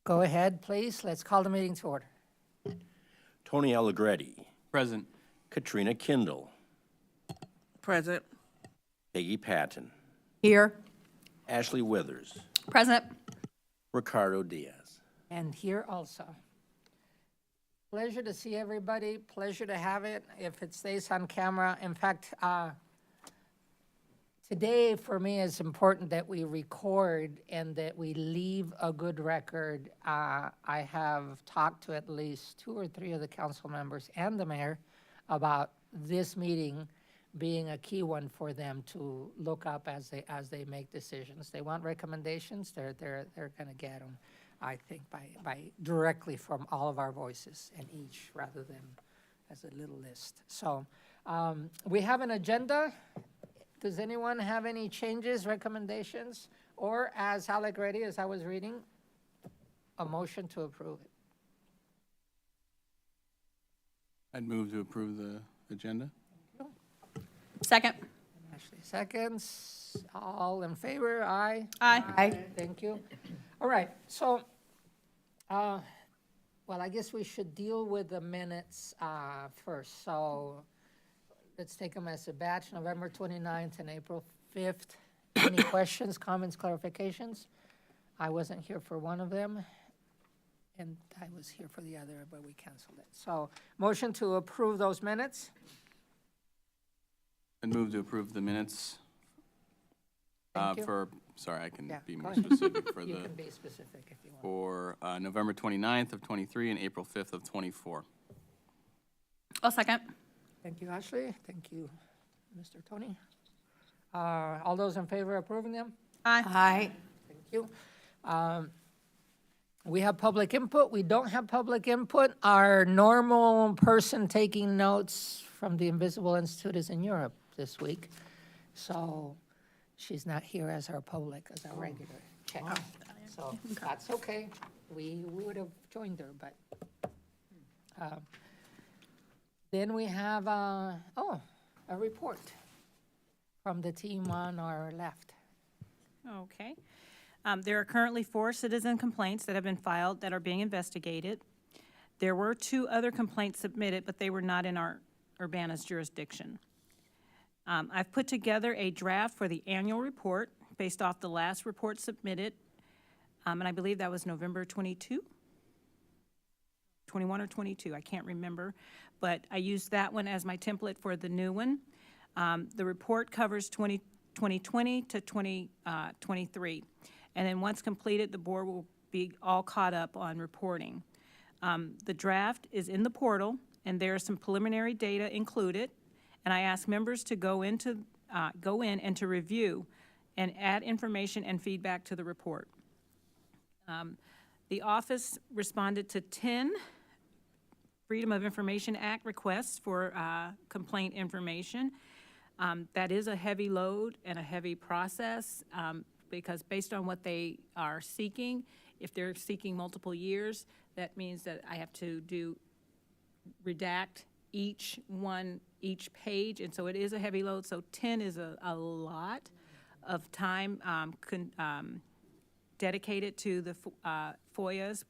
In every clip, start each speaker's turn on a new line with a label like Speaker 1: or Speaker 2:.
Speaker 1: Go ahead, please. Let's call the meeting to order.
Speaker 2: Tony Allegretti,
Speaker 3: Present.
Speaker 2: Katrina Kindle,
Speaker 4: Present.
Speaker 2: Peggy Patton,
Speaker 5: Here.
Speaker 2: Ashley Withers,
Speaker 5: Present.
Speaker 2: Ricardo Diaz.
Speaker 1: And here also. Pleasure to see everybody. Pleasure to have it if it stays on camera. In fact, today for me it's important that we record and that we leave a good record. I have talked to at least 2 or 3 of the council members and the mayor about this meeting being a key one for them to look up as they make decisions. They want recommendations, they're gonna get them, I think, by directly from all of our voices and each, rather than as a little list. So, we have an agenda. Does anyone have any changes, recommendations, or as Allegretti, as I was reading, a motion to approve it?
Speaker 3: I'd move to approve the agenda.
Speaker 5: Second.
Speaker 1: Ashley seconds. All in favor? Aye.
Speaker 5: Aye.
Speaker 1: Thank you. All right, so, well, I guess we should deal with the minutes first. So let's take them as a batch, November 29th and April 5th. Any questions, comments, clarifications? I wasn't here for one of them, and I was here for the other, but we canceled it. So motion to approve those minutes?
Speaker 3: I'd move to approve the minutes.
Speaker 1: Thank you.
Speaker 3: Sorry, I can
Speaker 1: Yeah,
Speaker 3: be
Speaker 1: go
Speaker 3: more
Speaker 1: ahead.
Speaker 3: specific for
Speaker 1: You
Speaker 3: the,
Speaker 1: can be specific if you want.
Speaker 3: for November 29th of 23 and April 5th of 24.
Speaker 5: I'll second.
Speaker 1: Thank you, Ashley. Thank you, Mr. Tony. All those in favor of approving them?
Speaker 5: Aye.
Speaker 1: Thank you. We have public input. We don't have public input. Our normal person taking notes from the Invisible Institute is in Europe this week. So she's not here as our public, as our regular check. So that's okay. We would have joined her, but. Then we have, a report from the team on our left.
Speaker 6: Okay. There are currently 4 citizen complaints that have been filed that are being investigated. There were 2 other complaints submitted, but they were not in our Urbana's jurisdiction. I've put together a draft for the annual report based off the last report submitted, and I believe that was November 21 or 22, I can't remember, but I used that one as my template for the new one. The report covers 2020 to 2023. And then once completed, the board will be all caught up on reporting. The draft is in the portal, and there are some preliminary data included. And I ask members to go in and to review and add information and feedback to the report. The office responded to 10 Freedom of Information Act requests for complaint information. That is a heavy load and a heavy process because based on what they are seeking, if they're seeking multiple years, that means that I have to redact each page, and so it is a heavy load. So 10 is a lot of time dedicated to the FOIAs,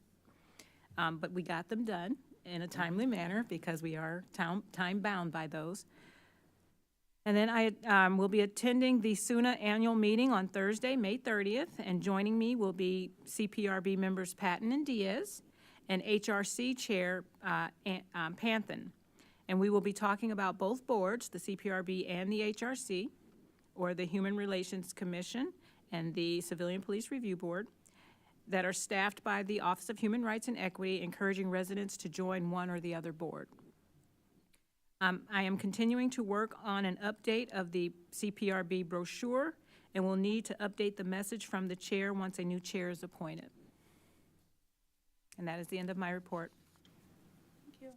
Speaker 6: but we got them done in a timely manner because we are time-bound by those. And then I will be attending the SUNA annual meeting on Thursday, May 30th, and joining me will be CPRB members Patton and Diaz and HRC Chair Panthen. And we will be talking about both boards, the CPRB and the HRC, or the Human Relations Commission and the Civilian Police Review Board, that are staffed by the Office of Human Rights and Equity, encouraging residents to join one or the other board. I am continuing to work on an update of the CPRB brochure and will need to update the message from the chair once a new chair is appointed. And that is the end of my report. Thank you.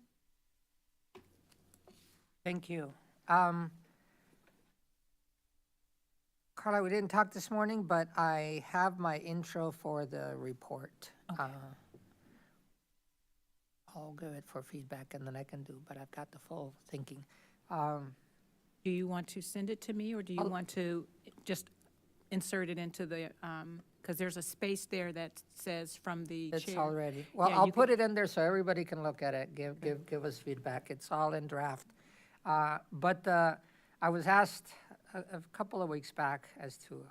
Speaker 1: Thank you. Carla, we didn't talk this morning, but I have my intro for the report. I'll give it for feedback and then I can do, but I've got the full thinking.
Speaker 6: Do you want to send it to me, or do you want to just insert it into the because there's a space there that says from the chair.
Speaker 1: It's already, well,
Speaker 6: Yeah,
Speaker 1: I'll
Speaker 6: you
Speaker 1: put it in there so everybody can look at it, give us feedback. It's all in draft. But I was asked a couple of weeks back as to,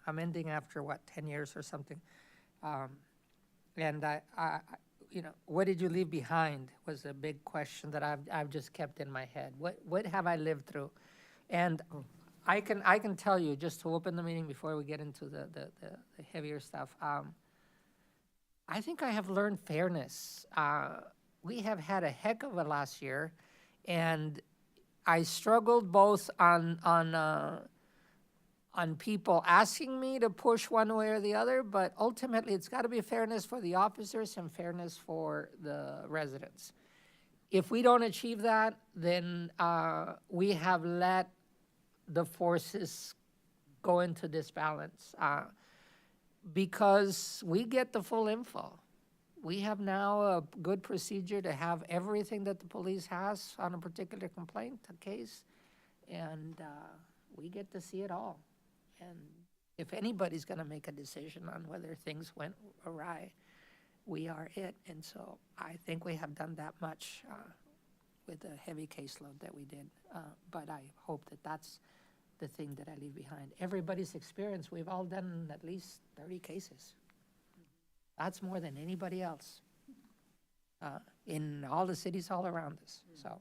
Speaker 1: I'm ending after, 10 years or something? And what did you leave behind was a big question that I've just kept in my head. What have I lived through? And I can tell you, just to open the meeting before we get into the heavier stuff, I think I have learned fairness. We have had a heck of a last year, and I struggled both on people asking me to push one way or the other, but ultimately it's got to be fairness for the officers and fairness for the residents. If we don't achieve that, then we have let the forces go into disbalance because we get the full info. We have now a good procedure to have everything that the police has on a particular complaint, a case, and we get to see it all. And if anybody's going to make a decision on whether things went awry, we are it. And so I think we have done that much with the heavy caseload that we did. But I hope that that's the thing that I leave behind. Everybody's experience, we've all done at least 30 cases. That's more than anybody else in all the cities all around us. So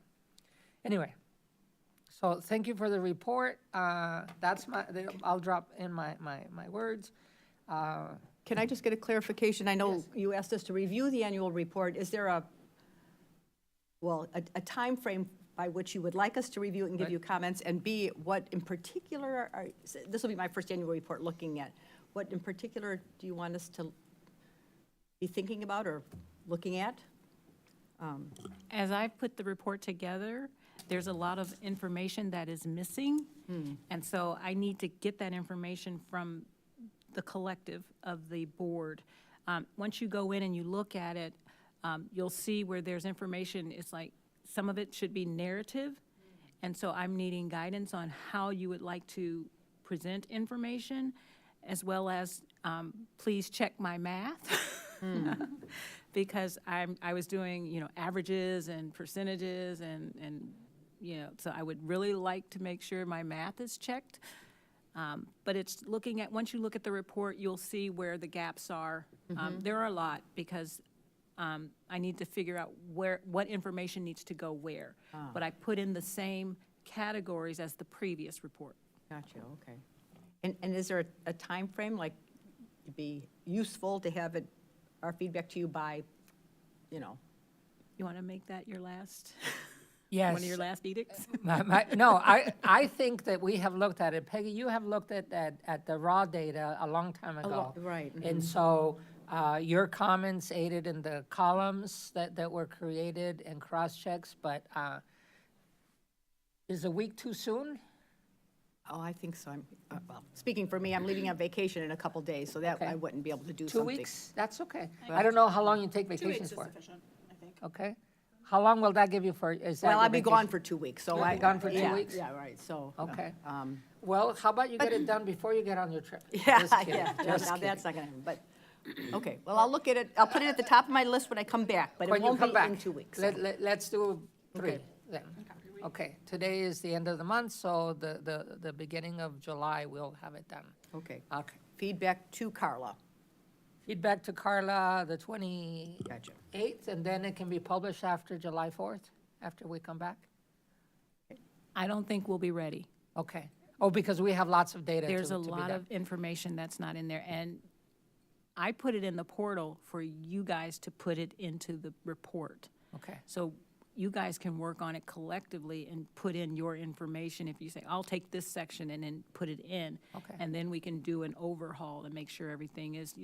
Speaker 1: anyway. So thank you for the report. That's I'll drop in my words.
Speaker 5: Can I just get a clarification? I know you asked us to review the annual report. Is there a timeframe by which you would like us to review it and give you comments? And B, what in particular this will be my first annual report looking at. What in particular do you want us to be thinking about or looking at?
Speaker 6: As I've put the report together, there's a lot of information that is missing. And so I need to get that information from the collective of the board. Once you go in and you look at it, you'll see where there's information, it's like some of it should be narrative. And so I'm needing guidance on how you would like to present information, as well as please check my math. Because I was doing, averages and percentages and so I would really like to make sure my math is checked. But it's looking at, once you look at the report, you'll see where the gaps are. There are a lot because I need to figure out what information needs to go where. But I put in the same categories as the previous report.
Speaker 5: Gotcha, okay. And is there a time frame, like, it'd be useful to have our feedback to you by,
Speaker 6: You want to make that your last,
Speaker 1: Yes.
Speaker 6: one of your last edicts?
Speaker 1: No, I think that we have looked at it. Peggy, you have looked at the raw data a long time ago.
Speaker 5: right,
Speaker 1: And so your comments aided in the columns that were created and cross-checks, but is a week too soon?
Speaker 5: Oh, I think so. Well, speaking for me, I'm leaving on vacation in a couple days, so that
Speaker 1: Okay.
Speaker 5: I wouldn't be able to do
Speaker 1: 2
Speaker 5: something.
Speaker 1: weeks? That's okay. I don't know how long you take vacations for.
Speaker 6: sufficient, I think.
Speaker 1: Okay? How long will that give you for, is that
Speaker 5: Well,
Speaker 1: your
Speaker 5: I'll be gone
Speaker 1: vacation?
Speaker 5: for 2 weeks, so
Speaker 1: You'll be
Speaker 5: I.
Speaker 1: gone for 2
Speaker 5: yeah,
Speaker 1: weeks?
Speaker 5: Yeah, right, so.
Speaker 1: Okay. Well, how about you get it done before you get on your trip?
Speaker 5: Yeah,
Speaker 1: Just kidding,
Speaker 5: yeah,
Speaker 1: just
Speaker 5: now
Speaker 1: kidding.
Speaker 5: that's not gonna happen, but, okay, well, I'll look at it, I'll put it at the top of my list when I come back, but it
Speaker 1: When you
Speaker 5: won't
Speaker 1: come
Speaker 5: be
Speaker 1: back.
Speaker 5: in 2 weeks.
Speaker 1: Let's do 3
Speaker 5: Okay.
Speaker 1: then. Okay, today is the end of the month, so the beginning of July, we'll have it done.
Speaker 5: Okay,
Speaker 1: Okay.
Speaker 5: feedback to Carla.
Speaker 1: Feedback to Carla, the 28th,
Speaker 5: Gotcha.
Speaker 1: and then it can be published after July 4th, after we come back?
Speaker 6: I don't think we'll be ready.
Speaker 1: Okay. Oh, because we have lots of data
Speaker 6: There's a
Speaker 1: to be
Speaker 6: lot
Speaker 1: done.
Speaker 6: of information that's not in there, and I put it in the portal for you guys to put it into the report.
Speaker 1: Okay,
Speaker 6: So you guys can work on it collectively and put in your information. If you say, I'll take this section and then put it in.
Speaker 1: Okay.
Speaker 6: And then we can do an overhaul and make sure everything is,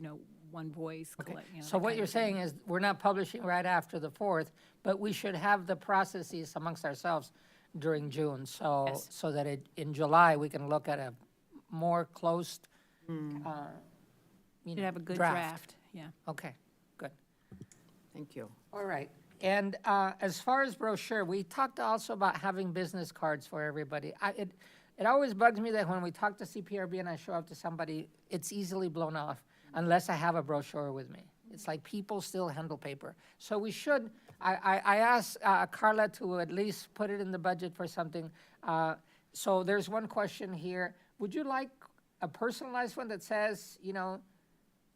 Speaker 6: one voice.
Speaker 1: okay.
Speaker 6: that
Speaker 1: So what
Speaker 6: kind
Speaker 1: you're
Speaker 6: of thing.
Speaker 1: saying is, we're not publishing right after the 4th, but we should have the processes amongst ourselves during June, so,
Speaker 6: Yes.
Speaker 1: so that in July, we can look at a more closed,
Speaker 6: You'd have a good draft, yeah.
Speaker 1: Okay, good.
Speaker 5: Thank you.
Speaker 1: All right. And as far as brochure, we talked also about having business cards for everybody. it always bugs me that when we talk to CPRB and I show up to somebody, it's easily blown off unless I have a brochure with me. It's like people still handle paper. So we should, I asked Carla to at least put it in the budget for something. So there's one question here. Would you like a personalized one that says, you know,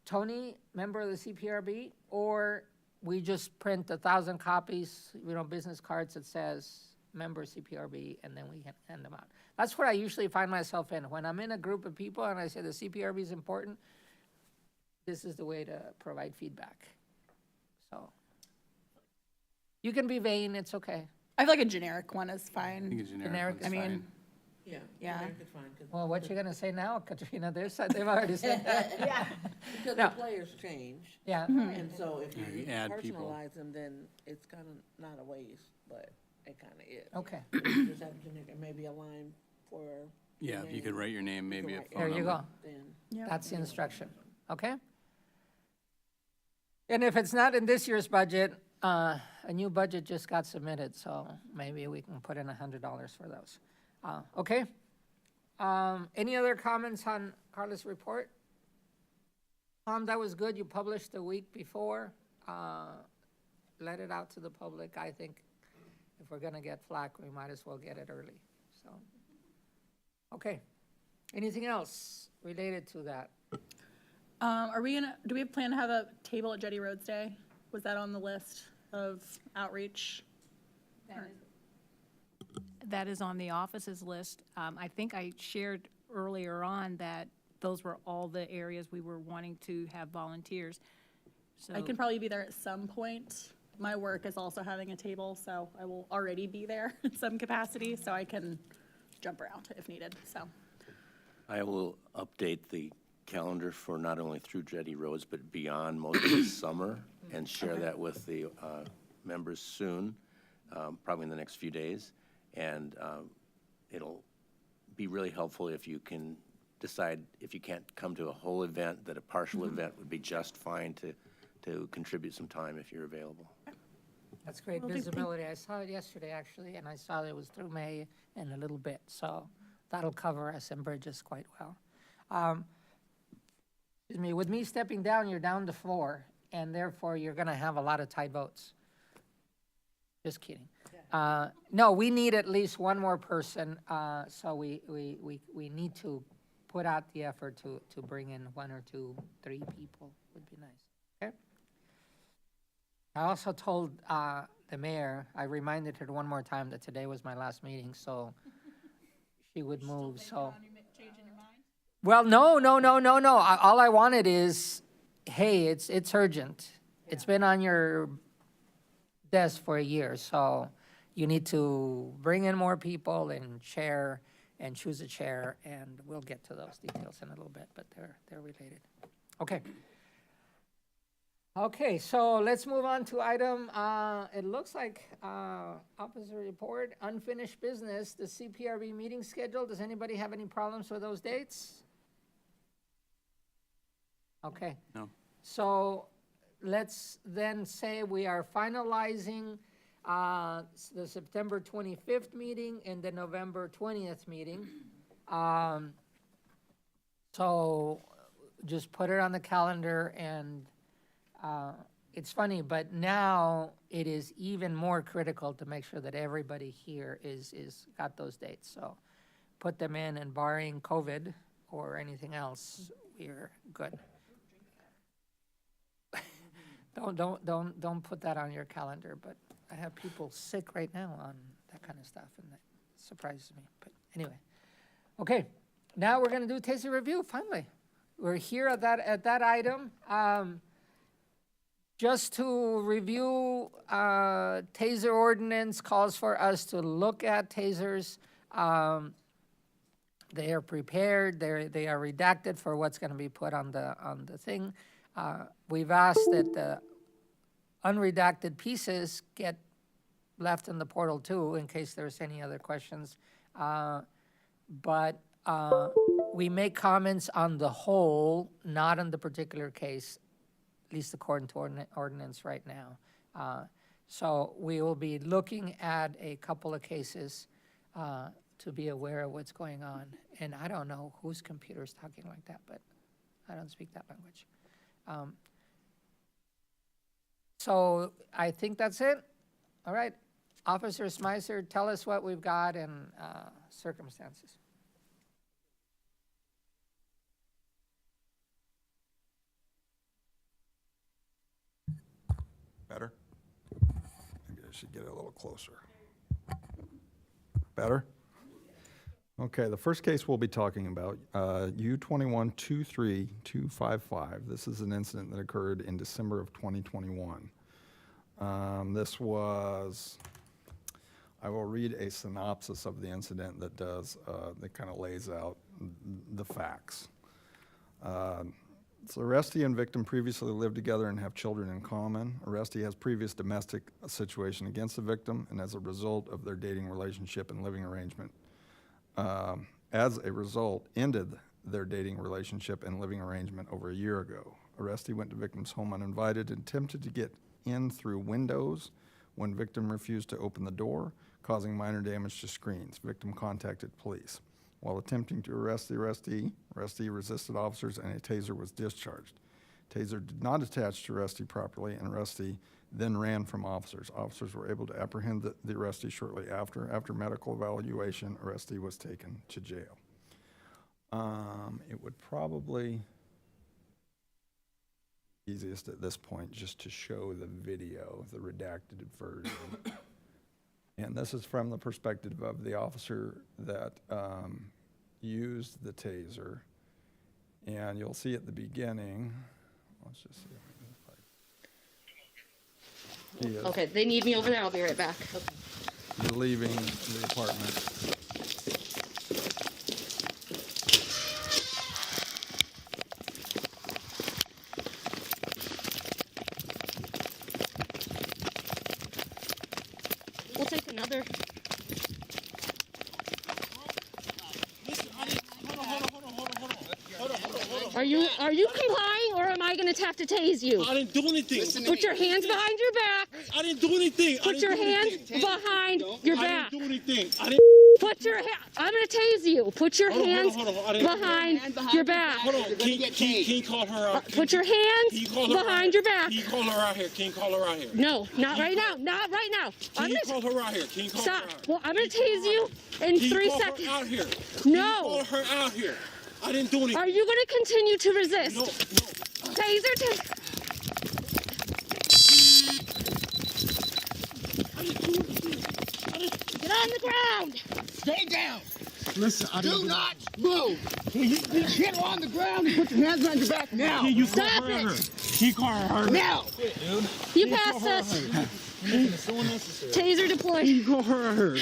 Speaker 1: Tony, member of the CPRB? Or we just print 1,000 copies, you know, business cards that says member CPRB, and then we hand them out. That's what I usually find myself in. When I'm in a group of people and I say the CPRB is important, this is the way to provide feedback. So you can be vain, it's okay.
Speaker 7: I feel like a generic one is
Speaker 3: I think
Speaker 7: fine.
Speaker 3: a generic
Speaker 1: Generic,
Speaker 3: one's
Speaker 7: I mean,
Speaker 3: fine.
Speaker 4: Yeah.
Speaker 7: Yeah.
Speaker 4: generic is fine, 'cause-
Speaker 1: Well, what you gonna say now, Katrina? They've already said that.
Speaker 4: Because
Speaker 1: No.
Speaker 4: the players change,
Speaker 1: Yeah,
Speaker 4: and so if
Speaker 3: Yeah, you
Speaker 4: you
Speaker 3: add people.
Speaker 4: personalize them, then it's kind of not a waste, but it kind of is.
Speaker 1: okay.
Speaker 4: You just have generic, and maybe a line for.
Speaker 3: Yeah, if you could write your name, maybe a
Speaker 4: write-
Speaker 3: phone
Speaker 1: There you
Speaker 3: number.
Speaker 1: go.
Speaker 4: Then.
Speaker 1: That's the instruction, okay? And if it's not in this year's budget, a new budget just got submitted, so maybe we can put in $100 for those. Okay? Any other comments on Carla's report? Tom, that was good. You published the week before. Let it out to the public. I think if we're gonna get flack, we might as well get it early, so. Okay. Anything else related to that?
Speaker 7: do we plan to have a table at Jetty Roads Day? Was that on the list of outreach?
Speaker 6: That is on the office's list. I think I shared earlier on that those were all the areas we were wanting to have volunteers. So
Speaker 7: I can probably be there at some point. My work is also having a table, so I will already be there in some capacity, so I can jump around if needed, so.
Speaker 2: I will update the calendar for not only through Jetty Roads, but beyond most of the summer, and share that with the members soon, probably in the next few days. And it'll be really helpful if you can decide, if you can't come to a whole event, that a partial event would be just fine to contribute some time if you're available.
Speaker 1: That's great visibility. I saw it yesterday, actually, and I saw that it was through May and a little bit, so that'll cover us and Bridges quite well. Excuse me, with me stepping down, you're down to 4, and therefore you're gonna have a lot of tied votes. Just kidding. No, we need at least one more person, so we need to put out the effort to bring in 1 or 2, 3 people would be nice, okay? I also told the mayor, I reminded her one more time that today was my last meeting, so she would move, so. Well, no. All I wanted is, hey, it's urgent. It's been on your desk for a year, so you need to bring in more people and chair and choose a chair, and we'll get to those details in a little bit, but they're related. Okay. Okay, so let's move on to item, it looks like, opposite report, unfinished business, the CPRB meeting schedule. Does anybody have any problems with those dates? Okay.
Speaker 3: No.
Speaker 1: So let's then say we are finalizing the September 25th meeting and the November 20th meeting. So just put it on the calendar, and it's funny, but now it is even more critical to make sure that everybody here is got those dates. So put them in, and barring COVID or anything else, we're good. Don't put that on your calendar, but I have people sick right now on that kind of stuff, and that surprises me, but anyway. Okay, now we're gonna do taster review, finally. We're here at that item. Just to review, taser ordinance calls for us to look at tasers. They are prepared, they are redacted for what's gonna be put on the thing. We've asked that the unredacted pieces get left in the portal too, in case there's any other questions. But we make comments on the whole, not on the particular case, at least according to ordinance right now. So we will be looking at a couple of cases to be aware of what's going on. And I don't know whose computer's talking like that, but I don't speak that language. So I think that's it. All right. Officer Smyser, tell us what we've got in circumstances.
Speaker 8: Better? Maybe I should get it a little closer. Better? Okay, the first case we'll be talking about, U-21-23255. This is an incident that occurred in December of 2021. This was, I will read a synopsis of the incident that kind of lays out the facts. So arrestee and victim previously lived together and have children in common. Arrestee has previous domestic situation against the victim, and as a result of their dating relationship and living arrangement, ended their dating relationship and living arrangement over a year ago. Arrestee went to victim's home uninvited and attempted to get in through windows when victim refused to open the door, causing minor damage to screens. Victim contacted police. While attempting to arrest the arrestee resisted officers and a taser was discharged. Taser did not attach to arrestee properly, and arrestee then ran from officers. Officers were able to apprehend the arrestee shortly after. After medical evaluation, arrestee was taken to jail. It would probably easiest at this point just to show the video, the redacted version. And this is from the perspective of the officer that used the taser. And you'll see at the beginning, let's just see. He is
Speaker 9: Okay, they need me over there. I'll be right back.
Speaker 8: leaving the apartment.
Speaker 9: We'll take another. Are you complying, or am I going to have to tase you?
Speaker 10: I didn't do anything.
Speaker 9: Put your hands behind your back.
Speaker 10: I didn't do anything.
Speaker 9: Put your hands behind your back.
Speaker 10: I didn't do anything. I didn't.
Speaker 9: Put your I'm going to tase you. Put your hands
Speaker 10: hold on. I didn't-
Speaker 9: behind your back.
Speaker 10: Hold on. Can you call her out?
Speaker 9: Put your
Speaker 10: Can you
Speaker 9: hands
Speaker 10: call her
Speaker 9: behind
Speaker 10: out?
Speaker 9: your back.
Speaker 10: Can you call her out here? Can you call her out here?
Speaker 9: No, not right now. Not right now.
Speaker 10: Can
Speaker 9: I'm
Speaker 10: you
Speaker 9: going
Speaker 10: call her out here? Can you
Speaker 9: to
Speaker 10: call
Speaker 9: stop.
Speaker 10: her out?
Speaker 9: Well, I'm going to tase you in
Speaker 10: Can you
Speaker 9: 3
Speaker 10: call
Speaker 9: seconds.
Speaker 10: her out here?
Speaker 9: No.
Speaker 10: Can you call her out here? I didn't do anything.
Speaker 9: Are you going to continue to resist?
Speaker 10: No.
Speaker 9: Taser to. Get on the ground.
Speaker 11: Stay down.
Speaker 10: Listen, I didn't
Speaker 11: Do not move. You get on the ground and put your hands on your back now.
Speaker 10: Can you call
Speaker 9: Stop
Speaker 10: her out
Speaker 9: it.
Speaker 10: here? Can you call her out here?
Speaker 11: Now.
Speaker 9: You passed us. Taser deployed.
Speaker 10: Can you call her out here?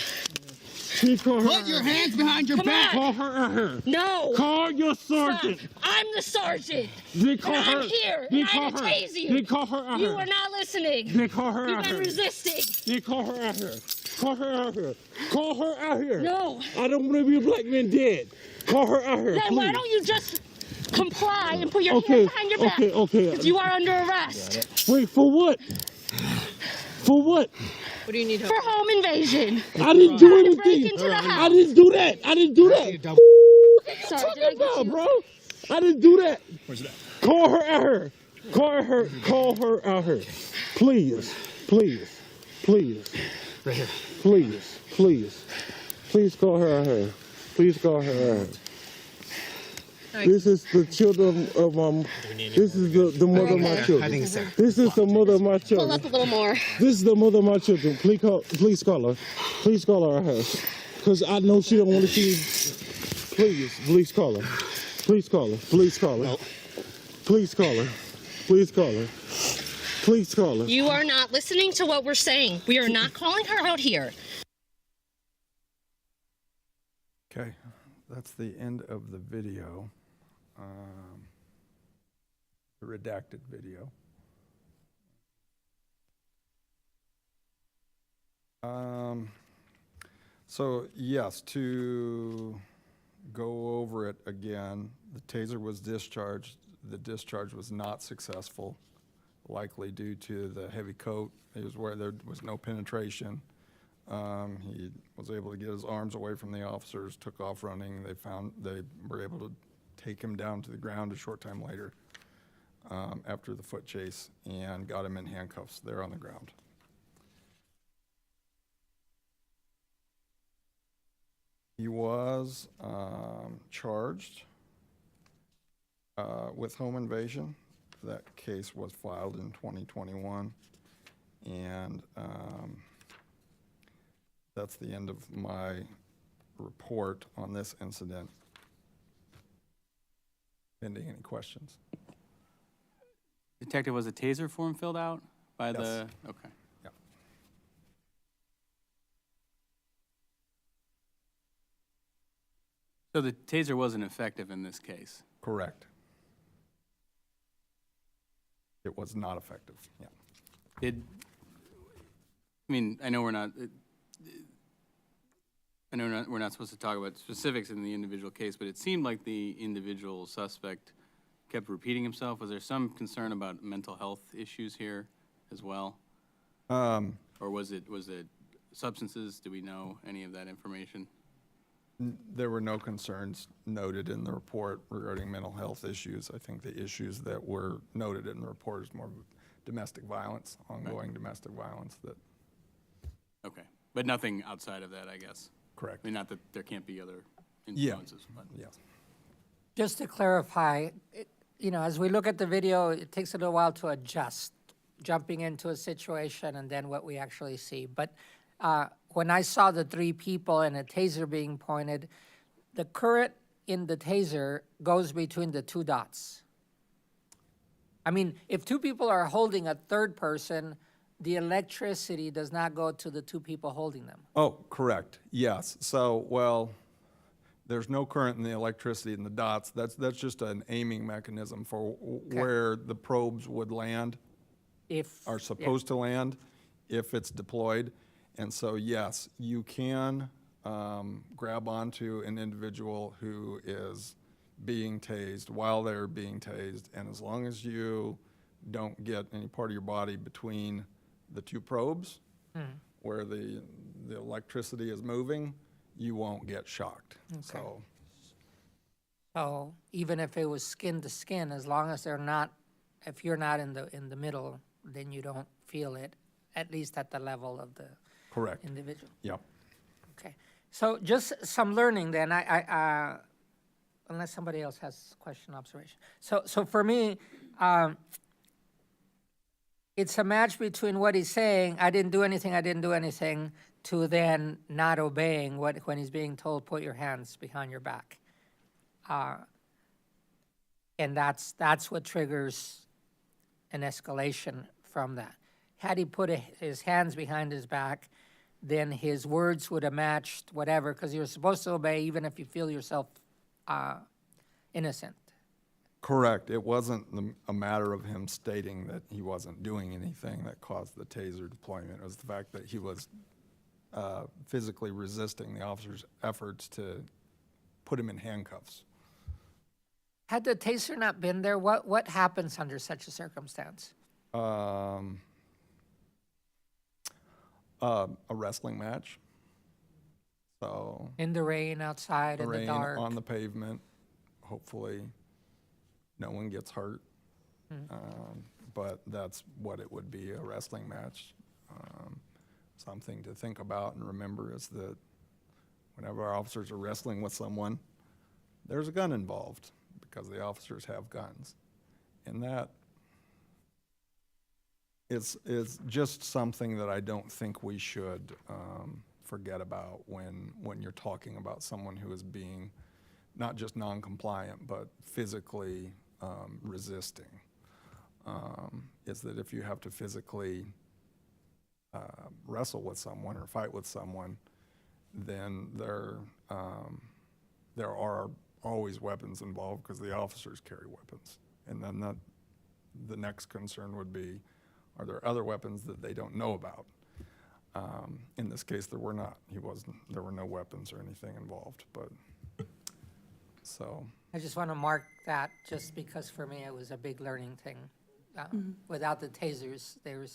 Speaker 10: Can you call her out
Speaker 11: Put your
Speaker 10: here?
Speaker 11: hands behind your
Speaker 9: Come
Speaker 11: back.
Speaker 10: Call her out here.
Speaker 9: No.
Speaker 10: Call your sergeant.
Speaker 9: Stop. I'm the sergeant.
Speaker 10: Then call
Speaker 9: And
Speaker 10: her.
Speaker 9: I'm here.
Speaker 10: Then
Speaker 9: And
Speaker 10: call
Speaker 9: I'm
Speaker 10: her.
Speaker 9: gonna tase you.
Speaker 10: Then call her out
Speaker 9: You
Speaker 10: here.
Speaker 9: are not listening.
Speaker 10: Then call her
Speaker 9: You've
Speaker 10: out
Speaker 9: been
Speaker 10: here.
Speaker 9: resisting.
Speaker 10: Then call her out here. Call her out here. Call her out here.
Speaker 9: No.
Speaker 10: I don't want to be a black man dead. Call her out here.
Speaker 9: Then why
Speaker 10: please.
Speaker 9: don't you just comply and put your
Speaker 10: Okay,
Speaker 9: hands behind your back?
Speaker 10: okay.
Speaker 9: Because you are under arrest
Speaker 10: Wait, for what? For what?
Speaker 9: for home invasion.
Speaker 10: I didn't do
Speaker 9: To break
Speaker 10: anything.
Speaker 9: into the
Speaker 10: I
Speaker 9: house.
Speaker 10: didn't do that. I didn't do that.
Speaker 9: Sorry, did I get
Speaker 10: No,
Speaker 9: you?
Speaker 10: bro. I didn't do that. Call her out here. Call her out here. Please. Right here. Please call her out here. Please call her out here. This is the children of this is the mother of my children. This is the mother of my
Speaker 9: Pull
Speaker 10: children.
Speaker 9: up a little more.
Speaker 10: This is the mother of my children. Please call her. Please call her out here. Because I know she don't want to see. Please call her. Please call her. Please call her. Please call her. Please call her. Please call her.
Speaker 9: You are not listening to what we're saying. We are not calling her out here.
Speaker 8: Okay, that's the end of the video. The redacted video. So yes, to go over it again, the taser was discharged. The discharge was not successful, likely due to the heavy coat. It was where there was no penetration. He was able to get his arms away from the officers, took off running. They were able to take him down to the ground a short time later after the foot chase and got him in handcuffs there on the ground. He was charged with home invasion. That case was filed in 2021. And that's the end of my report on this incident. Pending any questions?
Speaker 3: Detective, was a taser form filled out by the, okay.
Speaker 8: Yeah.
Speaker 3: So the taser wasn't effective in this case?
Speaker 8: Correct. It was not effective, yeah.
Speaker 3: I mean, I know we're not, we're not supposed to talk about specifics in the individual case, but it seemed like the individual suspect kept repeating himself. Was there some concern about mental health issues here as well? Or was it substances? Do we know any of that information?
Speaker 8: There were no concerns noted in the report regarding mental health issues. I think the issues that were noted in the report is more domestic violence, ongoing domestic violence that.
Speaker 3: Okay, but nothing outside of that, I guess?
Speaker 8: Correct.
Speaker 3: I mean, not that there can't be other influences, but.
Speaker 8: Yes.
Speaker 1: Just to clarify, as we look at the video, it takes a little while to adjust, jumping into a situation and then what we actually see. But when I saw the three people and a taser being pointed, the current in the taser goes between the two dots. I mean, if two people are holding a third person, the electricity does not go to the two people holding them.
Speaker 8: Oh, correct, yes. So, well, there's no current in the electricity in the dots. That's just an aiming mechanism for where the probes would land, are supposed to land, if it's deployed. And so, yes, you can grab onto an individual who is being tased while they're being tased, and as long as you don't get any part of your body between the two probes where the electricity is moving, you won't get shocked.
Speaker 1: So even if it was skin to skin, as long as if you're not in the middle, then you don't feel it, at least at the level of the
Speaker 8: Correct.
Speaker 1: individual.
Speaker 8: Yep.
Speaker 1: Okay, so just some learning then. I unless somebody else has question, observation. So for me, it's a match between what he's saying, I didn't do anything, to then not obeying when he's being told, put your hands behind your back. And that's what triggers an escalation from that. Had he put his hands behind his back, then his words would have matched whatever, because you're supposed to obey even if you feel yourself innocent.
Speaker 8: Correct. It wasn't a matter of him stating that he wasn't doing anything that caused the taser deployment. It was the fact that he was physically resisting the officer's efforts to put him in handcuffs.
Speaker 1: Had the taser not been there, what happens under such a circumstance?
Speaker 8: A wrestling match. So
Speaker 1: In the rain, outside, in the
Speaker 8: rain,
Speaker 1: dark?
Speaker 8: on the pavement, hopefully no one gets hurt. But that's what it would be, a wrestling match. Something to think about and remember is that whenever our officers are wrestling with someone, there's a gun involved because the officers have guns. And that is just something that I don't think we should forget about when you're talking about someone who is being not just non-compliant, but physically resisting. Is that if you have to physically wrestle with someone or fight with someone, then there are always weapons involved because the officers carry weapons. And then the next concern would be, are there other weapons that they don't know about? In this case, there were not. There were no weapons or anything involved, but so.
Speaker 1: I just want to mark that just because for me it was a big learning thing. Without the tasers, there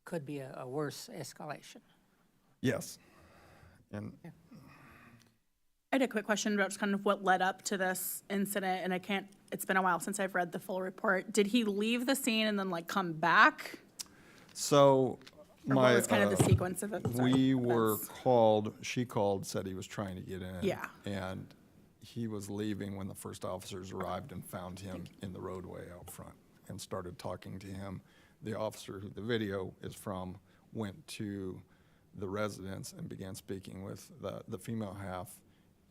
Speaker 1: could be a worse escalation.
Speaker 8: Yes. And
Speaker 7: I had a quick question about just kind of what led up to this incident, and it's been a while since I've read the full report. Did he leave the scene and then like come back?
Speaker 8: so
Speaker 7: Or what was kind of the sequence of it?
Speaker 8: we were called, she called, said he was trying to get in.
Speaker 7: Yeah.
Speaker 8: And he was leaving when the first officers arrived and found him in the roadway out front and started talking to him. The officer who the video is from went to the residence and began speaking with the female half.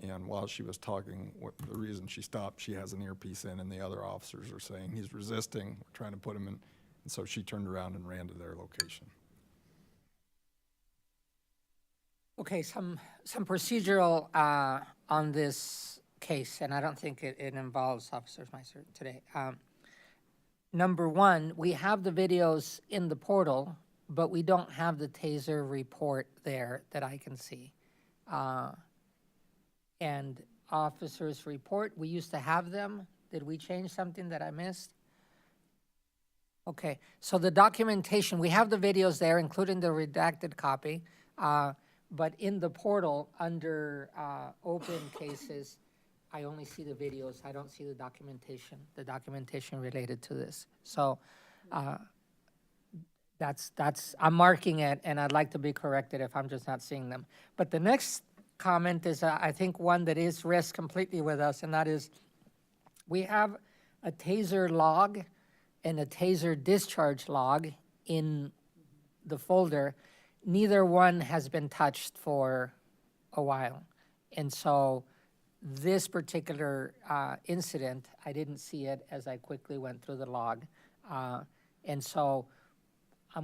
Speaker 8: And while she was talking, the reason she stopped, she has an earpiece in, and the other officers are saying, he's resisting, we're trying to put him in. And so she turned around and ran to their location.
Speaker 1: Okay, some procedural on this case, and I don't think it involves Officer Meiser today. Number one, we have the videos in the portal, but we don't have the TASER report there that I can see. And officers' report, we used to have them. Did we change something that I missed? Okay, so the documentation, we have the videos there, including the redacted copy. But in the portal, under open cases, I only see the videos. I don't see the documentation related to this. So I'm marking it, and I'd like to be corrected if I'm just not seeing them. But the next comment is, I think, one that rests completely with us, and that is, we have a TASER log and a TASER discharge log in the folder. Neither one has been touched for a while. And so this particular incident, I didn't see it as I quickly went through the log. And so I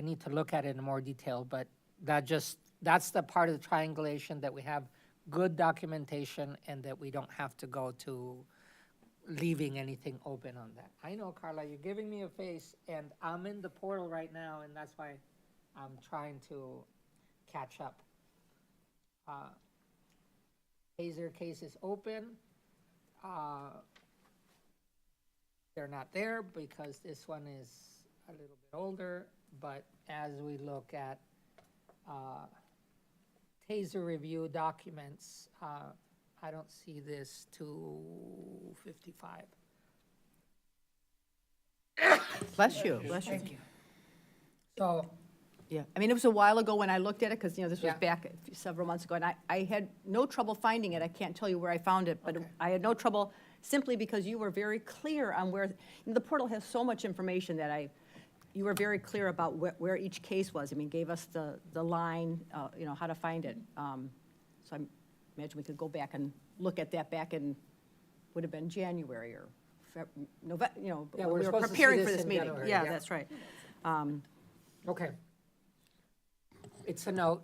Speaker 1: need to look at it in more detail, but that's the part of the triangulation that we have good documentation and that we don't have to go to leaving anything open on that. I know, Carla, you're giving me a face, and I'm in the portal right now, and that's why I'm trying to catch up. TASER case is open. They're not there because this one is a little bit older, but as we look at TASER review documents, I don't see this 255.
Speaker 5: Bless you, bless you.
Speaker 1: Thank you. So,
Speaker 5: Yeah, I mean, it was a while ago when I looked at it, because, this was back several months ago, and I had no trouble finding it. I can't tell you where I found it, but I had no trouble simply because you were very clear on where, the portal has so much information that you were very clear about where each case was. I mean, gave us the line, how to find it. So I imagine we could go back and look at that back in, would have been January or November,
Speaker 1: Yeah,
Speaker 5: when
Speaker 1: we're
Speaker 5: we were
Speaker 1: supposed to see
Speaker 5: preparing
Speaker 1: this
Speaker 5: for this
Speaker 1: in
Speaker 5: meeting.
Speaker 1: January,
Speaker 5: Yeah,
Speaker 1: yeah.
Speaker 5: that's right.
Speaker 1: okay. It's a note.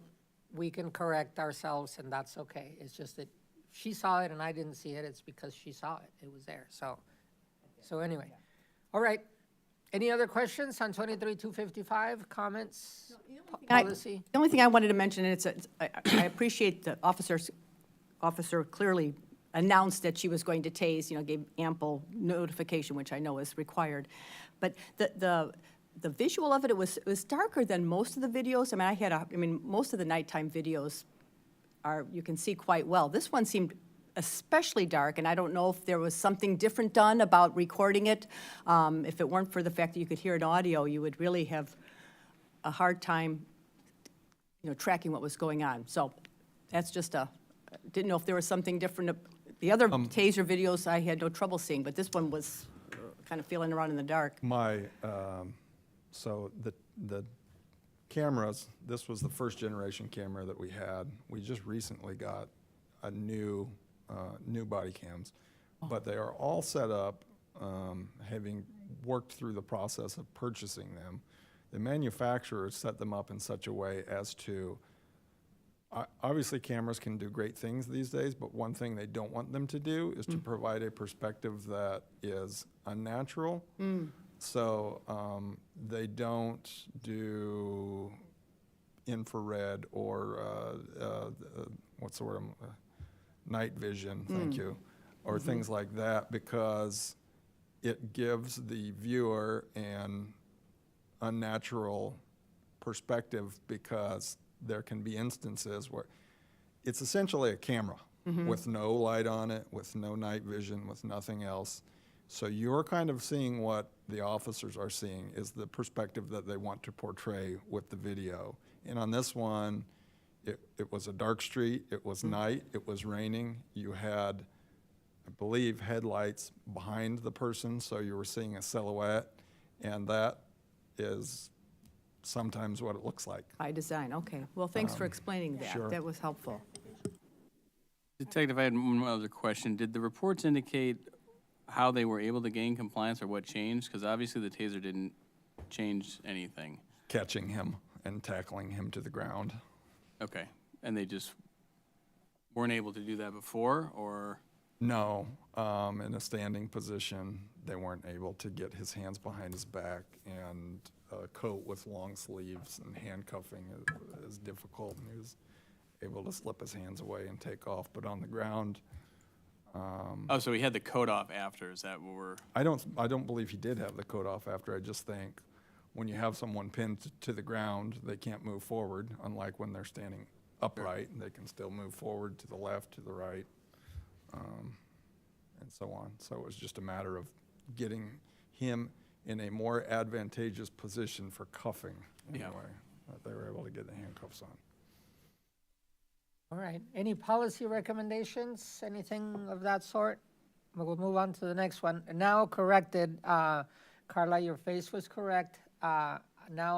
Speaker 1: We can correct ourselves, and that's okay. It's just that she saw it and I didn't see it. It's because she saw it. It was there. So anyway. All right. Any other questions on 23-255? Comments? Policy?
Speaker 5: The only thing I wanted to mention, and I appreciate the officer clearly announced that she was going to tase, gave ample notification, which I know is required. But the visual of it, it was darker than most of the videos. I mean, most of the nighttime videos you can see quite well. This one seemed especially dark, and I don't know if there was something different done about recording it. If it weren't for the fact that you could hear it audio, you would really have a hard time, tracking what was going on. So that's just didn't know if there was something different. The other TASER videos I had no trouble seeing, but this one was kind of feeling around in the dark.
Speaker 8: So the cameras, this was the first generation camera that we had. We just recently got a new body cams, but they are all set up, having worked through the process of purchasing them. The manufacturers set them up in such a way as to, obviously cameras can do great things these days, but one thing they don't want them to do is to provide a perspective that is unnatural. So they don't do infrared or what's the word? Night vision, thank you, or things like that, because it gives the viewer an unnatural perspective, because there can be instances where it's essentially a camera with no light on it, with no night vision, with nothing else. So you're kind of seeing what the officers are seeing is the perspective that they want to portray with the video. And on this one, it was a dark street, it was night, it was raining. You had, I believe, headlights behind the person, so you were seeing a silhouette, and that is sometimes what it looks like.
Speaker 5: By design, okay. Well, thanks for explaining that.
Speaker 8: sure.
Speaker 5: That was helpful.
Speaker 3: Detective, I had one other question. Did the reports indicate how they were able to gain compliance or what changed? Because obviously the taser didn't change anything.
Speaker 8: Catching him and tackling him to the ground.
Speaker 3: Okay, and they just weren't able to do that before, or?
Speaker 8: No, in a standing position, they weren't able to get his hands behind his back, and a coat with long sleeves and handcuffing is difficult, and he was able to slip his hands away and take off. But on the ground,
Speaker 3: Oh, so he had the coat off after, is that what we're?
Speaker 8: I don't believe he did have the coat off after. I just think when you have someone pinned to the ground, they can't move forward, unlike when they're standing upright, they can still move forward to the left, to the right, and so on. So it was just a matter of getting him in a more advantageous position for cuffing,
Speaker 3: Yeah.
Speaker 8: anyway, that they were able to get the handcuffs on.
Speaker 1: All right, any policy recommendations, anything of that sort? We'll move on to the next one. Now corrected, Carla, your face was correct. Now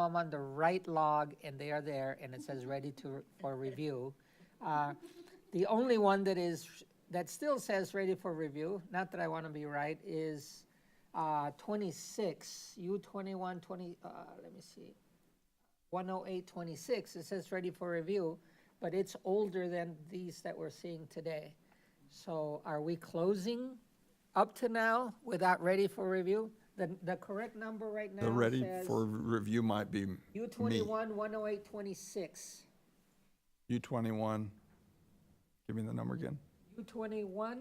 Speaker 1: I'm on the right log and they are there and it says ready for review. The only one that still says ready for review, not that I want to be right, is 26, U21, let me see, 10826, it says ready for review, but it's older than these that we're seeing today. So are we closing up to now without ready for review? The correct number right now
Speaker 8: The ready
Speaker 1: says
Speaker 8: for review might be me.
Speaker 1: U21, 10826.
Speaker 8: U21, give me the number again.
Speaker 1: U21,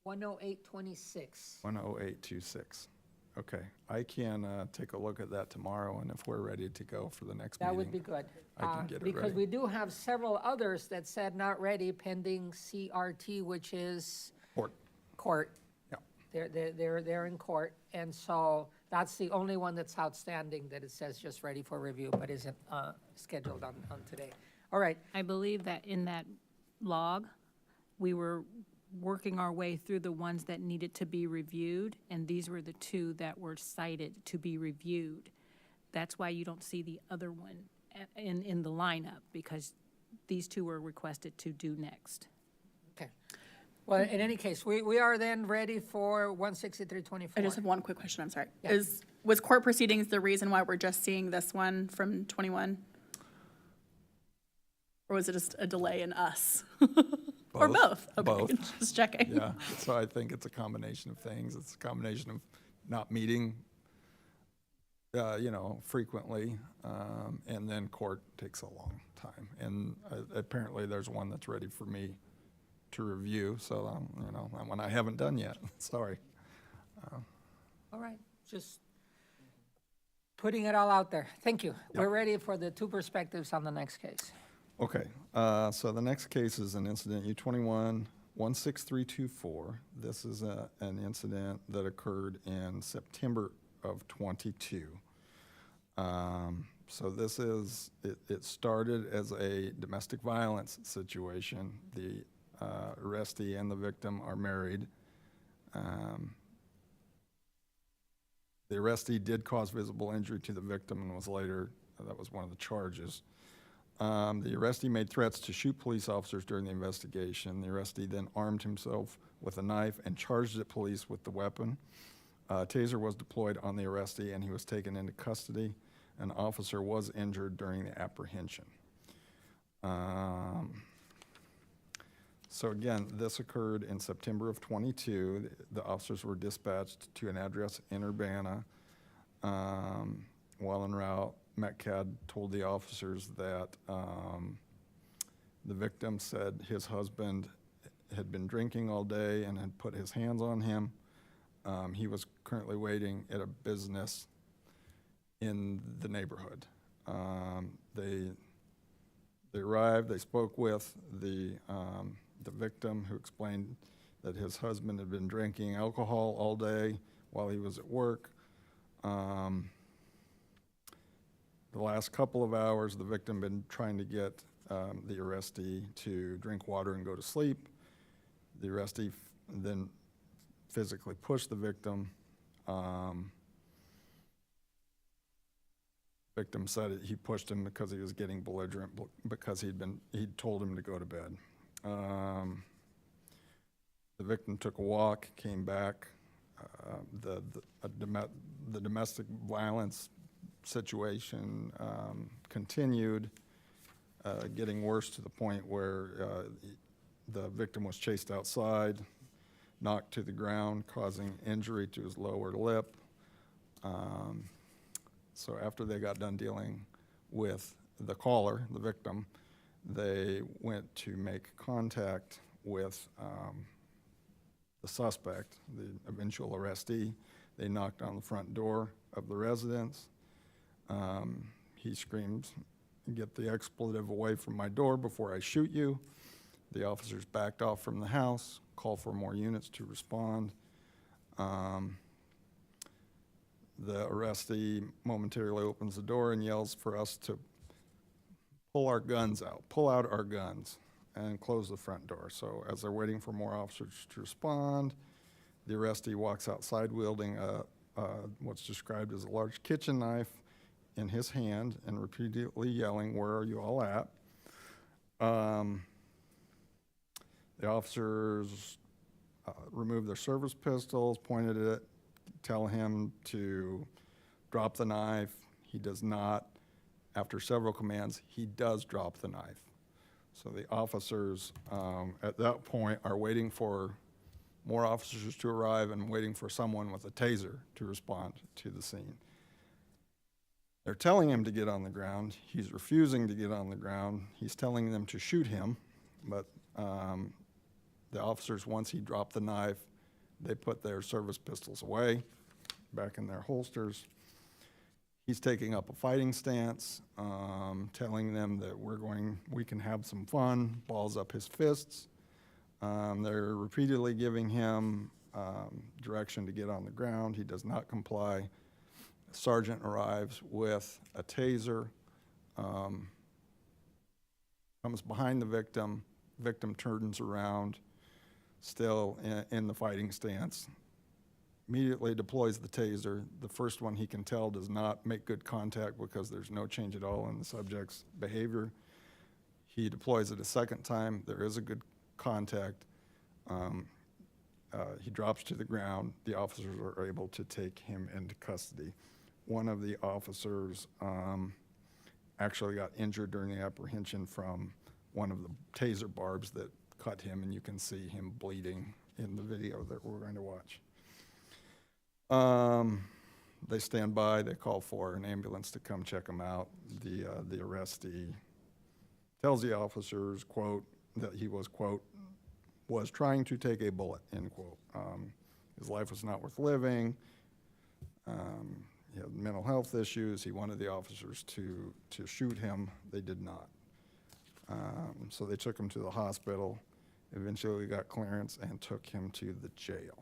Speaker 1: 10826.
Speaker 8: 10826. Okay, I can take a look at that tomorrow, and if we're ready to go for the next meeting.
Speaker 1: That would be good.
Speaker 8: I can get it
Speaker 1: Because
Speaker 8: ready.
Speaker 1: we do have several others that said not ready pending CRT, which is
Speaker 8: Court.
Speaker 1: court.
Speaker 8: Yeah.
Speaker 1: They're in court, and so that's the only one that's outstanding that it says just ready for review, but isn't scheduled on today. All right,
Speaker 6: I believe that in that log, we were working our way through the ones that needed to be reviewed, and these were the two that were cited to be reviewed. That's why you don't see the other one in the lineup, because these two were requested to do next.
Speaker 1: okay. Well, in any case, we are then ready for 16324.
Speaker 7: I just have one quick question, I'm sorry.
Speaker 1: Yeah.
Speaker 7: Was court proceedings the reason why we're just seeing this one from 21? Or was it just a delay in us? Or both? Okay,
Speaker 8: Both.
Speaker 7: just checking.
Speaker 8: Yeah, so I think it's a combination of things. It's a combination of not meeting, frequently, and then court takes a long time. And apparently there's one that's ready for me to review, so, that one I haven't done yet, sorry.
Speaker 1: All right, just putting it all out there. Thank you. We're ready for the two perspectives on the next case.
Speaker 8: Okay, so the next case is an incident U21 16324. This is an incident that occurred in September of '22. So this is, it started as a domestic violence situation. The arrestee and the victim are married. The arrestee did cause visible injury to the victim and was later, that was one of the charges. The arrestee made threats to shoot police officers during the investigation. The arrestee then armed himself with a knife and charged at police with the weapon. A taser was deployed on the arrestee and he was taken into custody. An officer was injured during the apprehension. So again, this occurred in September of '22. The officers were dispatched to an address in Urbana. While en route, Metcalf told the officers that the victim said his husband had been drinking all day and had put his hands on him. He was currently waiting at a business in the neighborhood. They arrived, they spoke with the victim, who explained that his husband had been drinking alcohol all day while he was at work. The last couple of hours, the victim been trying to get the arrestee to drink water and go to sleep. The arrestee then physically pushed the victim. Victim said he pushed him because he was getting belligerent, because he'd told him to go to bed. The victim took a walk, came back. The domestic violence situation continued, getting worse to the point where the victim was chased outside, knocked to the ground, causing injury to his lower lip. So after they got done dealing with the caller, the victim, they went to make contact with the suspect, the eventual arrestee. They knocked on the front door of the residence. He screamed, "Get the expletive away from my door before I shoot you." The officers backed off from the house, called for more units to respond. The arrestee momentarily opens the door and yells for us to pull our guns out, pull out our guns, and close the front door. So as they're waiting for more officers to respond, the arrestee walks outside wielding what's described as a large kitchen knife in his hand and repeatedly yelling, "Where are you all at?" The officers remove their service pistols, pointed at it, tell him to drop the knife. He does not. After several commands, he does drop the knife. So the officers at that point are waiting for more officers to arrive and waiting for someone with a taser to respond to the scene. They're telling him to get on the ground. He's refusing to get on the ground. He's telling them to shoot him, but the officers, once he dropped the knife, they put their service pistols away, back in their holsters. He's taking up a fighting stance, telling them that we can have some fun, balls up his fists. They're repeatedly giving him direction to get on the ground. He does not comply. A sergeant arrives with a taser, comes behind the victim. Victim turns around, still in the fighting stance, immediately deploys the taser. The first one, he can tell, does not make good contact because there's no change at all in the subject's behavior. He deploys it a second time. There is a good contact. He drops to the ground. The officers are able to take him into custody. One of the officers actually got injured during the apprehension from one of the taser barbs that cut him, and you can see him bleeding in the video that we're going to watch. They stand by, they call for an ambulance to come check him out. The arrestee tells the officers, quote, that he was, quote, was trying to take a bullet, end quote. His life was not worth living. He had mental health issues. He wanted the officers to shoot him. They did not. So they took him to the hospital, eventually got clearance, and took him to the jail.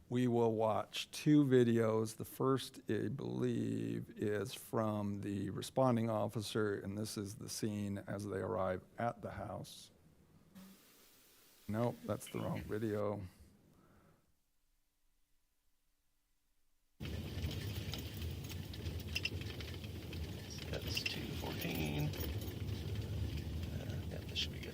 Speaker 8: We will watch two videos. The first, I believe, is from the responding officer, and this is the scene as they arrive at the house. Nope, that's the wrong video.
Speaker 2: That's 214. Yeah, this should be good.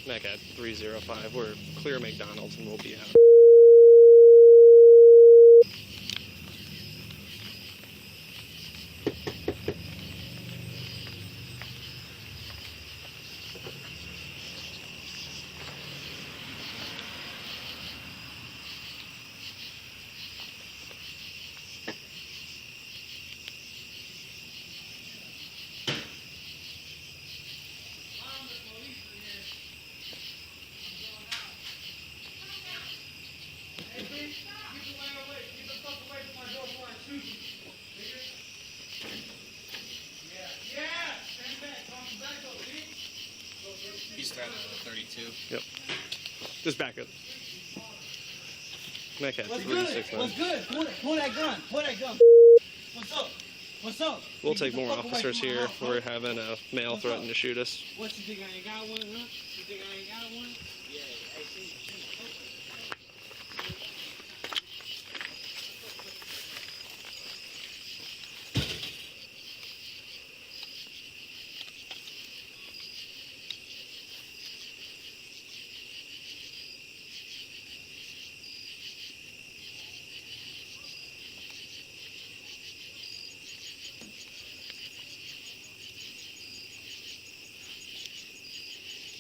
Speaker 12: Back at 305, we're clear McDonald's and we'll be out. Just back up. Okay.
Speaker 11: What's good? What's good? Pull that gun. Pull that gun. What's up? What's up?
Speaker 12: We'll take more officers here. We're having a male threaten to shoot us.
Speaker 11: What, you think I ain't got one, huh? You think I ain't got one? Yeah, I see.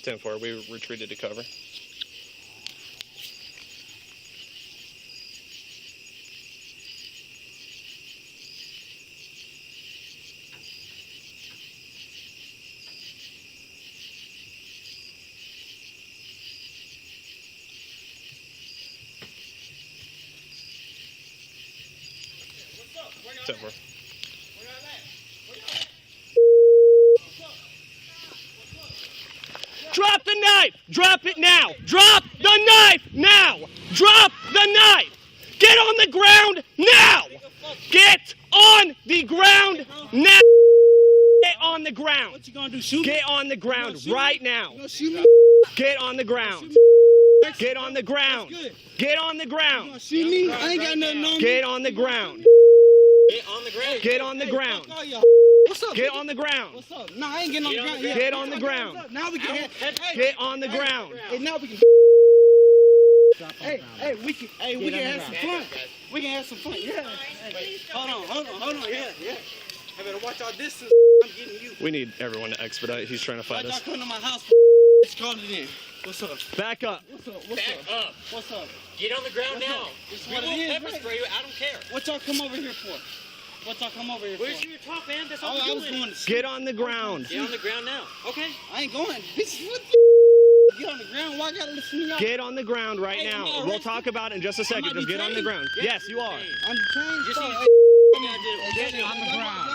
Speaker 12: Ten 4. We retreated to cover. Ten 4.
Speaker 11: Drop the knife! Drop it now! Drop the knife now! Drop the knife! Get on the ground now! Get on the ground now! Get on the ground! What you gonna do? Shoot? Get on the ground right now! Get on the ground! Get on the ground! Get on the ground!
Speaker 10: See me? I ain't got nothing on me.
Speaker 11: Get on the ground!
Speaker 10: Get on the ground.
Speaker 11: Get on the ground!
Speaker 10: What's up?
Speaker 11: Get on the ground!
Speaker 10: What's up? Nah, I ain't getting on the ground yet.
Speaker 11: Get on the ground!
Speaker 10: Now we can.
Speaker 11: Get on the ground!
Speaker 10: Hey, now we can. Hey, we can. Hey, we can have some fun. We can have some fun. Yeah. Hey, hold on. Yeah. I better watch our distance. I'm getting you.
Speaker 12: We need everyone to expedite. He's trying to fight
Speaker 10: Watch
Speaker 12: us.
Speaker 10: out, come to my house. Let's call it in. What's up?
Speaker 11: Back up!
Speaker 10: What's up?
Speaker 13: Get on the ground now.
Speaker 10: This is
Speaker 13: We
Speaker 10: what
Speaker 13: won't
Speaker 10: it is,
Speaker 13: pepper
Speaker 10: right?
Speaker 13: spray you. I don't care.
Speaker 10: What y'all come over here for? What y'all come over here for?
Speaker 13: Where's your top, man? That's all
Speaker 10: I
Speaker 13: we're
Speaker 10: was
Speaker 13: doing.
Speaker 10: going to
Speaker 11: Get on the ground!
Speaker 13: Get on the ground now. Okay.
Speaker 10: I ain't going. Bitch, what the Get on the ground. Why I gotta listen to y'all?
Speaker 11: Get on the ground right
Speaker 10: Hey,
Speaker 11: now.
Speaker 10: am I
Speaker 11: We'll
Speaker 10: arrested?
Speaker 11: talk about it in just a second.
Speaker 10: might
Speaker 11: Just
Speaker 10: be
Speaker 11: get on the
Speaker 10: trained.
Speaker 11: ground. Yes, you are.
Speaker 10: I'm detained.
Speaker 13: Just
Speaker 10: so,
Speaker 13: need-
Speaker 10: hey,
Speaker 13: On the ground.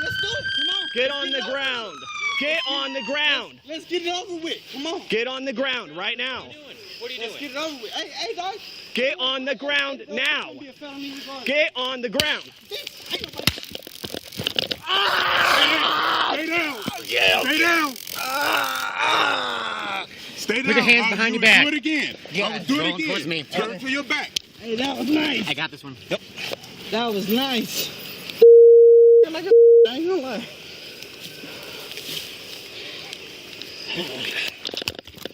Speaker 10: Let's do it. Come on.
Speaker 11: Get on the ground. Get on the ground.
Speaker 10: Let's get it over with. Come on.
Speaker 11: Get on the ground right now.
Speaker 13: What are you
Speaker 10: Let's
Speaker 13: doing?
Speaker 10: get it over with. Hey, dog.
Speaker 11: Get on the ground now.
Speaker 10: It's gonna be a felony regardless.
Speaker 11: Get on the ground.
Speaker 10: Stay down. Stay down. Stay down.
Speaker 13: Put your hands behind your back.
Speaker 10: Do it again.
Speaker 13: Yeah,
Speaker 10: Do it
Speaker 13: rolling
Speaker 10: again.
Speaker 13: towards me.
Speaker 10: Turn to your back. Hey, that was nice.
Speaker 13: I got this one. Yep.
Speaker 10: That was nice. Like a I ain't gonna lie.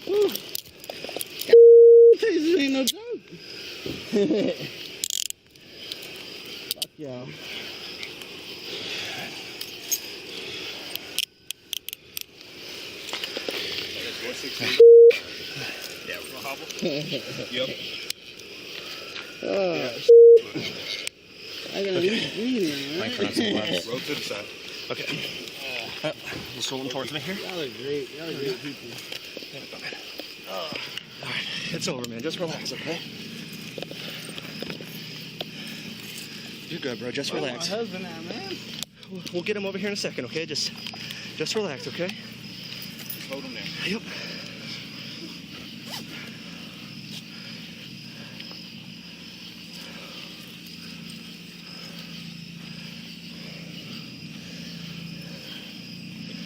Speaker 10: Whew. This ain't no joke. Fuck y'all.
Speaker 12: Yep.
Speaker 10: I gotta breathe now, right?
Speaker 12: Roll to the side. Okay.
Speaker 13: Just rolling towards me here.
Speaker 10: Y'all are great. Y'all are great people.
Speaker 12: It's over, man. Just relax, okay? You're good, bro. Just relax.
Speaker 10: My husband now, man.
Speaker 12: We'll get him over here in a second, okay? Just relax, okay?
Speaker 10: Just hold him there.
Speaker 12: Yep.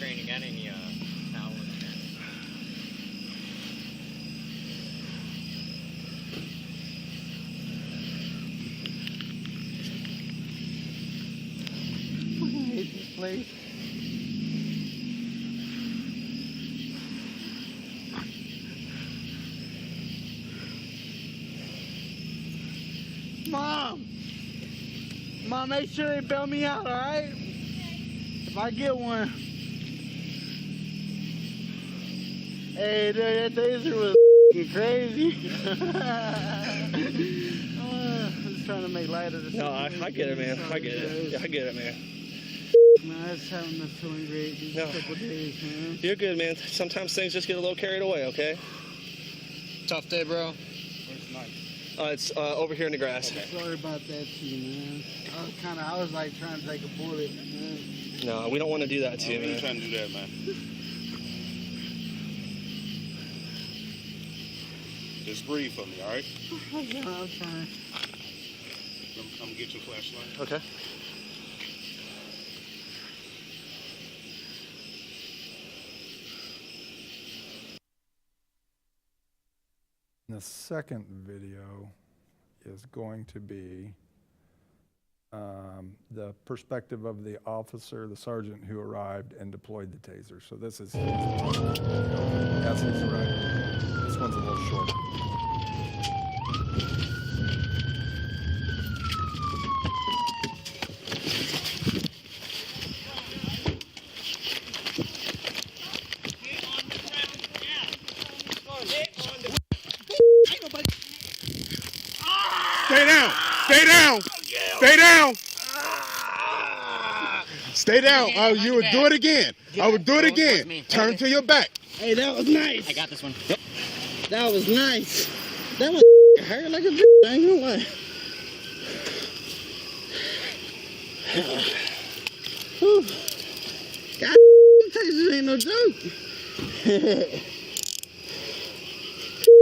Speaker 13: You got any towel in there?
Speaker 10: I hate this place. Mom, make sure they bail me out, all right? If I get one. Hey, dude, that taser was crazy. I'm just trying to make light of this.
Speaker 12: No, I get it, man. I get it. Yeah, I get it, man.
Speaker 10: Man, I just haven't been feeling great these couple days, man.
Speaker 12: You're good, man. Sometimes things just get a little carried away, okay?
Speaker 13: Tough day, bro.
Speaker 12: It's over here in the grass.
Speaker 10: Sorry about that too, man. I was like trying to take a bullet, man.
Speaker 12: No, we don't want to do that to you, man.
Speaker 10: trying to do that, man. Just breathe for me, all right?
Speaker 4: I'm trying.
Speaker 10: I'm gonna get your flashlight.
Speaker 13: Okay.
Speaker 8: The second video is going to be the perspective of the officer, the sergeant who arrived and deployed the taser. So this is, that's his arrival. This one's a little shorter.
Speaker 10: Stay down! Stay down! Stay down! Stay down. Oh, you would do it again. I would do it again. Turn to your back.
Speaker 11: Hey, that was nice.
Speaker 13: I got this one.
Speaker 11: That was nice. That was hurt like a bitch. I ain't gonna lie. Whew. God, tasers ain't no joke.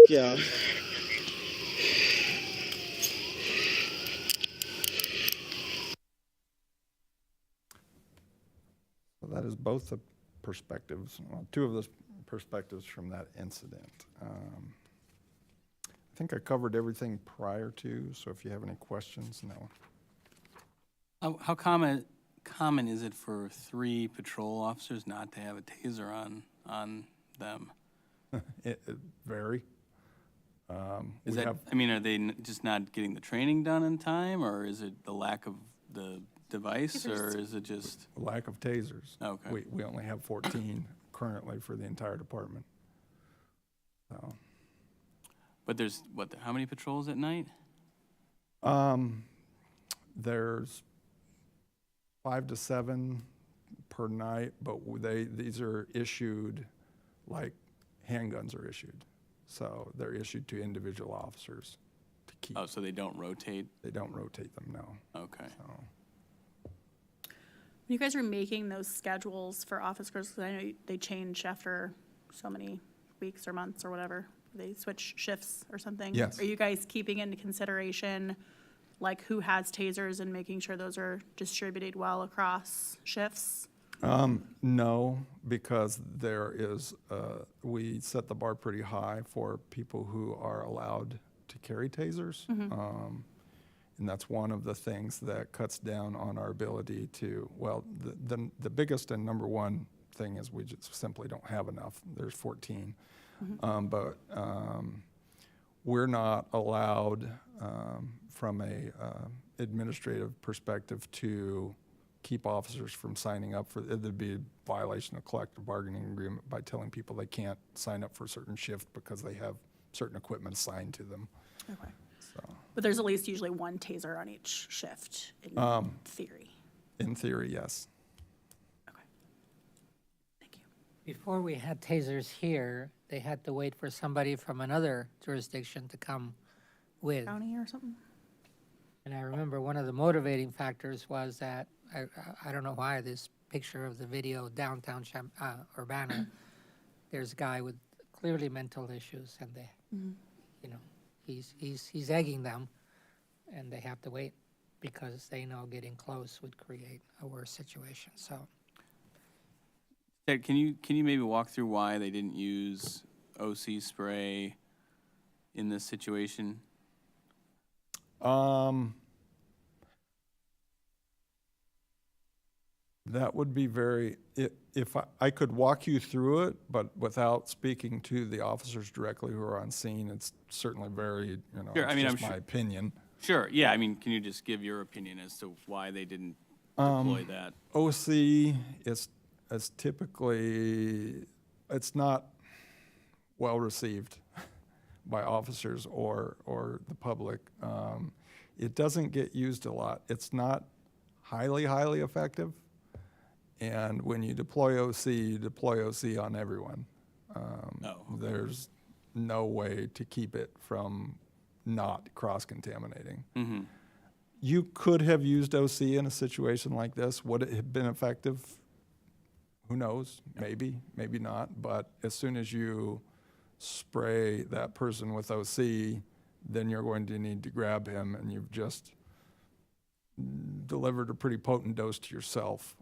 Speaker 11: Yeah.
Speaker 8: So that is both the perspectives, well, two of the perspectives from that incident. I think I covered everything prior to, so if you have any questions, no.
Speaker 3: How common is it for 3 patrol officers not to have a taser on them?
Speaker 8: It vary.
Speaker 3: Is
Speaker 8: We
Speaker 3: that,
Speaker 8: have-
Speaker 3: I mean, are they just not getting the training done in time, or is it the lack of the device, or is it just?
Speaker 8: Lack of tasers.
Speaker 3: Okay.
Speaker 8: We only have 14 currently for the entire department. So,
Speaker 3: But there's, how many patrols at night?
Speaker 8: there's 5 to 7 per night, but these are issued like handguns are issued. So they're issued to individual officers to keep.
Speaker 3: Oh, so they don't rotate?
Speaker 8: They don't rotate them, no.
Speaker 3: Okay.
Speaker 8: So,
Speaker 7: You guys are making those schedules for officers, because I know they change after so many weeks or months or whatever. They switch shifts or something.
Speaker 8: Yes.
Speaker 7: Are you guys keeping into consideration, like, who has tasers and making sure those are distributed well across shifts?
Speaker 8: No, because there is, we set the bar pretty high for people who are allowed to carry tasers. And that's one of the things that cuts down on our ability to, well, the biggest and number one thing is we just simply don't have enough. There's 14. But we're not allowed, from a administrative perspective, to keep officers from signing up for, it'd be a violation of collective bargaining agreement by telling people they can't sign up for a certain shift because they have certain equipment assigned to them.
Speaker 7: Okay.
Speaker 8: So,
Speaker 7: But there's at least usually one taser on each shift, in theory.
Speaker 8: in theory, yes.
Speaker 7: Okay. Thank you.
Speaker 1: Before we had tasers here, they had to wait for somebody from another jurisdiction to come with.
Speaker 7: County or something?
Speaker 1: And I remember one of the motivating factors was that, I don't know why, this picture of the video downtown Urbana, there's a guy with clearly mental issues, and they, you know, he's egging them, and they have to wait because they know getting close would create a worse situation, so.
Speaker 3: Ted, can you maybe walk through why they didn't use OC spray in this situation?
Speaker 8: That would be very, if I could walk you through it, but without speaking to the officers directly who are on scene, it's certainly very,
Speaker 3: Sure, I
Speaker 8: it's
Speaker 3: mean,
Speaker 8: just
Speaker 3: I'm
Speaker 8: my
Speaker 3: sure-
Speaker 8: opinion.
Speaker 3: Sure, yeah, I mean, can you just give your opinion as to why they didn't deploy that?
Speaker 8: OC is typically, it's not well-received by officers or the public. It doesn't get used a lot. It's not highly effective. And when you deploy OC on everyone. There's no way to keep it from not cross-contaminating. You could have used OC in a situation like this. Would it have been effective? Who knows? Maybe, maybe not. But as soon as you spray that person with OC, then you're going to need to grab him, and you've just delivered a pretty potent dose to yourself.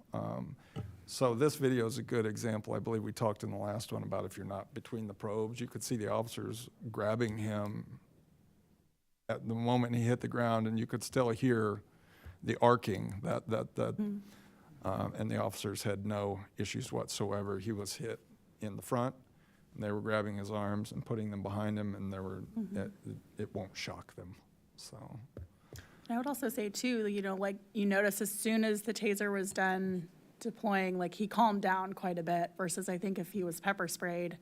Speaker 8: So this video is a good example. I believe we talked in the last one about if you're not between the probes, you could see the officers grabbing him at the moment he hit the ground, and you could still hear the arcing and the officers had no issues whatsoever. He was hit in the front, and they were grabbing his arms and putting them behind him, and it won't shock them. So.
Speaker 7: I would also say too, you know, like you notice as soon as the taser was done deploying, like he calmed down quite a bit versus I think if he was pepper sprayed,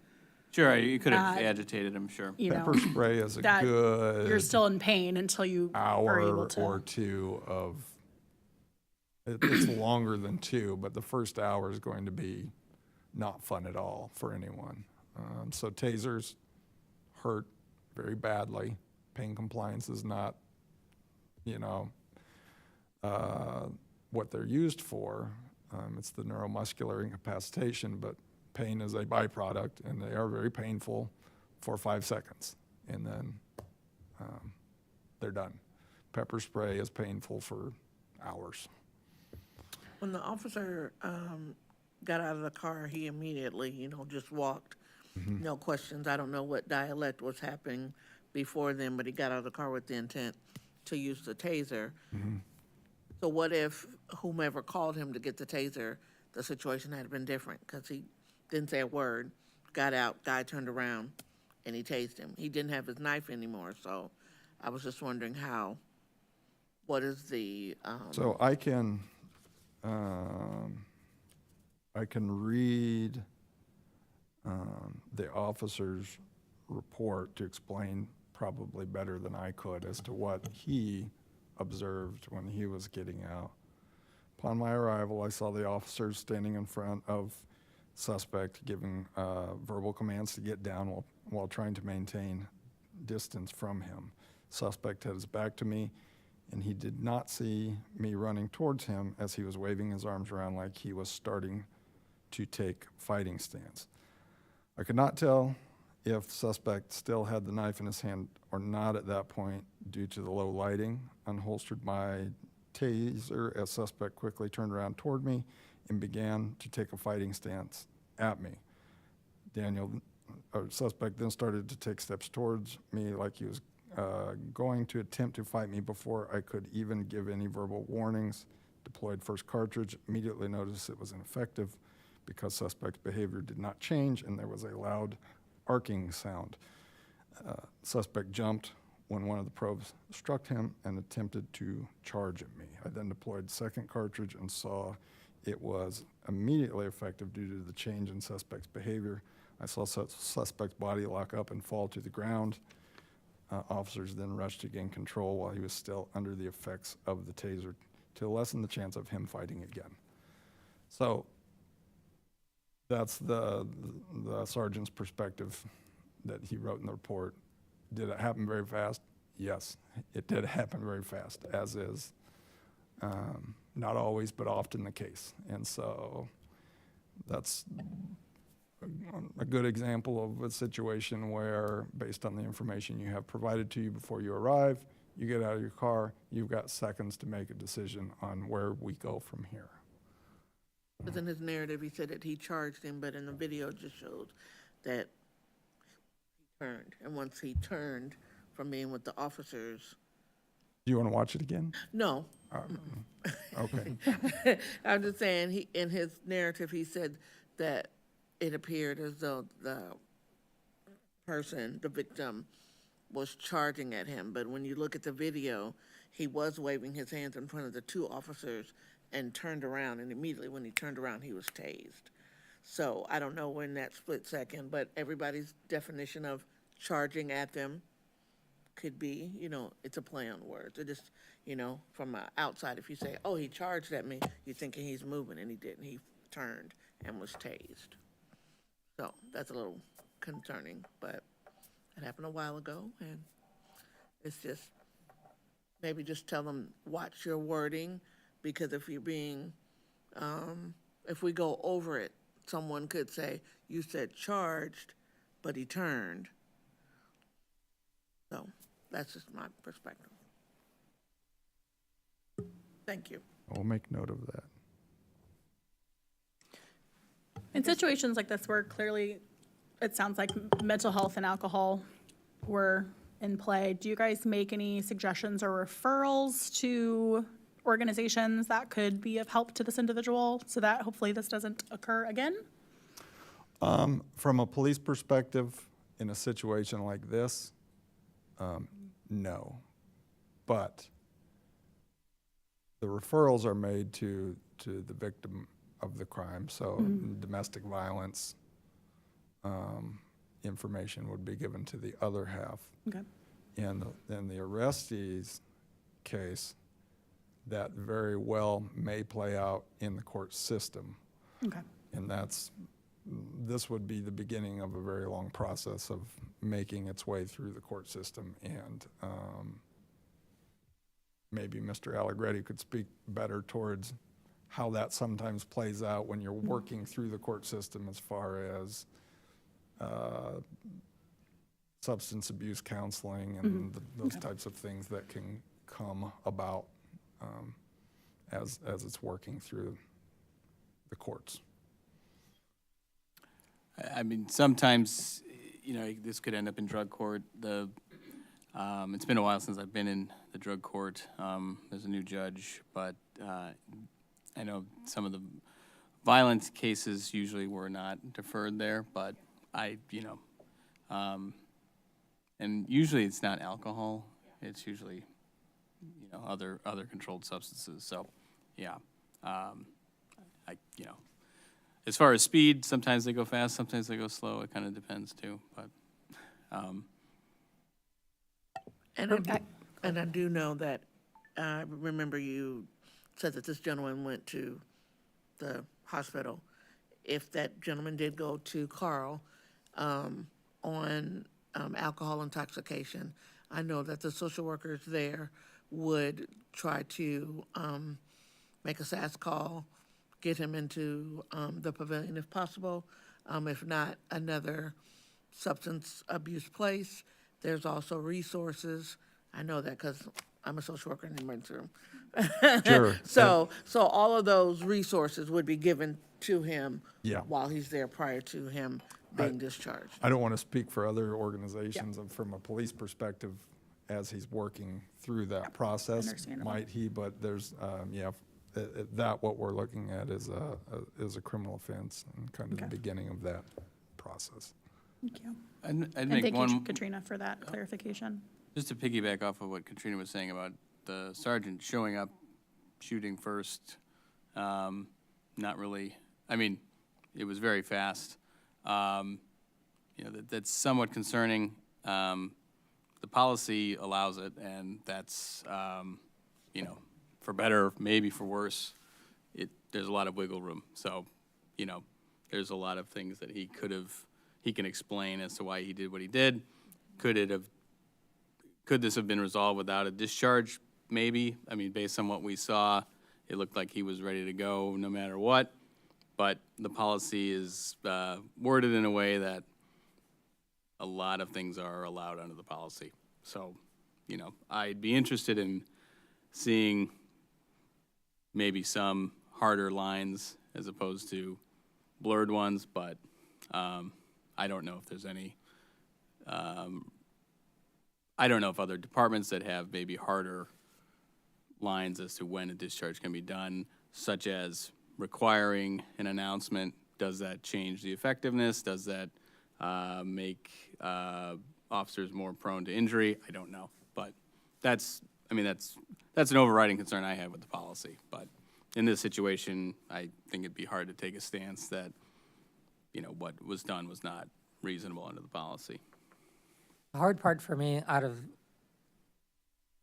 Speaker 3: Sure, you could have agitated him, sure.
Speaker 7: you know.
Speaker 8: Pepper spray is a
Speaker 7: that
Speaker 8: good
Speaker 7: You're still in pain until you are able
Speaker 8: hour
Speaker 7: to.
Speaker 8: or two of, it's longer than 2, but the first hour is going to be not fun at all for anyone. So tasers hurt very badly. Pain compliance is not, you know, what they're used for. It's the neuromuscular incapacitation, but pain is a byproduct, and they are very painful for 5 seconds, and then they're done. Pepper spray is painful for hours.
Speaker 4: When the officer got out of the car, he immediately, you know, just walked. No questions. I don't know what dialect was happening before then, but he got out of the car with the intent to use the taser. So what if whomever called him to get the taser, the situation had been different? Because he didn't say a word, got out, guy turned around, and he tased him. He didn't have his knife anymore, so I was just wondering what is the...
Speaker 8: So I can read the officer's report to explain probably better than I could as to what he observed when he was getting out. Upon my arrival, I saw the officers standing in front of suspect giving verbal commands to get down while trying to maintain distance from him. Suspect had his back to me, and he did not see me running towards him as he was waving his arms around like he was starting to take fighting stance. I could not tell if suspect still had the knife in his hand or not at that point due to the low lighting. Unholstered my taser as suspect quickly turned around toward me and began to take a fighting stance at me. Suspect then started to take steps towards me like he was going to attempt to fight me before I could even give any verbal warnings. Deployed first cartridge, immediately noticed it was ineffective because suspect's behavior did not change and there was a loud arcing sound. Suspect jumped when one of the probes struck him and attempted to charge at me. I then deployed second cartridge and saw it was immediately effective due to the change in suspect's behavior. I saw suspect's body lock up and fall to the ground. Officers then rushed to gain control while he was still under the effects of the taser to lessen the chance of him fighting again. So that's the sergeant's perspective that he wrote in the report. Did it happen very fast? Yes, it did happen very fast, as is not always, but often the case. And so that's a good example of a situation where, based on the information you have provided to you before you arrive, you get out of your car, you've got seconds to make a decision on where we go from here.
Speaker 4: Because in his narrative, he said that he charged him, but in the video it just showed that he turned. And once he turned from being with the officers...
Speaker 8: Do you want to watch it again?
Speaker 4: No.
Speaker 8: Okay.
Speaker 4: I'm just saying, in his narrative, he said that it appeared as though the person, the victim, was charging at him. But when you look at the video, he was waving his hands in front of the two officers and turned around, and immediately when he turned around, he was tased. So I don't know when that split second, but everybody's definition of charging at them could be, you know, it's a play on words. It just, you know, from outside, if you say, oh, he charged at me, you're thinking he's moving, and he didn't. He turned and was tased. So that's a little concerning, but it happened a while ago, and it's just, maybe just tell them, watch your wording, because if you're being, if we go over it, someone could say, you said charged, but he turned. So that's just my perspective. Thank you.
Speaker 8: We'll make note of that.
Speaker 7: In situations like this where clearly it sounds like mental health and alcohol were in play, do you guys make any suggestions or referrals to organizations that could be of help to this individual so that hopefully this doesn't occur again?
Speaker 8: From a police perspective, in a situation like this, no. But the referrals are made to the victim of the crime, so domestic violence information would be given to the other half.
Speaker 7: Okay.
Speaker 8: In the arrestee's case, that very well may play out in the court system.
Speaker 7: Okay.
Speaker 8: And this would be the beginning of a very long process of making its way through the court system. And maybe Mr. Allegretti could speak better towards how that sometimes plays out when you're working through the court system as far as substance abuse counseling and those types of things that can come about as it's working through the courts.
Speaker 3: I mean, sometimes, you know, this could end up in drug court. It's been a while since I've been in the drug court. There's a new judge, but I know some of the violent cases usually were not deferred there, but and usually it's not alcohol. It's usually, other controlled substances. So, yeah, as far as speed, sometimes they go fast, sometimes they go slow. It kind of depends too, but.
Speaker 4: And I do know that, I remember you said that this gentleman went to the hospital. If that gentleman did go to Carl on alcohol intoxication, I know that the social workers there would try to make a SAS call, get him into the pavilion if possible. If not, another substance abuse place. There's also resources. I know that because I'm a social worker in the emergency room.
Speaker 8: Sure.
Speaker 4: So all of those resources would be given to him
Speaker 8: Yeah.
Speaker 4: while he's there prior to him being discharged.
Speaker 8: I don't want to speak for other organizations from a police perspective as he's working through that process.
Speaker 7: Understandable.
Speaker 8: Might he, but there's, that what we're looking at is a criminal offense and kind of the
Speaker 7: Okay.
Speaker 8: beginning of that process.
Speaker 7: Thank you.
Speaker 3: I'd
Speaker 7: And
Speaker 3: make
Speaker 7: thank you,
Speaker 3: one,
Speaker 7: Katrina, for that clarification.
Speaker 3: just to piggyback off of what Katrina was saying about the sergeant showing up, shooting first, not really, I mean, it was very fast. That's somewhat concerning. The policy allows it, and that's, for better, maybe for worse, there's a lot of wiggle room. So, there's a lot of things that he can explain as to why he did what he did. Could this have been resolved without a discharge? Maybe. I mean, based on what we saw, it looked like he was ready to go no matter what. But the policy is worded in a way that a lot of things are allowed under the policy. So, I'd be interested in seeing maybe some harder lines as opposed to blurred ones, but I don't know if there's any, I don't know if other departments that have maybe harder lines as to when a discharge can be done, such as requiring an announcement. Does that change the effectiveness? Does that make officers more prone to injury? I don't know, but that's an overriding concern I have with the policy. But in this situation, I think it'd be hard to take a stance that, what was done was not reasonable under the policy.
Speaker 1: The hard part for me out of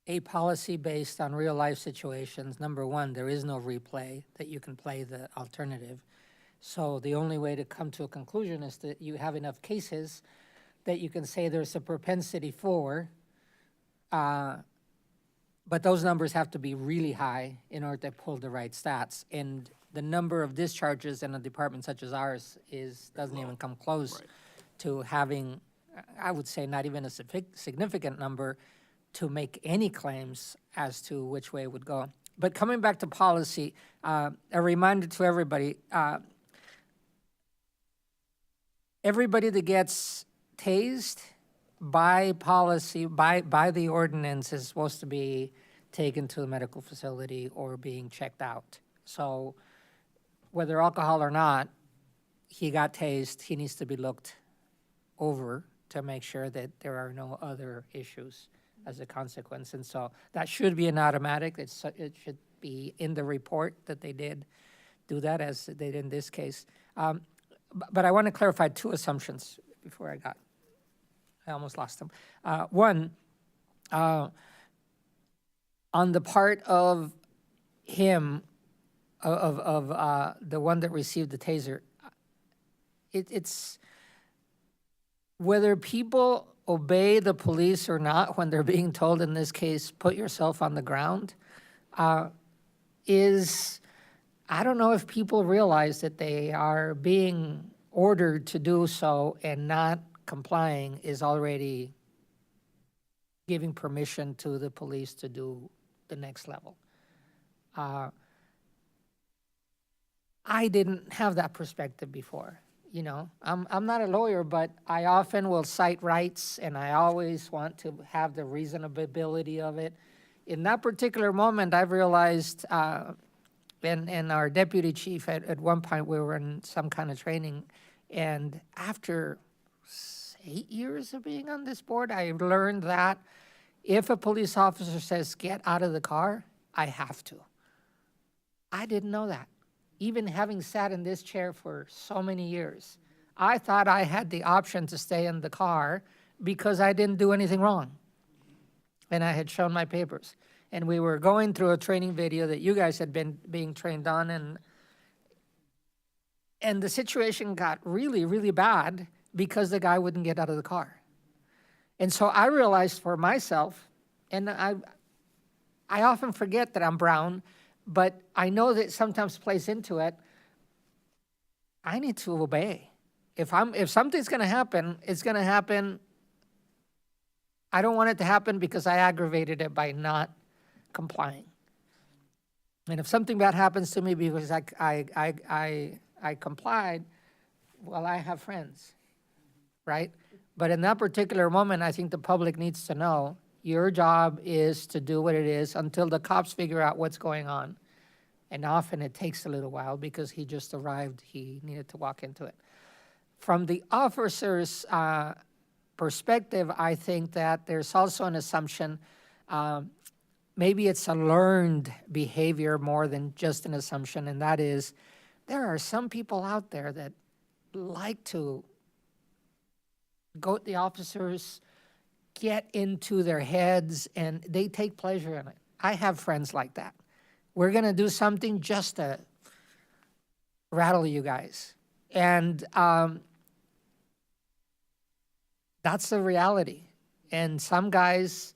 Speaker 1: a policy based on real life situations, number one, there is no replay that you can play the alternative. So the only way to come to a conclusion is that you have enough cases that you can say there's a propensity for, but those numbers have to be really high in order to pull the right stats. And the number of discharges in a department such as ours doesn't even come close to having, I would say, not even a significant number to make any claims as to which way it would go. But coming back to policy, a reminder to everybody, everybody that gets tased by policy, by the ordinance is supposed to be taken to a medical facility or being checked out. So whether alcohol or not, he got tased, he needs to be looked over to make sure that there are no other issues as a consequence. And so that should be an automatic. It should be in the report that they did do that, as they did in this case. But I want to clarify two assumptions before I almost lost them. One, on the part of him, of the one that received the taser, it's whether people obey the police or not when they're being told, in this case, put yourself on the ground, is, I don't know if people realize that they are being ordered to do so and not complying is already giving permission to the police to do the next level. I didn't have that perspective before. You know, I'm not a lawyer, but I often will cite rights, and I always want to have the reasonability of it. In that particular moment, I realized, and our deputy chief, at one point, we were in some kind of training, and after 8 years of being on this board, I learned that if a police officer says, get out of the car, I have to. I didn't know that. Even having sat in this chair for so many years, I thought I had the option to stay in the car because I didn't do anything wrong. And I had shown my papers. And we were going through a training video that you guys had been being trained on, and the situation got really, really bad because the guy wouldn't get out of the car. And so I realized for myself, and I often forget that I'm brown, but I know that sometimes plays into it, I need to obey. If something's gonna happen, it's gonna happen. I don't want it to happen because I aggravated it by not complying. And if something bad happens to me because I complied, well, I have friends, right? But in that particular moment, I think the public needs to know your job is to do what it is until the cops figure out what's going on. And often it takes a little while because he just arrived, he needed to walk into it. From the officer's perspective, I think that there's also an assumption, maybe it's a learned behavior more than just an assumption, and that is there are some people out there that like to goat the officers, get into their heads, and they take pleasure in it. I have friends like that. We're gonna do something just to rattle you guys. And that's the reality. And some guys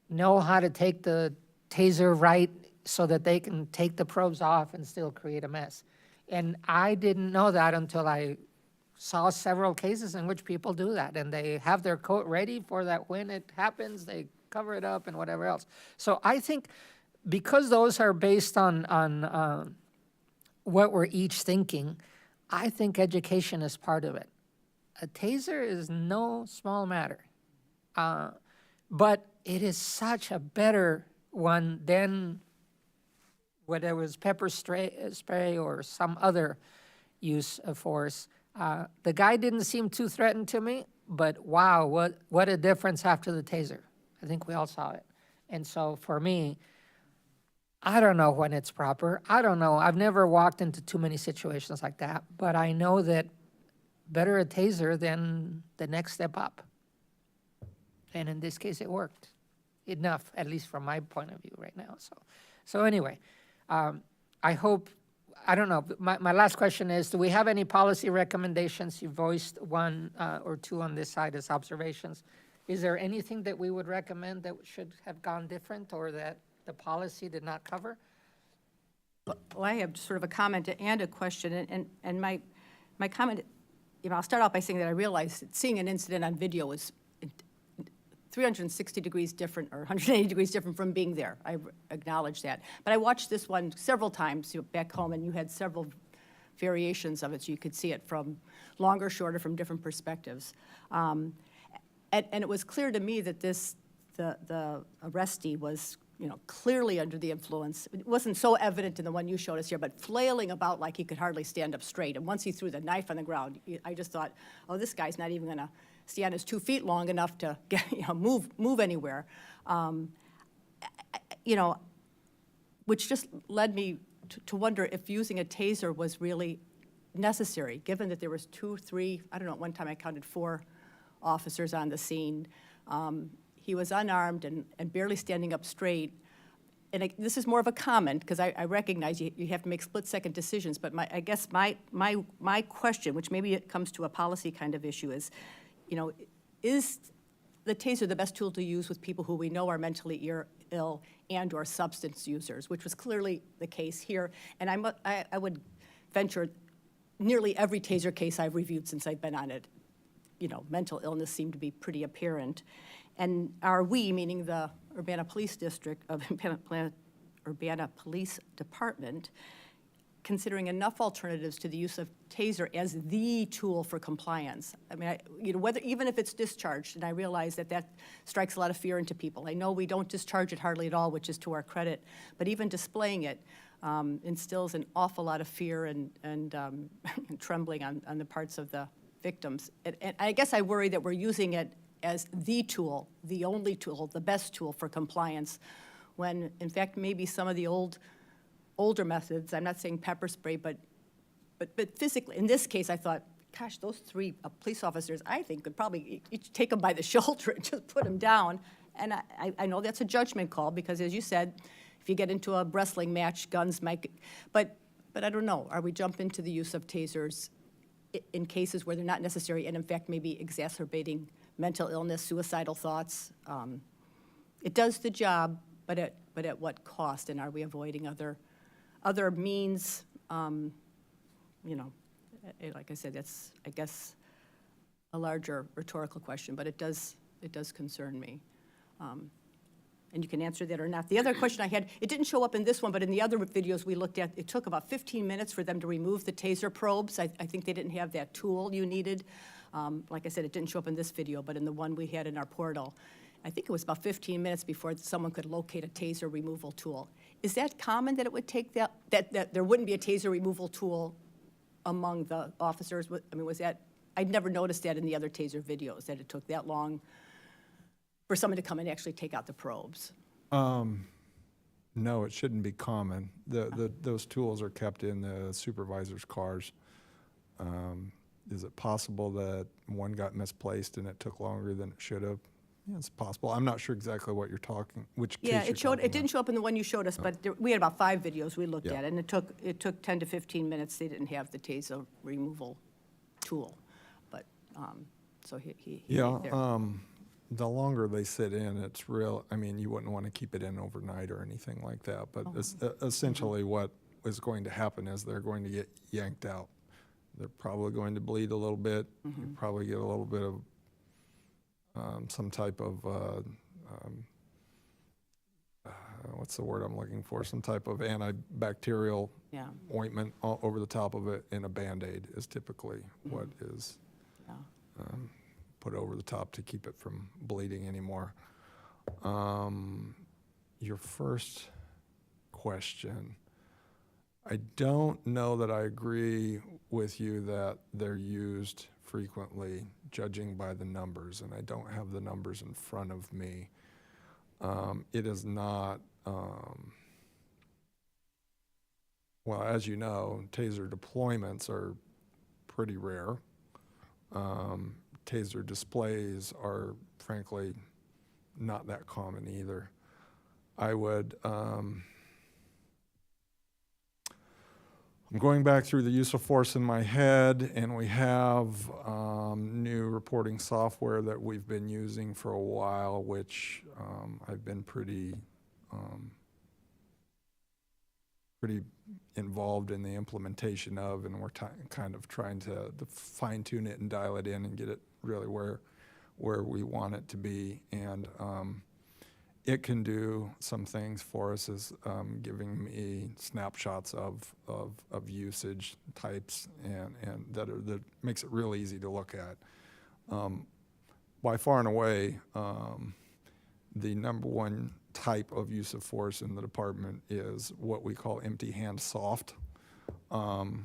Speaker 1: know how to take the taser right so that they can take the probes off and still create a mess. And I didn't know that until I saw several cases in which people do that, and they have their coat ready for that when it happens, they cover it up and whatever else. So I think because those are based on what we're each thinking, I think education is part of it. A taser is no small matter, but it is such a better one than whether it was pepper spray or some other use of force. The guy didn't seem too threatened to me, but wow, what a difference after the taser. I think we all saw it. And so for me, I don't know when it's proper. I don't know. I've never walked into too many situations like that, but I know that better a taser than the next step up. And in this case, it worked enough, at least from my point of view right now. So anyway, I hope, I don't know, my last question is, do we have any policy recommendations? You voiced one or two on this side as observations. Is there anything that we would recommend that should have gone different or that the policy did not cover?
Speaker 5: Well, I have sort of a comment and a question, and my comment I'll start out by saying that I realized that seeing an incident on video is 360 degrees different, or 180 degrees different from being there. I acknowledge that. But I watched this one several times back home, and you had several variations of it, so you could see it from longer, shorter, from different perspectives. And it was clear to me that the arrestee was, clearly under the influence. It wasn't so evident in the one you showed us here, but flailing about like he could hardly stand up straight. And once he threw the knife on the ground, I just thought, oh, this guy's not even going to stand his 2 feet long enough to get, move anywhere. Which just led me to wonder if using a taser was really necessary, given that there was 2, 3, I don't know, at one time I counted 4 officers on the scene. He was unarmed and barely standing up straight. And this is more of a comment, because I recognize you have to make split-second decisions, but I guess my question, which maybe it comes to a policy kind of issue, is, is the taser the best tool to use with people who we know are mentally ill and/or substance users, which was clearly the case here. And I would venture nearly every taser case I've reviewed since I've been on it, mental illness seemed to be pretty apparent. And are we, meaning the Urbana Police District, Urbana Police Department, considering enough alternatives to the use of taser as the tool for compliance? I mean, even if it's discharged, and I realize that strikes a lot of fear into people. I know we don't discharge it hardly at all, which is to our credit, but even displaying it instills an awful lot of fear and trembling on the parts of the victims. And I guess I worry that we're using it as the tool, the only tool, the best tool for compliance, when in fact maybe some of the older methods, I'm not saying pepper spray, but physically, in this case I thought, gosh, those 3 police officers, I think, could probably each take them by the shoulder and just put them down. And I know that's a judgment call, because as you said, if you get into a wrestling match, guns might, but I don't know, are we jumping to the use of tasers in cases where they're not necessary and in fact maybe exacerbating mental illness, suicidal thoughts? It does the job, but at what cost? And are we avoiding other means? Like I said, that's, I guess, a larger rhetorical question, but it does concern me. And you can answer that or not. The other question I had, it didn't show up in this one, but in the other videos we looked at, it took about 15 minutes for them to remove the taser probes. I think they didn't have that tool you needed. Like I said, it didn't show up in this video, but in the one we had in our portal, I think it was about 15 minutes before someone could locate a taser removal tool. Is that common, that it would take that there wouldn't be a taser removal tool among the officers? I mean, was that, I'd never noticed that in the other taser videos, that it took that long for someone to come and actually take out the probes.
Speaker 8: No, it shouldn't be common. Those tools are kept in the supervisor's cars. Is it possible that one got misplaced and it took longer than it should have? Yeah, it's possible. I'm not sure exactly what you're talking, which case
Speaker 5: Yeah,
Speaker 8: you're
Speaker 5: it showed.
Speaker 8: talking
Speaker 5: It didn't show up in the one you showed us, but we had about 5 videos we looked
Speaker 8: Yeah.
Speaker 5: at, and it took 10 to 15 minutes. They didn't have the taser removal tool, but so he
Speaker 8: Yeah,
Speaker 5: there.
Speaker 8: the longer they sit in, it's real, I mean, you wouldn't want to keep it in overnight or anything like that, but essentially what is going to happen is they're going to get yanked out. They're probably going to bleed a little bit. You probably get a little bit of some type of, what's the word I'm looking for? Some type of antibacterial
Speaker 5: Yeah.
Speaker 8: ointment over the top of it, and a Band-Aid is typically what is
Speaker 5: Yeah.
Speaker 8: put over the top to keep it from bleeding anymore. Your first question, I don't know that I agree with you that they're used frequently, judging by the numbers, and I don't have the numbers in front of me. It is not, well, as you know, taser deployments are pretty rare. Taser displays are frankly not that common either. I would, I'm going back through the use of force in my head, and we have new reporting software that we've been using for a while, which I've been pretty pretty involved in the implementation of, and we're kind of trying to fine tune it and dial it in and get it really where we want it to be. And it can do some things for us, as giving me snapshots of usage types, and that makes it real easy to look at. By far and away, the number one type of use of force in the department is what we call empty hand soft. And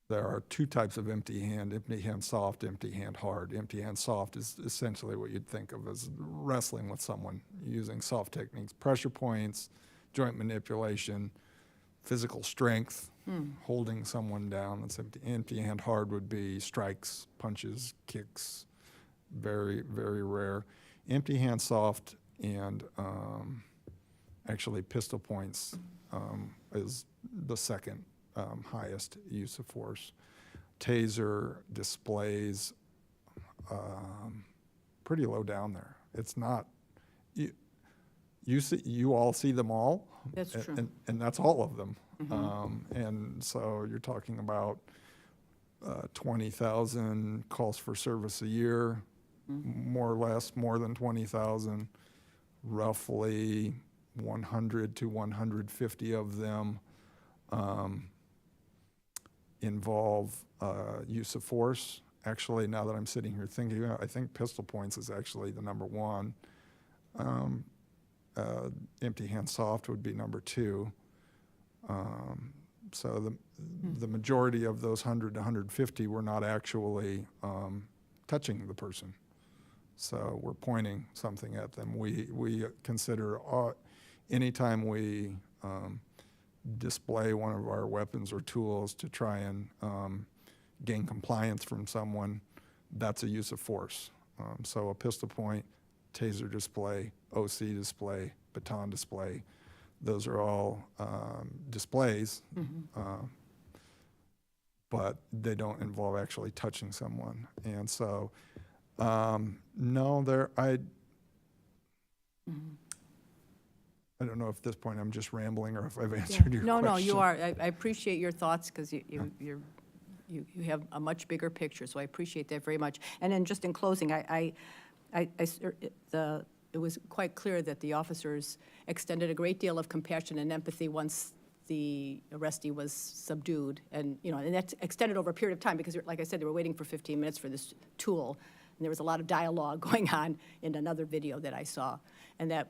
Speaker 8: there are two types of empty hand soft, empty hand hard. Empty hand soft is essentially what you'd think of as wrestling with someone using soft techniques, pressure points, joint manipulation, physical strength, holding someone down. That's empty. Empty hand hard would be strikes, punches, kicks, very, very rare. Empty hand soft and actually pistol points is the second highest use of force. Taser displays pretty low down there. It's not, you all see them all.
Speaker 5: That's true.
Speaker 8: And that's all of them. And so you're talking about 20,000 calls for service a year, more or less, more than 20,000, roughly 100 to 150 of them involve use of force. Actually, now that I'm sitting here thinking, I think pistol points is actually the number one. Empty hand soft would be number two. So the majority of those 100 to 150 were not actually touching the person. So we're pointing something at them. We consider anytime we display one of our weapons or tools to try and gain compliance from someone, that's a use of force. So a pistol point, taser display, OC display, baton display, those are all displays, but they don't involve actually touching someone. And so, no, I don't know if at this point I'm just rambling or if I've answered your question.
Speaker 5: No, you are. I appreciate your thoughts, because you have a much bigger picture, so I appreciate that very much. And then just in closing, it was quite clear that the officers extended a great deal of compassion and empathy once the arrestee was subdued, and that's extended over a period of time, because, like I said, they were waiting for 15 minutes for this tool, and there was a lot of dialogue going on in another video that I saw, and I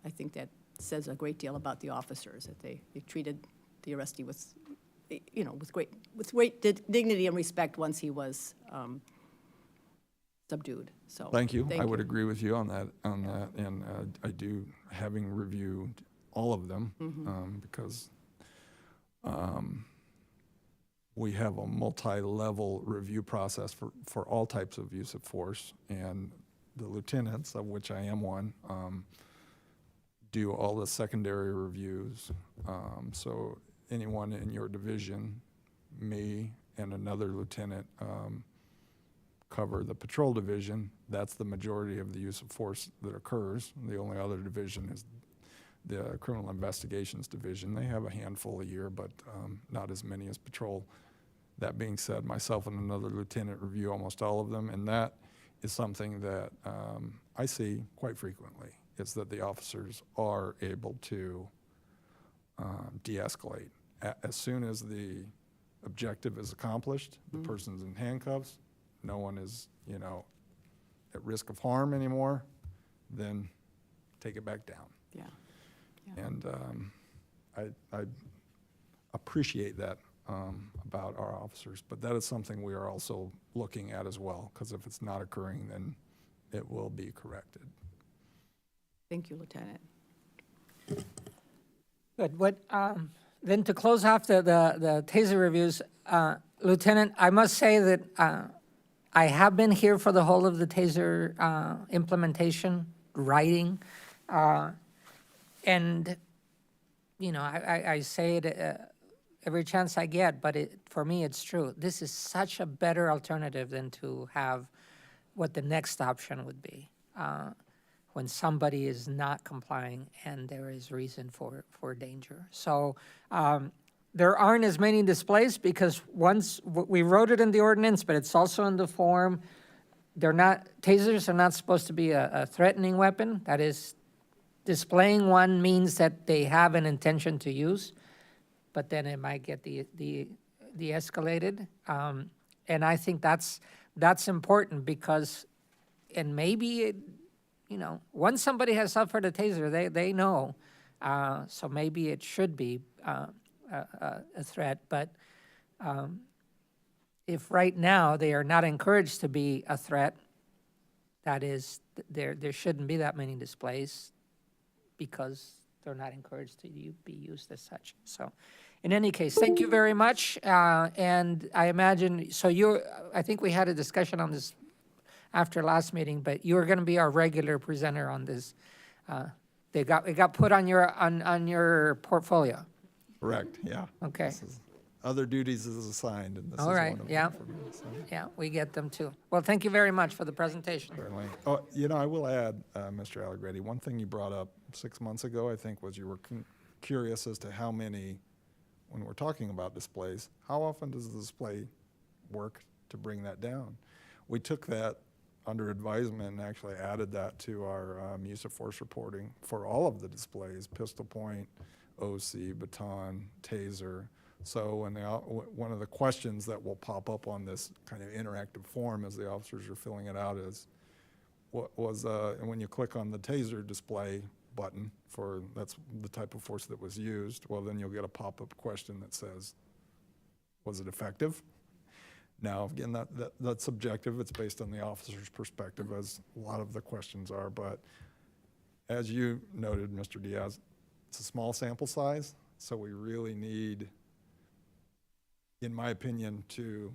Speaker 5: think that says a great deal about the officers, that they treated the arrestee with great dignity and respect once he was subdued. So
Speaker 8: Thank you. I would agree with you on that, and I do, having reviewed all of them, because we have a multi-level review process for all types of use of force, and the lieutenants, of which I am one, do all the secondary reviews. So anyone in your division, me and another lieutenant, cover the patrol division. That's the majority of the use of force that occurs. The only other division is the criminal investigations division. They have a handful a year, but not as many as patrol. That being said, myself and another lieutenant review almost all of them, and that is something that I see quite frequently, is that the officers are able to de-escalate. As soon as the objective is accomplished, the person's in handcuffs, no one is, at risk of harm anymore, then take it back down.
Speaker 5: Yeah.
Speaker 8: And I appreciate that about our officers, but that is something we are also looking at as well, because if it's not occurring, then it will be corrected.
Speaker 5: Thank you, Lieutenant.
Speaker 1: Good. Then to close off the taser reviews, Lieutenant, I must say that I have been here for the whole of the taser implementation, writing, and, I say it every chance I get, but for me, it's true. This is such a better alternative than to have what the next option would be. when somebody is not complying and there is reason for danger. So there aren't as many displays because we wrote it in the ordinance, but it's also in the form. Tasers are not supposed to be a threatening weapon. That is, displaying one means that they have an intention to use, but then it might get de-escalated. And I think that's important because, and maybe, once somebody has suffered a taser, they know. So maybe it should be a threat, but if right now they are not encouraged to be a threat, that is, there shouldn't be that many displays because they're not encouraged to be used as such. So in any case, thank you very much. And I imagine, I think we had a discussion on this after last meeting, but you're going to be our regular presenter on this. It got put on your portfolio.
Speaker 8: Correct, yeah.
Speaker 1: Okay.
Speaker 8: Other duties is assigned, and this is
Speaker 1: All
Speaker 8: one
Speaker 1: right,
Speaker 8: of them
Speaker 1: yeah.
Speaker 8: for me, so.
Speaker 1: Yeah, we get them too. Well, thank you very much for the presentation.
Speaker 8: Certainly. Oh, I will add, Mr. Allegretti, one thing you brought up 6 months ago, I think, was you were curious as to how many, when we're talking about displays, how often does the display work to bring that down? We took that under advisement and actually added that to our use of force reporting for all of the displays, pistol point, OC, baton, taser. So one of the questions that will pop up on this kind of interactive form as the officers are filling it out is, and when you click on the taser display button that's the type of force that was used, well, then you'll get a pop-up question that says, was it effective? Now, again, that's subjective. It's based on the officer's perspective, as a lot of the questions are. But as you noted, Mr. Diaz, it's a small sample size, so we really need, in my opinion, to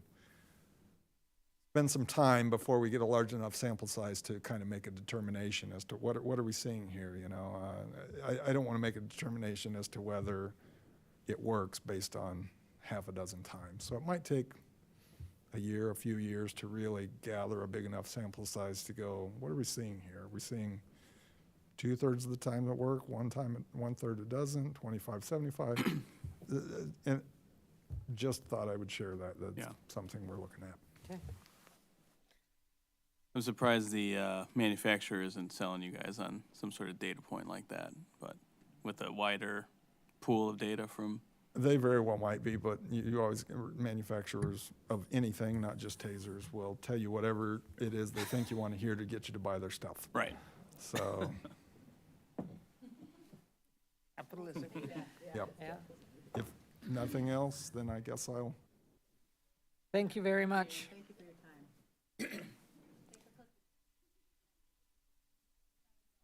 Speaker 8: spend some time before we get a large enough sample size to kind of make a determination as to what are we seeing here, I don't want to make a determination as to whether it works based on half a dozen times. So it might take a few years to really gather a big enough sample size to go, what are we seeing here? Are we seeing 2/3 of the time it work, 1/3 it doesn't, 25, 75? And just thought I would share that. That's something we're looking at.
Speaker 5: Okay.
Speaker 3: I'm surprised the manufacturer isn't selling you guys on some sort of data point like that, but with a wider pool of data from.
Speaker 8: They very well might be, but you always, manufacturers of anything, not just tasers, will tell you whatever it is they think you want to hear to get you to buy their stuff.
Speaker 3: Right.
Speaker 8: So,
Speaker 1: Capitalism.
Speaker 8: yep.
Speaker 1: Yeah.
Speaker 8: If nothing else, then I guess I'll.
Speaker 1: Thank you very much.
Speaker 5: Thank you for your time.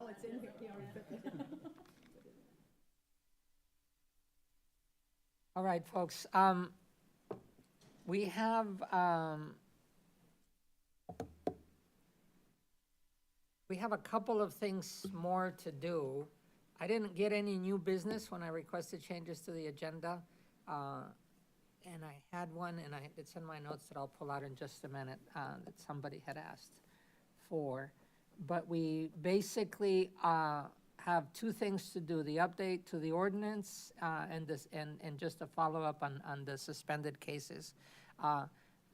Speaker 5: Oh, it's in here.
Speaker 1: All right, folks. We have a couple of things more to do. I didn't get any new business when I requested changes to the agenda. And I had one, and it's in my notes that I'll pull out in just a minute, that somebody had asked for. But we basically have two things to do: the update to the ordinance and just a follow-up on the suspended cases,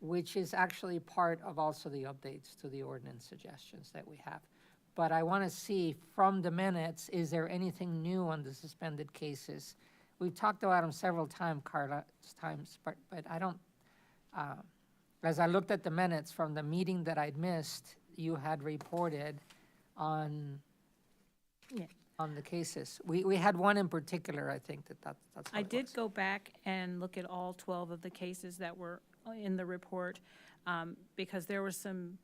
Speaker 1: which is actually part of also the updates to the ordinance suggestions that we have. But I want to see from the minutes, is there anything new on the suspended cases? We've talked about them several times, Carla, but I don't, as I looked at the minutes from the meeting that I'd missed, you had reported on the cases. We had one in particular, I think, that's what
Speaker 6: I
Speaker 1: it
Speaker 6: did
Speaker 1: was.
Speaker 6: go back and look at all 12 of the cases that were in the report, because there was some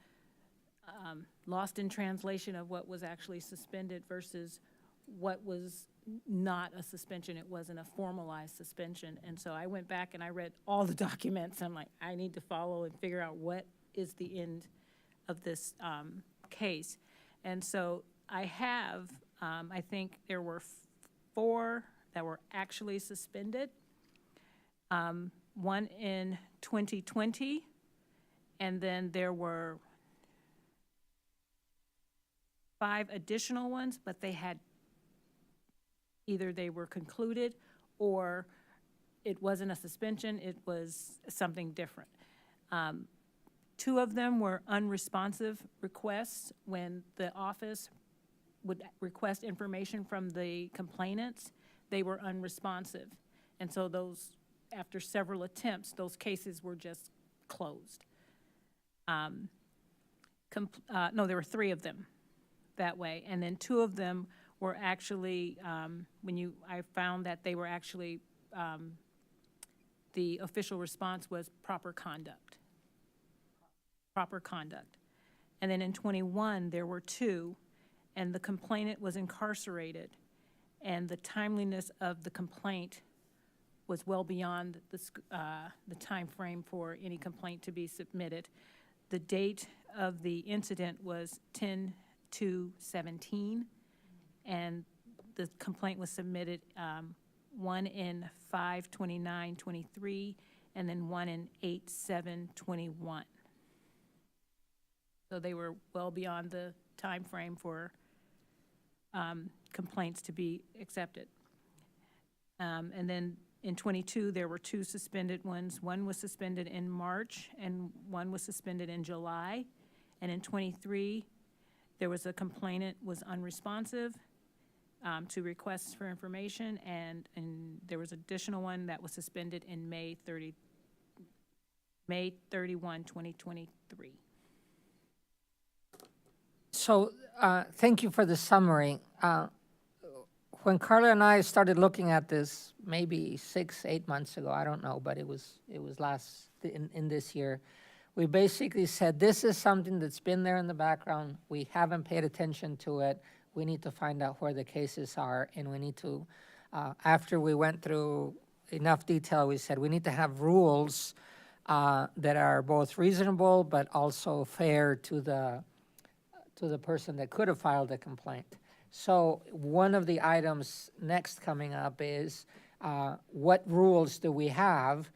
Speaker 6: lost in translation of what was actually suspended versus what was not a suspension. It wasn't a formalized suspension. And so I went back and I read all the documents. I'm like, I need to follow and figure out what is the end of this case. And so I have, I think there were 4 that were actually suspended. One in 2020, and then there were 5 additional ones, but they had, either they were concluded or it wasn't a suspension, it was something different. 2 of them were unresponsive requests when the office would request information from the complainants. They were unresponsive. And so those, after several attempts, those cases were just closed. No, there were 3 of them that way. And then 2 of them were actually, I found that they were actually, the official response was proper conduct. Proper conduct. And then in 21, there were 2, and the complainant was incarcerated, and the timeliness of the complaint was well beyond the time frame for any complaint to be submitted. The date of the incident was 10/2/17, and the complaint was submitted, one in 5/29/23, and then one in 8/7/21. So they were well beyond the time frame for complaints to be accepted. And then in 22, there were 2 suspended ones. One was suspended in March, and one was suspended in July. And in 23, there was a complainant was unresponsive to requests for information, and there was additional one that was suspended in May 31, 2023.
Speaker 1: So, thank you for the summary. When Carla and I started looking at this, maybe 6-8 months ago, I don't know, but it was in this year, we basically said, this is something that's been there in the background. We haven't paid attention to it. We need to find out where the cases are, and we need to, after we went through enough detail, we said we need to have rules that are both reasonable but also fair to the person that could have filed a complaint. So one of the items next coming up is what rules do we have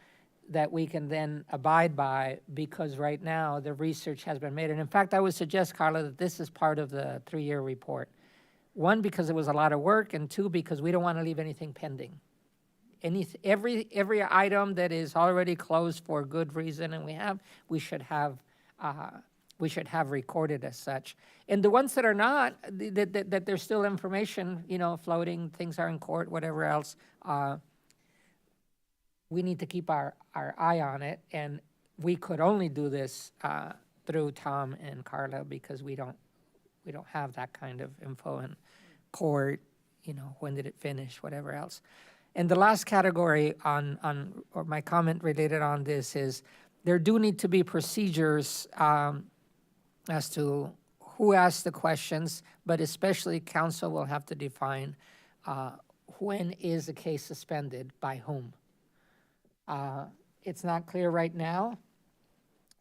Speaker 1: that we can then abide by, because right now the research has been made. And in fact, I would suggest, Carla, that this is part of the 3-year report. 1, because it was a lot of work, and 2, because we don't want to leave anything pending. Every item that is already closed for good reason, and we should have recorded as such. And the ones that are not, that there's still information, floating, things are in court, whatever else, we need to keep our eye on it. And we could only do this through Tom and Carla, because we don't have that kind of info in court, when did it finish, whatever else. And the last category or my comment related on this is, there do need to be procedures as to who asks the questions, but especially council will have to define when is a case suspended, by whom. It's not clear right now,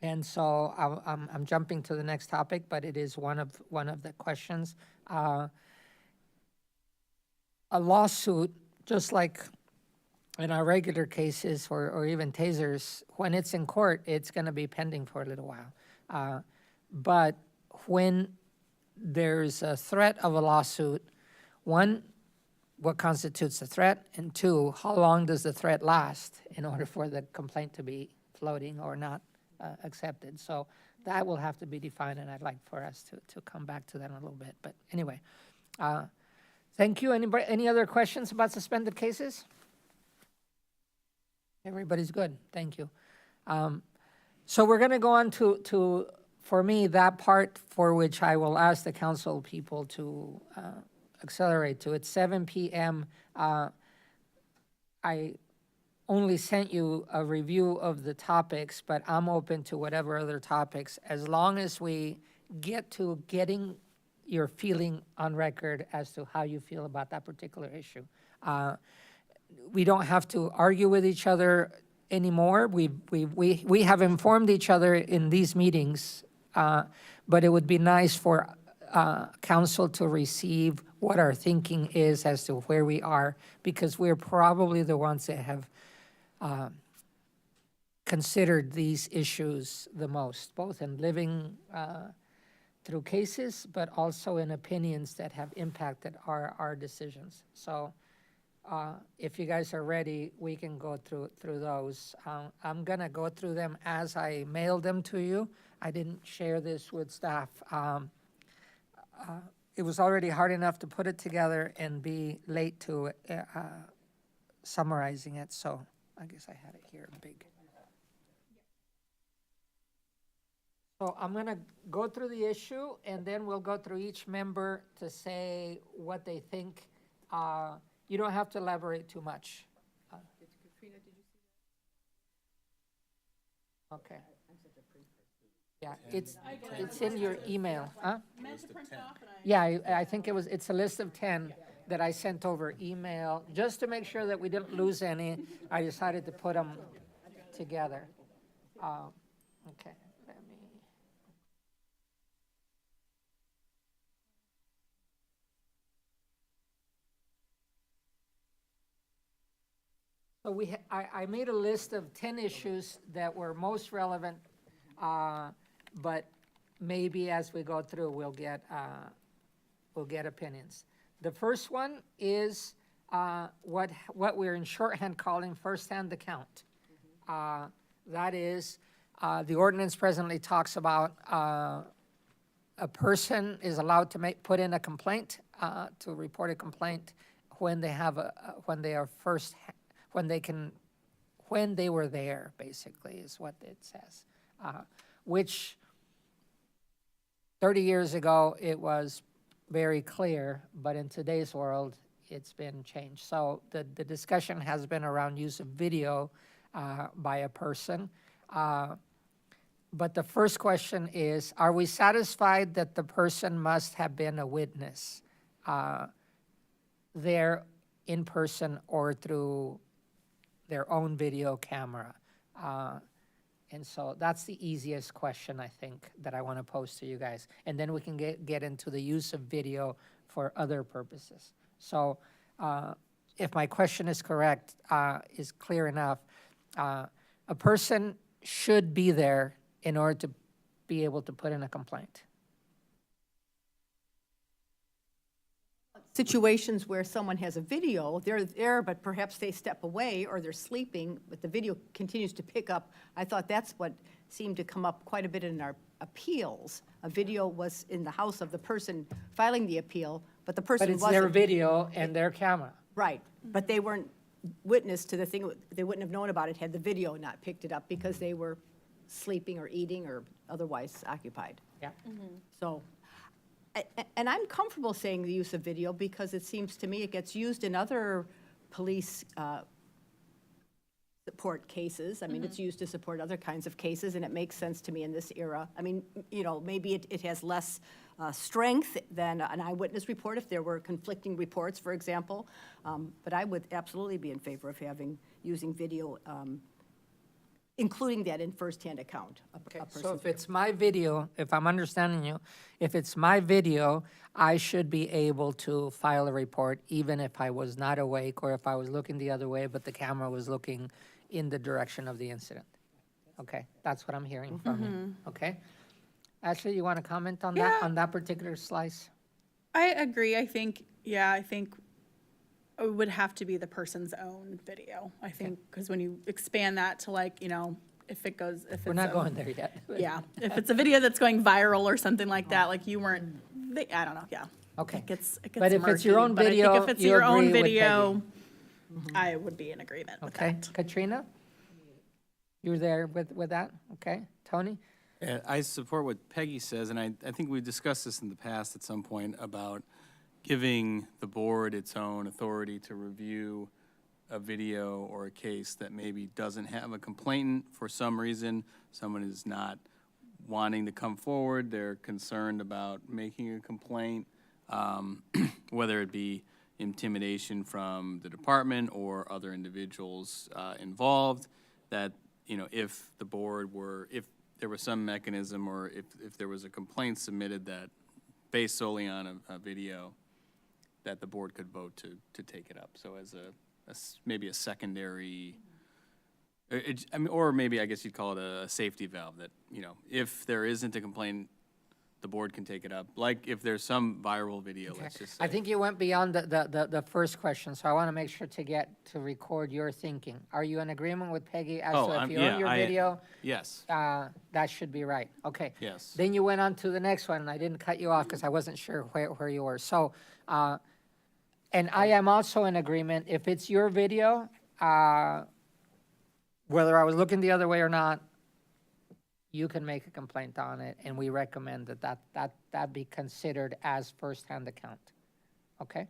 Speaker 1: and so I'm jumping to the next topic, but it is one of the questions. A lawsuit, just like in our regular cases or even tasers, when it's in court, it's going to be pending for a little while. But when there's a threat of a lawsuit, 1, what constitutes a threat, and 2, how long does the threat last in order for the complaint to be floating or not accepted? So that will have to be defined, and I'd like for us to come back to that in a little bit. But anyway, thank you. Any other questions about suspended cases? Everybody's good. Thank you. So we're going to go on to, for me, that part for which I will ask the council people to accelerate to. It's 7 p.m. I only sent you a review of the topics, but I'm open to whatever other topics, as long as we get to getting your feeling on record as to how you feel about that particular issue. We don't have to argue with each other anymore. We have informed each other in these meetings, but it would be nice for council to receive what our thinking is as to where we are, because we're probably the ones that have considered these issues the most, both in living through cases, but also in opinions that have impacted our decisions. So if you guys are ready, we can go through those. I'm gonna go through them as I mailed them to you. I didn't share this with staff. It was already hard enough to put it together and be late to summarizing it, so I guess I had it here big. So I'm gonna go through the issue, and then we'll go through each member to say what they think. You don't have to elaborate too much. Okay. Yeah, it's in your email, huh? Yeah, I think it's a list of 10 that I sent over email, just to make sure that we didn't lose any. I decided to put them together. Okay, let me. So I made a list of 10 issues that were most relevant, but maybe as we go through, we'll get opinions. The first one is what we're in shorthand calling first-hand account. That is, the ordinance presently talks about a person is allowed to put in a complaint, to report a complaint when they have when they were there, basically, is what it says. Which 30 years ago, it was very clear, but in today's world, it's been changed. So the discussion has been around use of video by a person. But the first question is, are we satisfied that the person must have been a witness there in person or through their own video camera? And so that's the easiest question, I think, that I want to pose to you guys. And then we can get into the use of video for other purposes. So if my question is correct, is clear enough, a person should be there in order to be able to put in a complaint.
Speaker 5: Situations where someone has a video, they're there, but perhaps they step away or they're sleeping, but the video continues to pick up. I thought that's what seemed to come up quite a bit in our appeals. A video was in the house of the person filing the appeal, but the person
Speaker 1: But
Speaker 5: wasn't.
Speaker 1: it's their video and their camera.
Speaker 5: Right, but they weren't witness to the thing. They wouldn't have known about it had the video not picked it up because they were sleeping or eating or otherwise occupied.
Speaker 1: Yeah.
Speaker 5: So, and I'm comfortable saying the use of video because it seems to me it gets used in other police support cases. I mean, it's used to support other kinds of cases, and it makes sense to me in this era. I mean, you know, maybe it has less strength than an eyewitness report if there were conflicting reports, for example. But I would absolutely be in favor of using video, including that in first-hand account.
Speaker 1: So if it's my video, if I'm understanding you, if it's my video, I should be able to file a report even if I was not awake or if I was looking the other way, but the camera was looking in the direction of the incident. Okay, that's what I'm hearing from you, okay? Ashley, you want to comment on that, on that particular slice?
Speaker 7: I agree. I think it would have to be the person's own video. I think, because when you expand that to, like, you know, if it's
Speaker 1: We're not going there yet.
Speaker 7: Yeah, if it's a video that's going viral or something like that, like you weren't, I don't know, yeah.
Speaker 1: Okay.
Speaker 7: It gets
Speaker 1: But if it's your
Speaker 7: murky,
Speaker 1: own
Speaker 7: but I think
Speaker 1: video,
Speaker 7: if it's
Speaker 1: you
Speaker 7: your own
Speaker 1: agree with
Speaker 7: video, I would be in agreement with
Speaker 1: Okay,
Speaker 7: that.
Speaker 1: Katrina? You're there with that? Okay, Tony?
Speaker 3: Yeah, I support what Peggy says, and I think we've discussed this in the past at some point about giving the board its own authority to review a video or a case that maybe doesn't have a complainant for some reason. Someone is not wanting to come forward, they're concerned about making a complaint, whether it be intimidation from the department or other individuals involved, that, you know, if the board were, if there was some mechanism or if there was a complaint submitted that based solely on a video, that the board could vote to take it up. So as maybe a secondary, I mean, or maybe I guess you'd call it a safety valve that, you know, if there isn't a complaint the board can take it up. Like if there's some viral video, let's just say.
Speaker 1: I think you went beyond the first question, so I want to make sure to record your thinking. Are you in agreement with Peggy as
Speaker 3: Oh,
Speaker 1: to if
Speaker 3: I'm-
Speaker 1: you're
Speaker 3: yeah,
Speaker 1: on your
Speaker 3: I-
Speaker 1: video,
Speaker 3: Yes,
Speaker 1: that should be right? Okay.
Speaker 3: yes.
Speaker 1: Then you went on to the next one, and I didn't cut you off because I wasn't sure where you were. So, and I am also in agreement, if it's your video, whether I was looking the other way or not, you can make a complaint on it, and we recommend that be considered as firsthand account. Okay?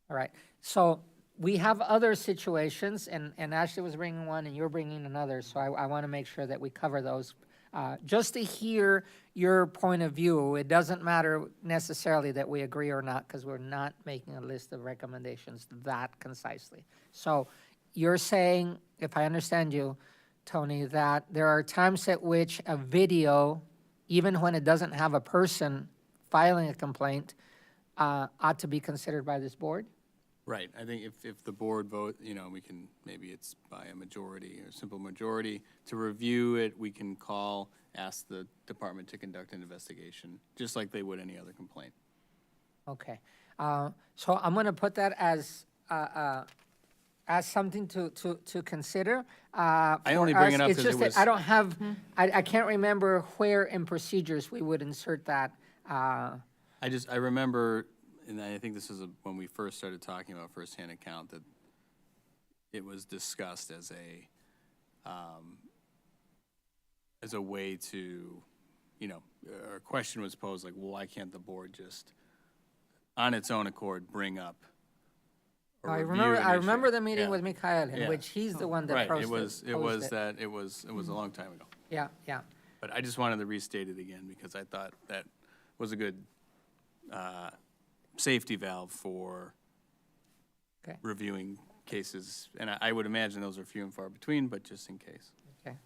Speaker 1: All right. So we have other situations, and Ashley was bringing one, and you're bringing another, so I want to make sure that we cover those. Just to hear your point of view, it doesn't matter necessarily that we agree or not, because we're not making a list of recommendations that concisely. So you're saying, if I understand you, Tony, that there are times at which a video, even when it doesn't have a person filing a complaint, ought to be considered by this board?
Speaker 3: Right, I think if the board vote, we can, maybe it's by a majority or simple majority, to review it, we can ask the department to conduct an investigation, just like they would any other complaint.
Speaker 1: Okay. So I'm going to put that as something to consider.
Speaker 3: I only bring it up
Speaker 1: It's
Speaker 3: because
Speaker 1: just
Speaker 3: it was.
Speaker 1: that I don't have, I can't remember where in procedures we would insert that.
Speaker 3: I remember, and I think this is when we first started talking about firsthand account, that it was discussed as a way to, a question was posed like, well, why can't the board just, on its own accord, bring up or
Speaker 1: I
Speaker 3: review
Speaker 1: remember,
Speaker 3: an
Speaker 1: I
Speaker 3: issue?
Speaker 1: remember the meeting
Speaker 3: Yeah.
Speaker 1: with Mikhail, in
Speaker 3: Yeah.
Speaker 1: which he's the one that
Speaker 3: Right,
Speaker 1: posed
Speaker 3: it was
Speaker 1: posed it.
Speaker 3: it was a long time ago.
Speaker 1: Yeah, yeah.
Speaker 3: But I just wanted to restate it again because I thought that was a good safety valve for
Speaker 1: Okay.
Speaker 3: reviewing cases. And I would imagine those are few and far between, but just in case.
Speaker 1: Okay.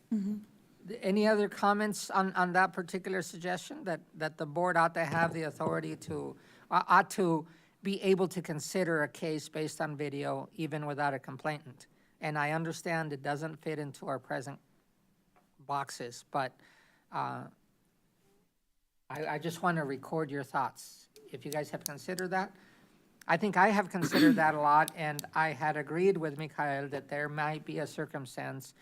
Speaker 1: Any other comments on that particular suggestion, that the board ought to have the authority to, ought to be able to consider a case based on video even without a complainant? And I understand it doesn't fit into our present boxes, but I just want to record your thoughts. If you guys have considered that, I think I have considered that a lot, and I had agreed with Mikhail that there might be a circumstance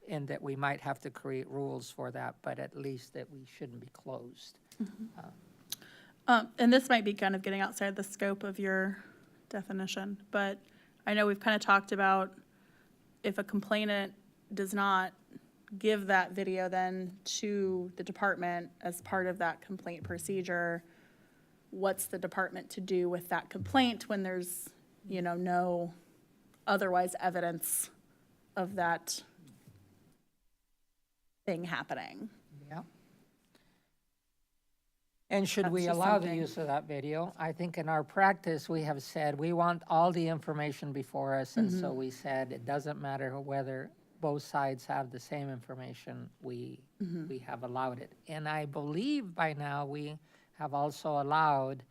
Speaker 1: and that we might have to create rules for that, but at least that we shouldn't be closed.
Speaker 7: And this might be kind of getting outside the scope of your definition, but I know we've kind of talked about if a complainant does not give that video then to the department as part of that complaint procedure, what's the department to do with that complaint when there's, no otherwise evidence of that thing happening?
Speaker 1: Yeah. And should
Speaker 7: That's
Speaker 1: we
Speaker 7: just
Speaker 1: allow the
Speaker 7: something.
Speaker 1: use of that video? I think in our practice, we have said we want all the information before us, and so we said it doesn't matter whether both sides have the same information, we have allowed it. And I believe by now we have also allowed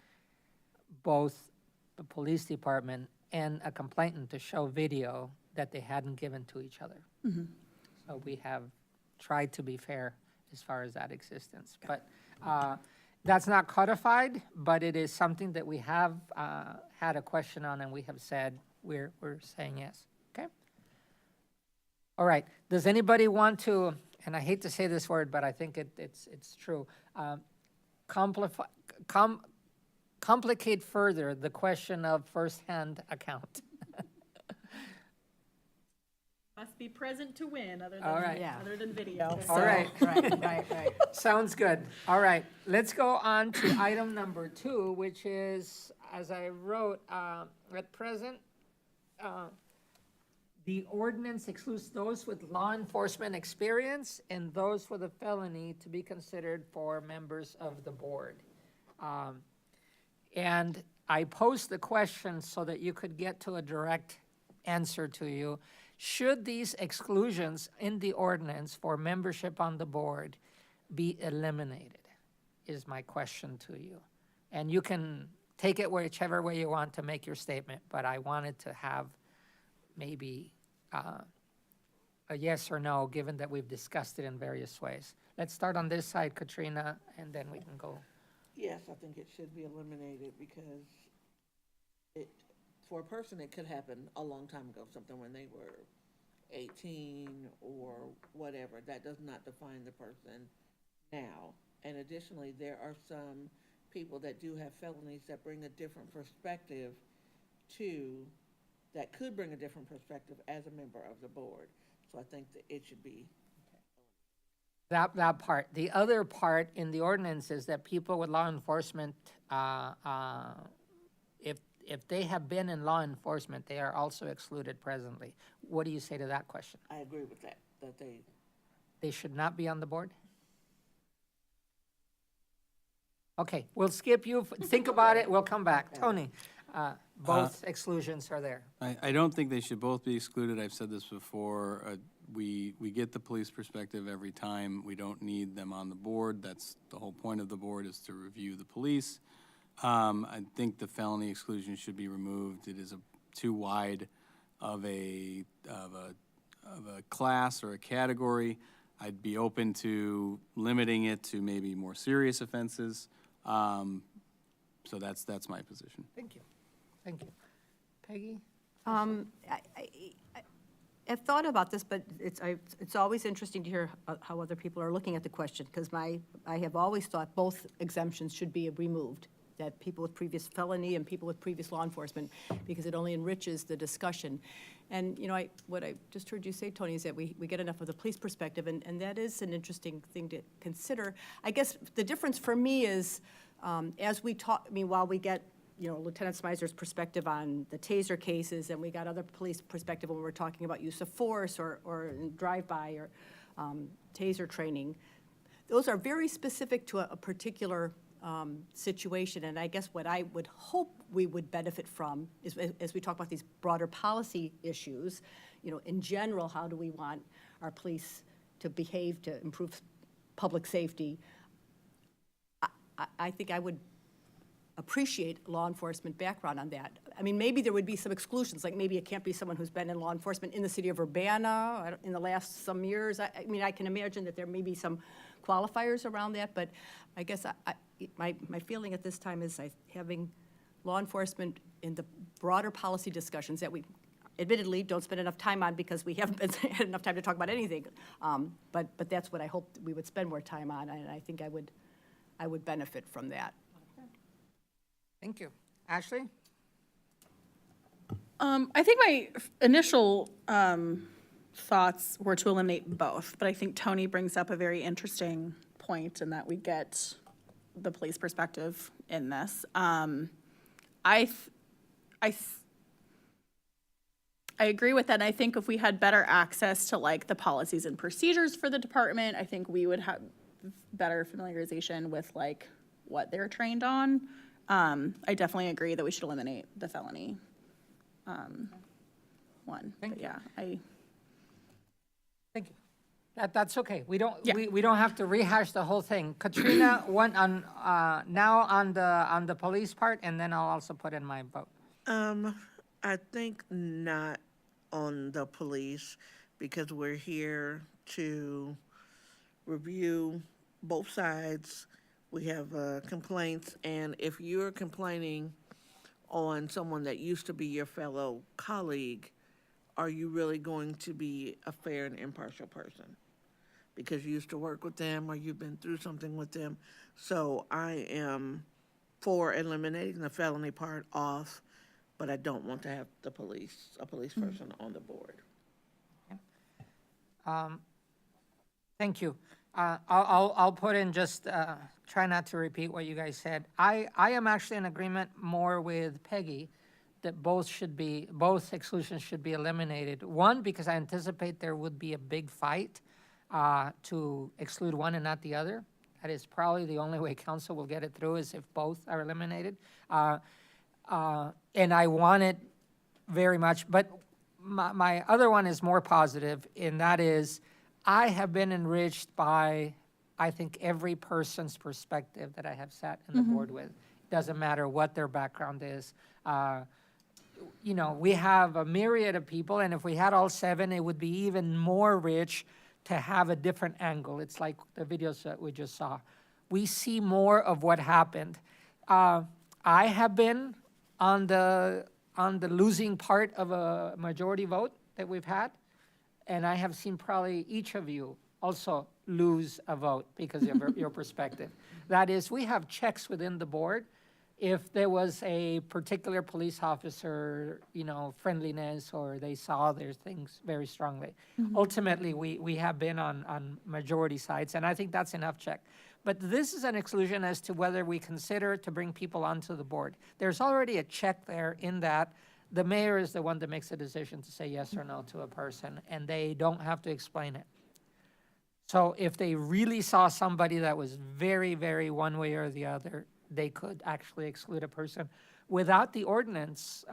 Speaker 1: both the police department and a complainant to show video that they hadn't given to each other. So we have tried to be fair as far as that existence. But that's not codified, but it is something that we have had a question on, and we have said we're saying yes. Okay? All right. Does anybody want to, and I hate to say this word, but I think it's true, complicate further the question of firsthand account?
Speaker 7: Must be present to win,
Speaker 1: All right.
Speaker 5: Yeah.
Speaker 7: other than video.
Speaker 1: All right.
Speaker 5: Right.
Speaker 1: Sounds good. All right, let's go on to item number 2, which is, as I wrote, at present, the ordinance excludes those with law enforcement experience and those with a felony to be considered for members of the board. And I posed the question so that you could get to a direct answer to you. Should these exclusions in the ordinance for membership on the board be eliminated, is my question to you. And you can take it whichever way you want to make your statement, but I wanted to have maybe a yes or no, given that we've discussed it in various ways. Let's start on this side, Katrina, and then we can go.
Speaker 4: Yes, I think it should be eliminated because for a person, it could happen a long time ago, something when they were 18 or whatever. That does not define the person now. And additionally, there are some people that do have felonies that bring a different perspective that could bring a different perspective as a member of the board. So I think that it should be.
Speaker 1: That part. The other part in the ordinance is that people with law enforcement, if they have been in law enforcement, they are also excluded presently. What do you say to that question?
Speaker 4: I agree with that
Speaker 1: They should not be on the board? Okay, we'll skip you. Think about it, we'll come back. Tony, both exclusions are there.
Speaker 3: I don't think they should both be excluded. I've said this before. We get the police perspective every time. We don't need them on the board. That's the whole point of the board, is to review the police. I think the felony exclusion should be removed. It is too wide of a class or a category. I'd be open to limiting it to maybe more serious offenses. So that's my position.
Speaker 1: Thank you. Thank you. Peggy?
Speaker 5: I've thought about this, but it's always interesting to hear how other people are looking at the question, because I have always thought both exemptions should be removed, that people with previous felony and people with previous law enforcement, because it only enriches the discussion. And, you know, what I just heard you say, Tony, is that we get enough of the police perspective, and that is an interesting thing to consider. I guess the difference for me is, as we talk, I mean, while we get, you know, Lieutenant Smyser's perspective on the taser cases, and we got other police perspective when we're talking about use of force or drive-by or taser training, those are very specific to a particular situation. And I guess what I would hope we would benefit from is, as we talk about these broader policy issues, you know, in general, how do we want our police to behave to improve public safety? I think I would appreciate law enforcement background on that. I mean, maybe there would be some exclusions, like maybe it can't be someone who's been in law enforcement in the city of Urbana in the last some years. I mean, I can imagine that there may be some qualifiers around that, but I guess my feeling at this time is having law enforcement in the broader policy discussions that we admittedly don't spend enough time on because we haven't had enough time to talk about anything. But that's what I hope we would spend more time on, and I think I would benefit from that.
Speaker 1: Thank you. Ashley?
Speaker 7: I think my initial thoughts were to eliminate both, but I think Tony brings up a very interesting point in that we get the police perspective in this. I agree with that, and I think if we had better access to like the policies and procedures for the department, I think we would have better familiarization with like what they're trained on. I definitely agree that we should eliminate the felony one.
Speaker 1: Thank
Speaker 7: But
Speaker 1: you.
Speaker 7: yeah,
Speaker 1: Thank you. That's okay. We don't,
Speaker 7: Yeah.
Speaker 1: we don't have to rehash the whole thing. Katrina, now on the police part, and then I'll also put in my vote.
Speaker 4: I think not on the police, because we're here to review both sides. We have complaints, and if you're complaining on someone that used to be your fellow colleague, are you really going to be a fair and impartial person? Because you used to work with them or you've been through something with them. So I am for eliminating the felony part off, but I don't want to have a police person on the board.
Speaker 1: Thank you. I'll put in just, try not to repeat what you guys said. I am actually in agreement more with Peggy that both exclusions should be eliminated. One, because I anticipate there would be a big fight to exclude one and not the other. That is probably the only way council will get it through, is if both are eliminated. And I want it very much, but my other one is more positive, and that is, I have been enriched by, I think, every person's perspective that I have sat in the board with. Doesn't matter what their background is. you know, we have a myriad of people, and if we had all 7, it would be even more rich to have a different angle. It's like the videos that we just saw. We see more of what happened. I have been on the losing part of a majority vote that we've had, and I have seen probably each of you also lose a vote because of your perspective. That is, we have checks within the board. If there was a particular police officer, you know, friendliness, or they saw their things very strongly. Ultimately, we have been on majority sides, and I think that's enough check. But this is an exclusion as to whether we consider to bring people onto the board. There's already a check there in that the mayor is the one that makes the decision to say yes or no to a person, and they don't have to explain it. So if they really saw somebody that was very, very one way or the other, they could actually exclude a person without the ordinance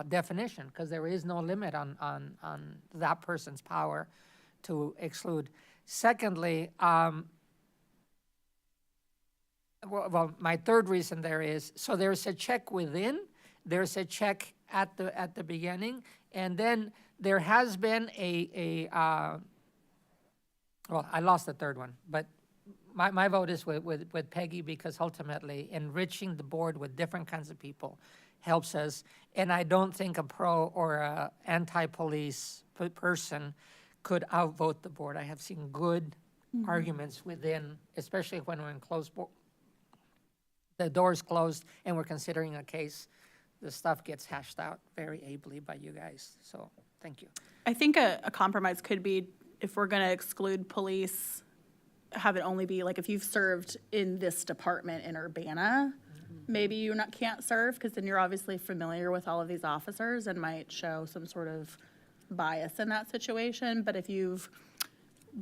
Speaker 1: definition, because there is no limit on that person's power to exclude. Secondly, well, my third reason there is, so there's a check within, there's a check at the beginning, and then there has been well, I lost the third one, but my vote is with Peggy, because ultimately enriching the board with different kinds of people helps us. And I don't think a pro or a anti-police person could outvote the board. I have seen good arguments within, especially when we're in the door's closed and we're considering a case, the stuff gets hashed out very ably by you guys. So thank you.
Speaker 7: I think a compromise could be, if we're gonna exclude police, have it only be like if you've served in this department in Urbana, maybe you can't serve, because then you're obviously familiar with all of these officers and might show some sort of bias in that situation. But if you've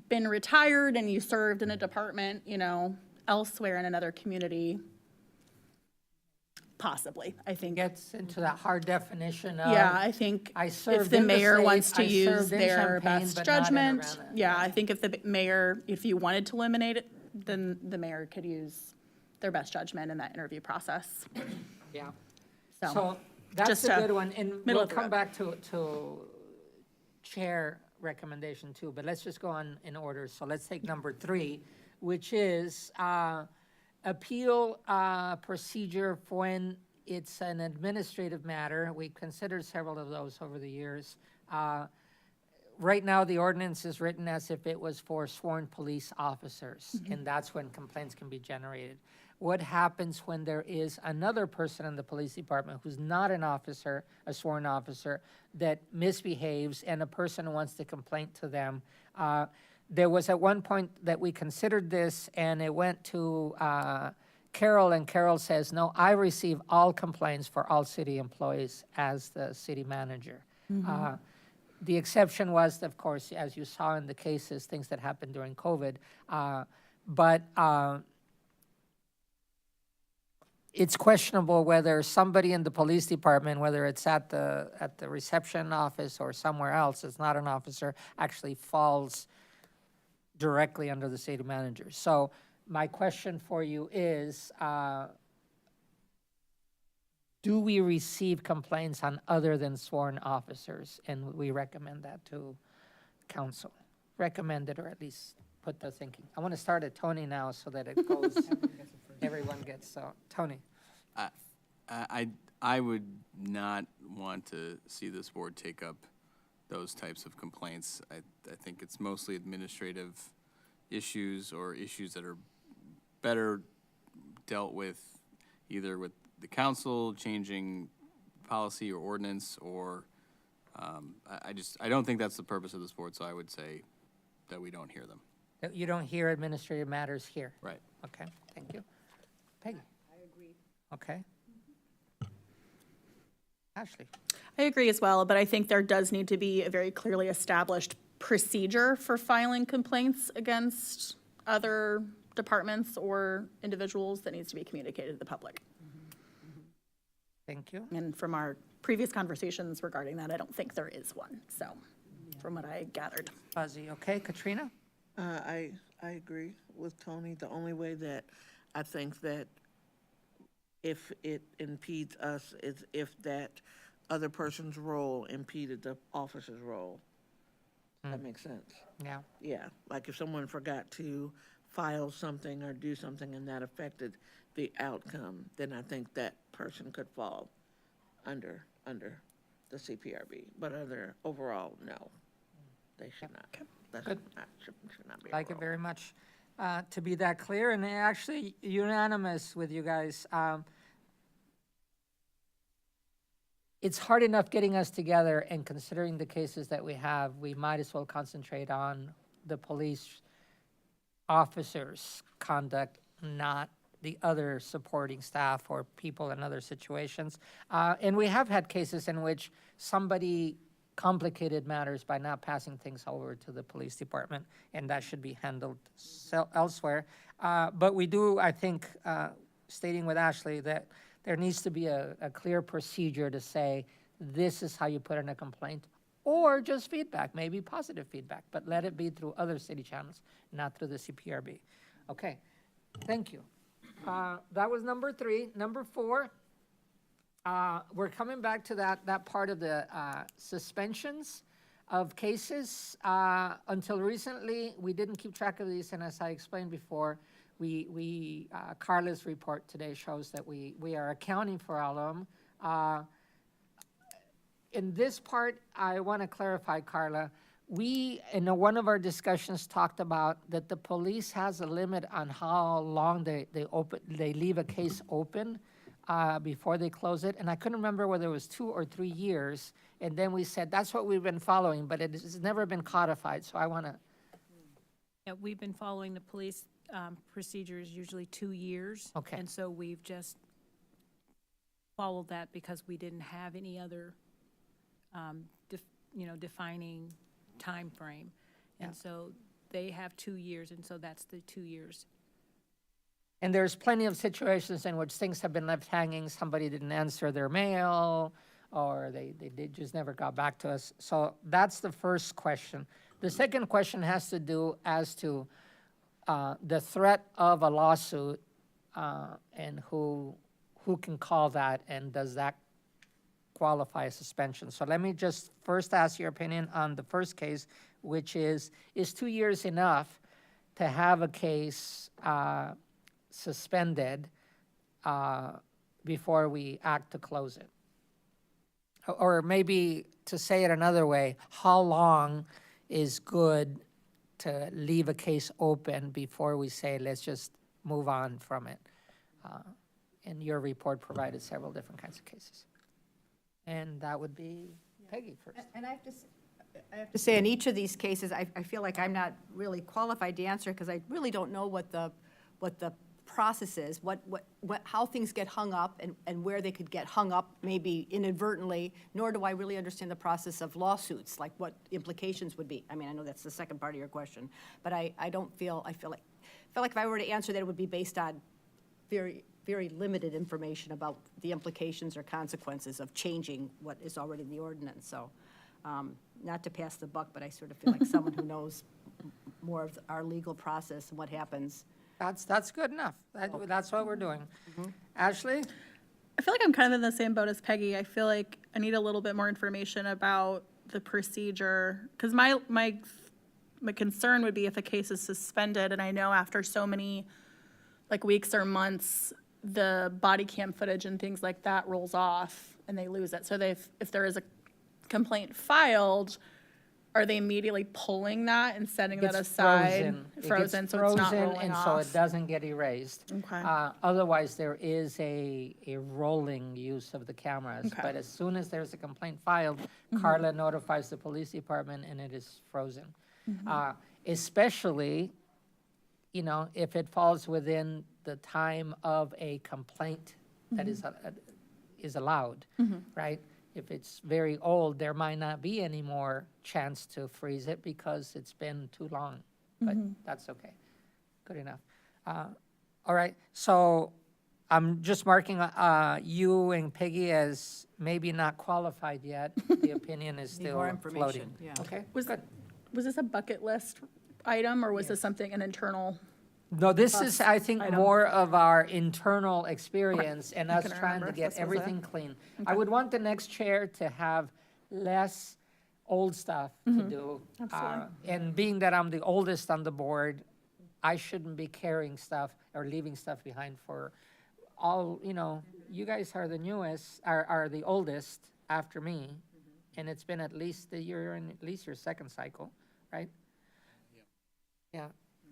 Speaker 7: been retired and you served in a department, you know, elsewhere in another community, possibly, I think.
Speaker 1: Gets into that hard definition of.
Speaker 7: Yeah, I think
Speaker 1: I
Speaker 7: if
Speaker 1: served
Speaker 7: the
Speaker 1: in the
Speaker 7: mayor
Speaker 1: state,
Speaker 7: wants to
Speaker 1: I
Speaker 7: use
Speaker 1: served in
Speaker 7: their
Speaker 1: Champaign,
Speaker 7: best
Speaker 1: but not in
Speaker 7: judgment,
Speaker 1: Urbana.
Speaker 7: yeah, I think if the mayor, if you wanted to eliminate it, then the mayor could use their best judgment in that interview process.
Speaker 1: Yeah.
Speaker 7: So,
Speaker 1: So that's
Speaker 7: just
Speaker 1: a
Speaker 7: a
Speaker 1: good one, and
Speaker 7: middle
Speaker 1: we'll
Speaker 7: of the
Speaker 1: come
Speaker 7: road.
Speaker 1: back to chair recommendation too, but let's just go on in order. So let's take number 3, which is appeal procedure for when it's an administrative matter. We've considered several of those over the years. Right now, the ordinance is written as if it was for sworn police officers, and that's when complaints can be generated. What happens when there is another person in the police department who's not an officer, a sworn officer, that misbehaves and a person wants to complain to them? There was at one point that we considered this, and it went to Carol, and Carol says, no, I receive all complaints for all city employees as the city manager. The exception was, of course, as you saw in the cases, things that happened during COVID. But it's questionable whether somebody in the police department, whether it's at the reception office or somewhere else, it's not an officer, actually falls directly under the city manager. So my question for you is, do we receive complaints on other than sworn officers? And we recommend that to council. Recommend it, or at least put the thinking. I want to start at Tony now so that it goes, everyone gets, so, Tony.
Speaker 3: I would not want to see this board take up those types of complaints. I think it's mostly administrative issues or issues that are better dealt with either with the council changing policy or ordinance, or I don't think that's the purpose of this board, so I would say that we don't hear them.
Speaker 1: You don't hear administrative matters here?
Speaker 3: Right.
Speaker 1: Okay, thank you. Peggy? I agree. Okay. Ashley?
Speaker 7: I agree as well, but I think there does need to be a very clearly established procedure for filing complaints against other departments or individuals that needs to be communicated to the public.
Speaker 1: Thank you.
Speaker 7: And from our previous conversations regarding that, I don't think there is one, so, from what I gathered.
Speaker 1: Fuzzy, okay. Katrina?
Speaker 4: I agree with Tony. The only way that I think that if it impedes us, is if that other person's role impeded the officer's role. That makes sense.
Speaker 1: Yeah.
Speaker 4: Yeah, like if someone forgot to file something or do something and that affected the outcome, then I think that person could fall under the CPRB. But overall, no, they should not. That
Speaker 1: Good.
Speaker 4: should not be a
Speaker 1: Like it
Speaker 4: role.
Speaker 1: very much to be that clear, and actually unanimous with you guys. It's hard enough getting us together, and considering the cases that we have, we might as well concentrate on the police officers' conduct, not the other supporting staff or people in other situations. And we have had cases in which somebody complicated matters by not passing things over to the police department, and that should be handled elsewhere. But we do, I think, stating with Ashley, that there needs to be a clear procedure to say, this is how you put in a complaint, or just feedback, maybe positive feedback, but let it be through other city channels, not through the CPRB. Okay, thank you. That was number 3. Number 4, we're coming back to that part of the suspensions of cases. Until recently, we didn't keep track of these, and as I explained before, Carla's report today shows that we are accounting for all of them. In this part, I want to clarify, Carla, we, in one of our discussions, talked about that the police has a limit on how long they leave a case open before they close it, and I couldn't remember whether it was 2 or 3 years, and then we said, that's what we've been following, but it has never been codified, so I want to.
Speaker 6: Yeah, we've been following the police procedures, usually 2 years.
Speaker 1: Okay.
Speaker 6: And so we've just followed that because we didn't have any other, defining time frame. And so they have 2 years, and so that's the 2 years.
Speaker 1: And there's plenty of situations in which things have been left hanging, somebody didn't answer their mail, or they just never got back to us. So that's the first question. The second question has to do as to the threat of a lawsuit, and who can call that, and does that qualify as suspension? So let me just first ask your opinion on the first case, which is 2 years enough to have a case suspended before we act to close it? Or maybe to say it another way, how long is good to leave a case open before we say, let's just move on from it? And your report provided several different kinds of cases. And that would be Peggy first.
Speaker 5: And I have to say, in each of these cases, I feel like I'm not really qualified to answer, because I really don't know what the process is, how things get hung up, and where they could get hung up maybe inadvertently, nor do I really understand the process of lawsuits, like what implications would be. I mean, I know that's the second part of your question, but I feel like if I were to answer that, it would be based on very, very limited information about the implications or consequences of changing what is already in the ordinance. So, not to pass the buck, but I sort of feel like someone who knows more of our legal process and what happens.
Speaker 1: That's good enough. That's what we're doing. Ashley?
Speaker 7: I feel like I'm kind of in the same boat as Peggy. I feel like I need a little bit more information about the procedure, because my concern would be if a case is suspended, and I know after so many weeks or months, the body cam footage and things like that rolls off and they lose it. So if there is a complaint filed, are they immediately pulling that and setting that
Speaker 1: It's
Speaker 7: aside?
Speaker 1: frozen.
Speaker 7: So it's not rolling
Speaker 1: and
Speaker 7: off.
Speaker 1: so it doesn't get erased.
Speaker 7: Okay.
Speaker 1: Otherwise, there is a rolling use of the cameras.
Speaker 7: Okay.
Speaker 1: But as soon as there's a complaint filed, Carla notifies the police department, and it is frozen. Especially, if it falls within the time of a complaint that is allowed, right? If it's very old, there might not be any more chance to freeze it because it's been too long, but that's okay. Good enough. All right, so I'm just marking you and Peggy as maybe not qualified yet. The opinion is
Speaker 5: Need
Speaker 1: still
Speaker 5: more information,
Speaker 1: floating.
Speaker 5: yeah.
Speaker 1: Okay,
Speaker 7: Was
Speaker 1: good.
Speaker 7: this a bucket list item, or was this something, an internal?
Speaker 1: No, this is, I think,
Speaker 7: item.
Speaker 1: more of our internal experience and us
Speaker 7: can
Speaker 1: trying
Speaker 7: remember
Speaker 1: to
Speaker 7: if
Speaker 1: get
Speaker 7: this was a-
Speaker 1: everything clean. I would want the next chair to have less old stuff to do.
Speaker 7: Absolutely.
Speaker 1: And being that I'm the oldest on the board, I shouldn't be carrying stuff or leaving stuff behind for all, you guys are the newest, are the oldest after me. And it's been at least you're in at least your second cycle, right? Yeah,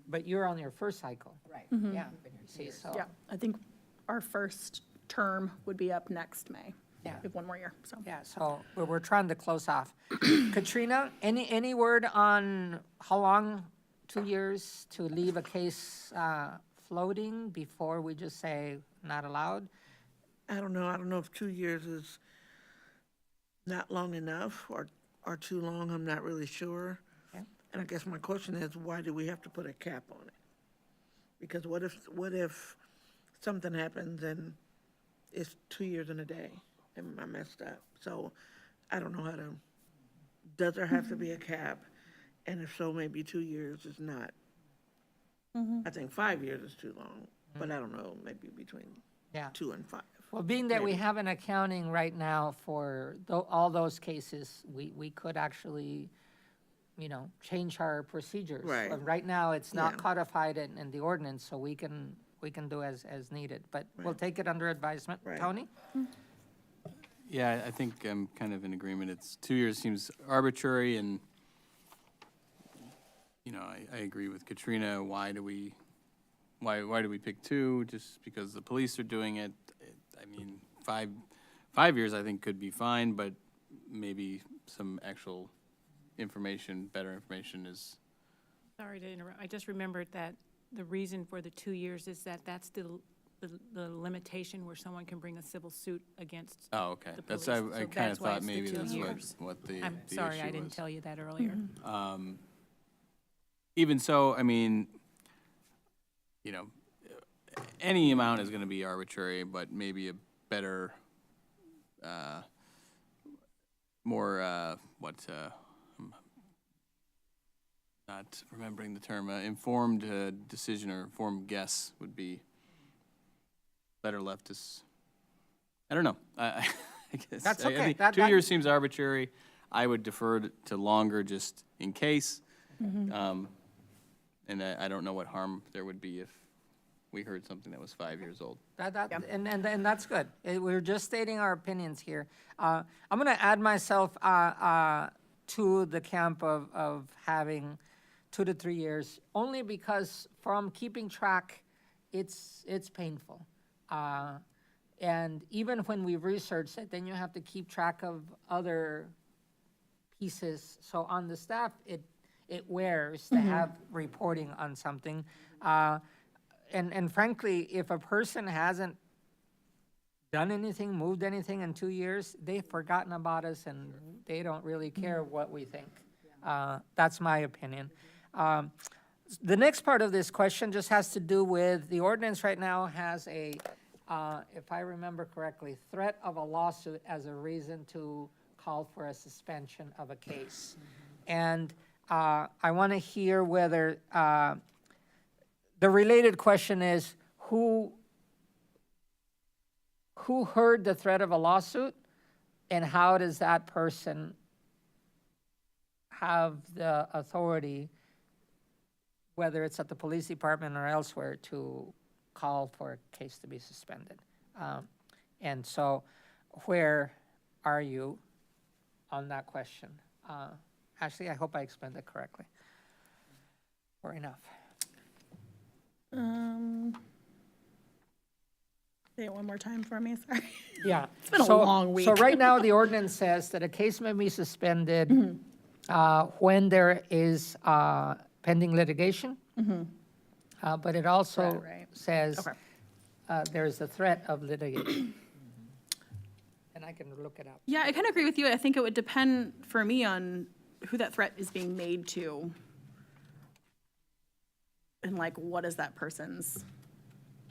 Speaker 1: but you're on your first cycle.
Speaker 5: Right.
Speaker 1: Yeah, see, so,
Speaker 7: Yeah, I think our first term would be up next May.
Speaker 1: Yeah.
Speaker 7: We have one more year, so.
Speaker 1: yeah, so we're trying to close off. Katrina, any word on how long, 2 years, to leave a case floating before we just say not allowed?
Speaker 4: I don't know if 2 years is not long enough or too long, I'm not really sure.
Speaker 1: Okay.
Speaker 4: And I guess my question is, why do we have to put a cap on it? Because what if something happens and it's 2 years and a day and I messed up? So I don't know does there have to be a cap? And if so, maybe 2 years is not. I think 5 years is too long, but I don't know, maybe between
Speaker 1: Yeah.
Speaker 4: 2 and 5.
Speaker 1: Well, being that we have an accounting right now for all those cases, we could actually, change our procedures.
Speaker 4: Right.
Speaker 1: But right now, it's not
Speaker 4: Yeah.
Speaker 1: codified in the ordinance, so we can do as needed. But we'll take it under advisement.
Speaker 4: Right.
Speaker 1: Tony?
Speaker 3: Yeah, I think I'm kind of in agreement. It's 2 years seems arbitrary, and, I agree with Katrina. Why do we pick 2? Just because the police are doing it? I mean, 5 years I think could be fine, but maybe some actual information, better information is,
Speaker 6: Sorry to interrupt. I just remembered that the reason for the 2 years is that that's the limitation where someone can bring a civil suit against.
Speaker 3: oh, okay.
Speaker 6: The
Speaker 3: That's,
Speaker 6: police.
Speaker 3: I
Speaker 6: So
Speaker 3: kind of
Speaker 6: that's why
Speaker 3: thought
Speaker 6: it's the
Speaker 3: maybe
Speaker 6: 2
Speaker 3: that's
Speaker 6: years.
Speaker 3: what the
Speaker 6: I'm
Speaker 3: the
Speaker 6: sorry, I
Speaker 3: issue
Speaker 6: didn't
Speaker 3: was.
Speaker 6: tell you that earlier.
Speaker 3: Even so, I mean, any amount is gonna be arbitrary, but maybe a better, more, I'm not remembering the term, informed decision or informed guess would be better left as, I don't know, I guess.
Speaker 1: That's
Speaker 3: I
Speaker 1: okay.
Speaker 3: think
Speaker 1: That-
Speaker 3: 2
Speaker 1: that-
Speaker 3: years seems arbitrary. I would defer to longer just in case. And I don't know what harm there would be if we heard something that was 5 years old.
Speaker 1: And that's good. We're just stating our opinions here. I'm going to add myself to the camp of having 2 to 3 years, only because from keeping track, it's painful. And even when we research it, then you have to keep track of other pieces. So on the staff, it wears to have reporting on something. And frankly, if a person hasn't done anything, moved anything in 2 years, they've forgotten about us and they don't really care what we think. That's my opinion. The next part of this question just has to do with, the ordinance right now has a, if I remember correctly, threat of a lawsuit as a reason to call for a suspension of a case. And I want to hear whether, the related question is, who heard the threat of a lawsuit, and how does that person have the authority, whether it's at the police department or elsewhere, to call for a case to be suspended? And so, where are you on that question? Ashley, I hope I explained it correctly, or enough.
Speaker 7: Say it one more time for me, sorry.
Speaker 1: Yeah.
Speaker 7: It's been a long week.
Speaker 1: So right now, the ordinance says that a case may be suspended when there is pending litigation. But it also
Speaker 7: Right.
Speaker 1: says
Speaker 7: Okay.
Speaker 1: there's a threat of litigation. And I can look it up.
Speaker 7: Yeah, I kind of agree with you. I think it would depend for me on who that threat is being made to. And like, what is that person's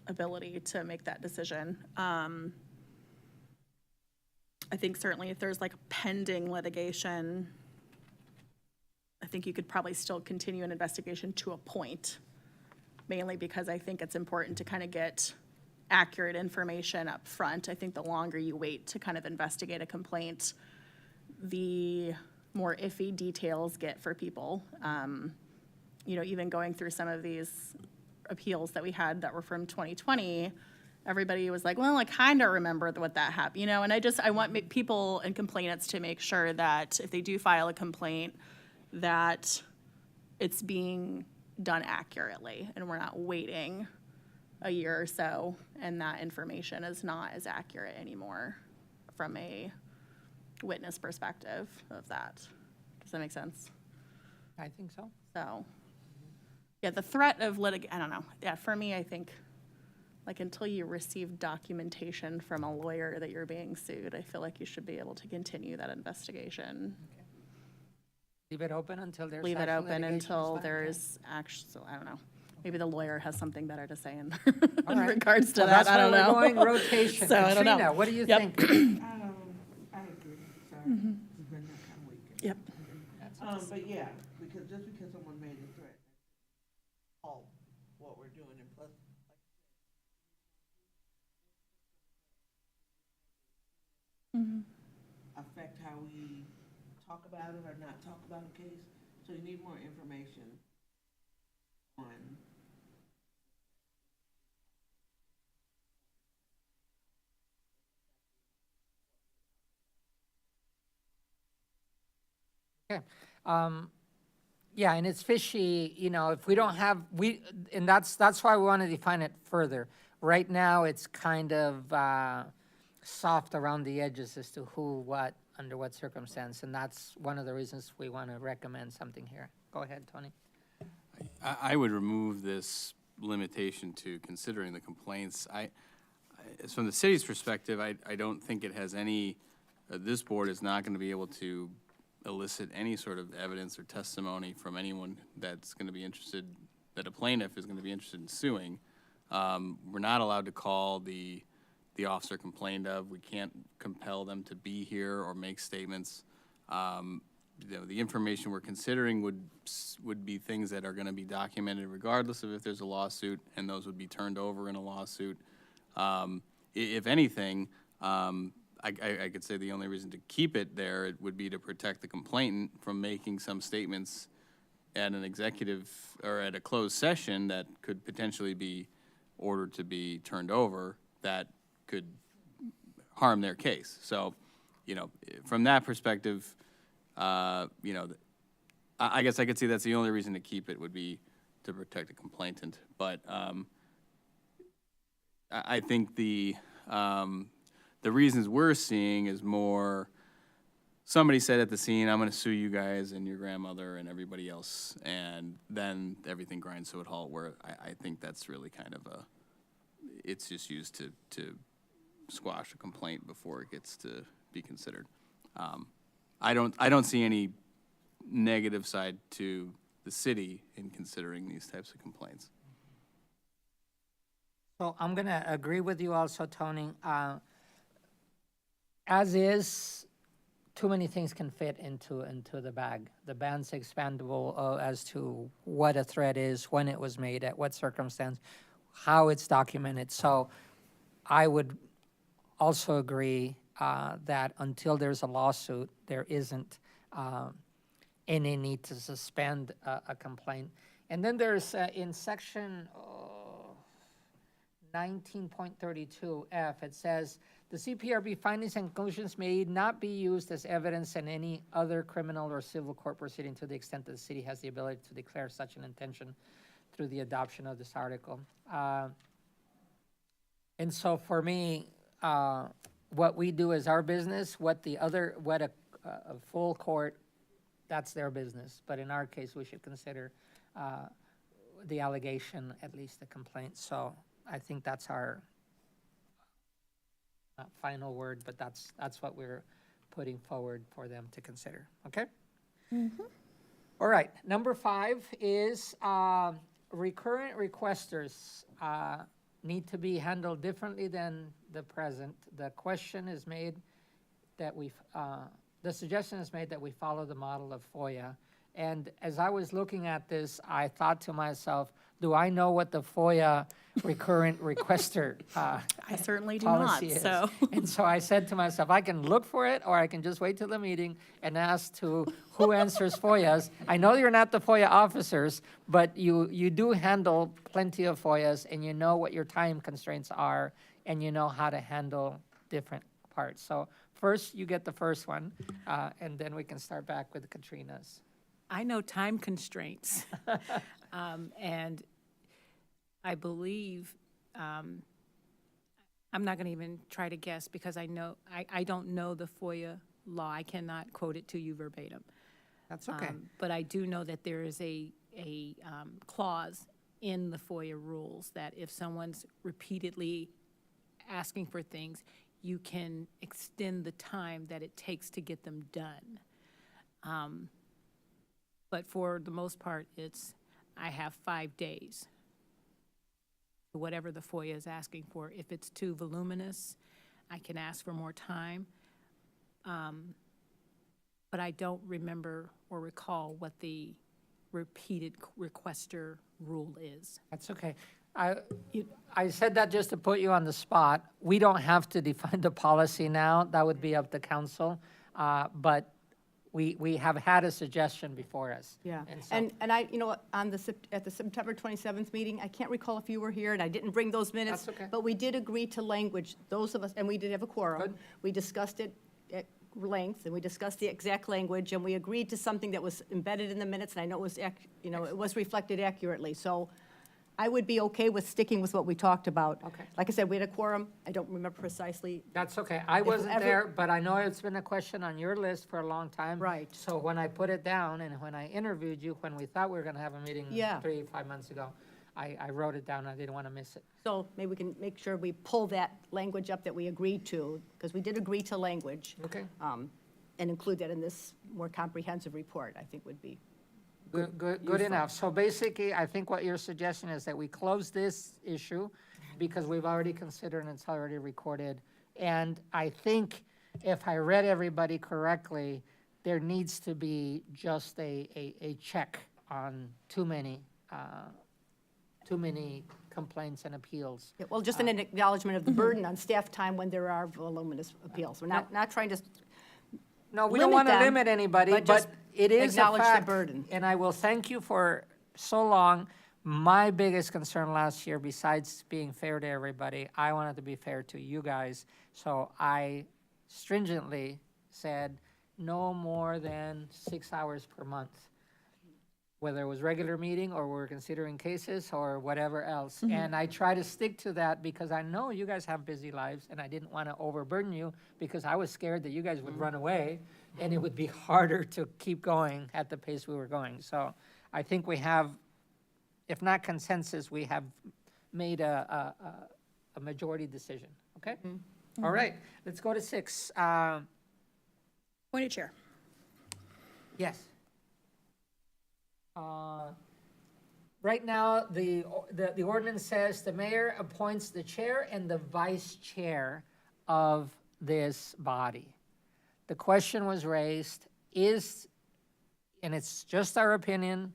Speaker 7: ability to make that decision? I think certainly if there's like pending litigation, I think you could probably still continue an investigation to a point. mainly because I think it's important to kind of get accurate information up front. I think the longer you wait to kind of investigate a complaint, the more iffy details get for people. You know, even going through some of these appeals that we had that were from 2020, everybody was like, well, I kind of remember what that happened, you know, and I want people and complainants to make sure that if they do file a complaint, that it's being done accurately and we're not waiting a year or so and that information is not as accurate anymore from a witness perspective of that. Does that make sense?
Speaker 1: I think so.
Speaker 7: So, yeah, the threat of I don't know. Yeah, for me, I think, like, until you receive documentation from a lawyer that you're being sued, I feel like you should be able to continue that investigation.
Speaker 1: Leave it open until there's
Speaker 7: Leave it
Speaker 1: actual
Speaker 7: open
Speaker 1: litigation
Speaker 7: until
Speaker 1: is filed.
Speaker 7: there's actual, I don't know. Maybe the lawyer has something better to say in,
Speaker 1: All
Speaker 7: in
Speaker 1: right.
Speaker 7: regards to
Speaker 1: Well,
Speaker 7: that.
Speaker 1: that's
Speaker 7: I don't
Speaker 1: why
Speaker 7: know.
Speaker 1: we're going rotation.
Speaker 7: So, I don't know.
Speaker 1: Katrina, what do you
Speaker 7: Yep.
Speaker 1: think?
Speaker 14: I agree, sorry. It's been that kind of week.
Speaker 7: Yep.
Speaker 14: But yeah, because just because someone made a threat, all what we're doing, and plus, affect how we talk about it or not talk about a case, so you need more information on.
Speaker 1: Okay. Yeah, and it's fishy, you know, if we don't have, and that's why we want to define it further. Right now, it's kind of soft around the edges as to who, what, under what circumstance, and that's one of the reasons we want to recommend something here. Go ahead, Tony.
Speaker 3: I would remove this limitation to considering the complaints. From the city's perspective, I don't think it has any, this board is not going to be able to elicit any sort of evidence or testimony from anyone that's going to be interested, that a plaintiff is going to be interested in suing. We're not allowed to call the officer complained of. We can't compel them to be here or make statements. The information we're considering would be things that are going to be documented regardless of if there's a lawsuit, and those would be turned over in a lawsuit. If anything, I could say the only reason to keep it there, it would be to protect the complainant from making some statements at an executive or at a closed session that could potentially be ordered to be turned over that could harm their case. So, you know, from that perspective, you know, I guess I could see that's the only reason to keep it would be to protect the complainant. But I think the reasons we're seeing is more, somebody said at the scene, I'm gonna sue you guys and your grandmother and everybody else, and then everything grinds to a halt, where I think that's really kind of it's just used to squash a complaint before it gets to be considered. I don't see any negative side to the city in considering these types of complaints.
Speaker 1: So I'm going to agree with you also, Tony. As is, too many things can fit into the bag. The ban's expandable as to what a threat is, when it was made, at what circumstance, how it's documented. So I would also agree that until there's a lawsuit, there isn't any need to suspend a complaint. And then there's in section 19.32F, it says, the CPRB findings and conclusions may not be used as evidence in any other criminal or civil court proceeding to the extent that the city has the ability to declare such an intention through the adoption of this article. And so for me, what we do is our business, what a full court, that's their business. But in our case, we should consider the allegation, at least the complaint. So I think that's our final word, but that's what we're putting forward for them to consider, okay? Mm-hmm. All right, number 5 is recurrent requesters need to be handled differently than the present. The question is made that the suggestion is made that we follow the model of FOIA. And as I was looking at this, I thought to myself, do I know what the FOIA recurrent requester
Speaker 7: I certainly do not,
Speaker 1: policy is?
Speaker 7: so.
Speaker 1: And so I said to myself, I can look for it, or I can just wait till the meeting and ask to who answers FOIAs. I know you're not the FOIA officers, but you do handle plenty of FOIAs, and you know what your time constraints are, and you know how to handle different parts. So first, you get the first one, and then we can start back with Katrina's.
Speaker 6: I know time constraints. And I believe, I'm not going to even try to guess because I don't know the FOIA law. I cannot quote it to you verbatim.
Speaker 1: That's okay.
Speaker 6: But I do know that there is a clause in the FOIA rules that if someone's repeatedly asking for things, you can extend the time that it takes to get them done. But for the most part, I have 5 days. Whatever the FOIA is asking for. If it's too voluminous, I can ask for more time. But I don't remember or recall what the repeated requester rule is.
Speaker 1: That's okay. I said that just to put you on the spot. We don't have to define the policy now. That would be up to council. But we have had a suggestion before us.
Speaker 5: Yeah,
Speaker 1: And so-
Speaker 5: and I, at the September 27th meeting, I can't recall if you were here, and I didn't bring those minutes.
Speaker 1: That's okay.
Speaker 5: But we did agree to language, those of us, and we did have a quorum.
Speaker 1: Good.
Speaker 5: We discussed it at length, and we discussed the exact language, and we agreed to something that was embedded in the minutes, and I know it was, it was reflected accurately. So I would be okay with sticking with what we talked about.
Speaker 1: Okay.
Speaker 5: Like I said, we had a quorum. I don't remember precisely.
Speaker 1: That's okay. I wasn't
Speaker 5: ever-
Speaker 1: there, but I know it's been a question on your list for a long time.
Speaker 5: Right.
Speaker 1: So when I put it down and when I interviewed you, when we thought we were going to have a meeting
Speaker 5: Yeah.
Speaker 1: 3-5 months ago, I wrote it down. I didn't want to miss it.
Speaker 5: So maybe we can make sure we pull that language up that we agreed to, because we did agree to language.
Speaker 1: Okay.
Speaker 5: And include that in this more comprehensive report, I think would be.
Speaker 1: Good enough. So basically, I think what you're suggesting is that we close this issue because we've already considered and it's already recorded. And I think if I read everybody correctly, there needs to be just a check on too many complaints and appeals.
Speaker 5: Yeah, well, just an acknowledgement of the burden on staff time when there are voluminous appeals. We're not trying to,
Speaker 1: No, we don't
Speaker 5: limit
Speaker 1: want to
Speaker 5: them,
Speaker 1: limit anybody,
Speaker 5: but
Speaker 1: but
Speaker 5: just
Speaker 1: it is a
Speaker 5: acknowledge the
Speaker 1: fact.
Speaker 5: burden.
Speaker 1: And I will thank you for so long. My biggest concern last year, besides being fair to everybody, I wanted to be fair to you guys. So I stringently said no more than 6 hours per month, whether it was regular meeting or we're considering cases or whatever else. And I try to stick to that because I know you guys have busy lives and I didn't want to overburden you because I was scared that you guys would run away and it would be harder to keep going at the pace we were going. So I think we have, if not consensus, we have made a majority decision, okay? All right, let's go to 6.
Speaker 7: Point of chair.
Speaker 1: Yes. Right now, the ordinance says the mayor appoints the chair and the vice chair of this body. The question was raised, and it's just our opinion,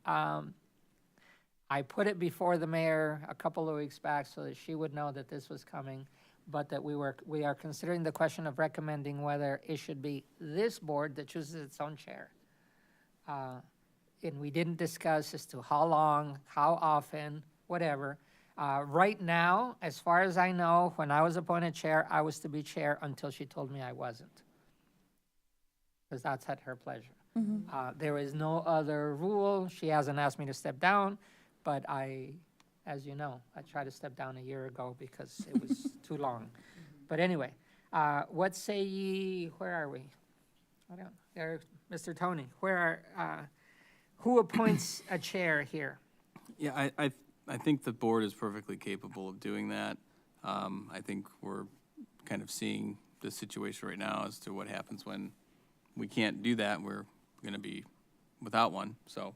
Speaker 1: I put it before the mayor a couple of weeks back so that she would know that this was coming, but that we are considering the question of recommending whether it should be this board that chooses its own chair. And we didn't discuss as to how long, how often, whatever. Right now, as far as I know, when I was appointed chair, I was to be chair until she told me I wasn't. Because that's at her pleasure. There is no other rule. She hasn't asked me to step down, but as you know, I tried to step down a year ago because it was too long. But anyway, what say ye, where are we? I don't, there, Mr. Tony, who appoints a chair here?
Speaker 3: Yeah, I think the board is perfectly capable of doing that. I think we're kind of seeing the situation right now as to what happens when we can't do that. We're going to be without one. So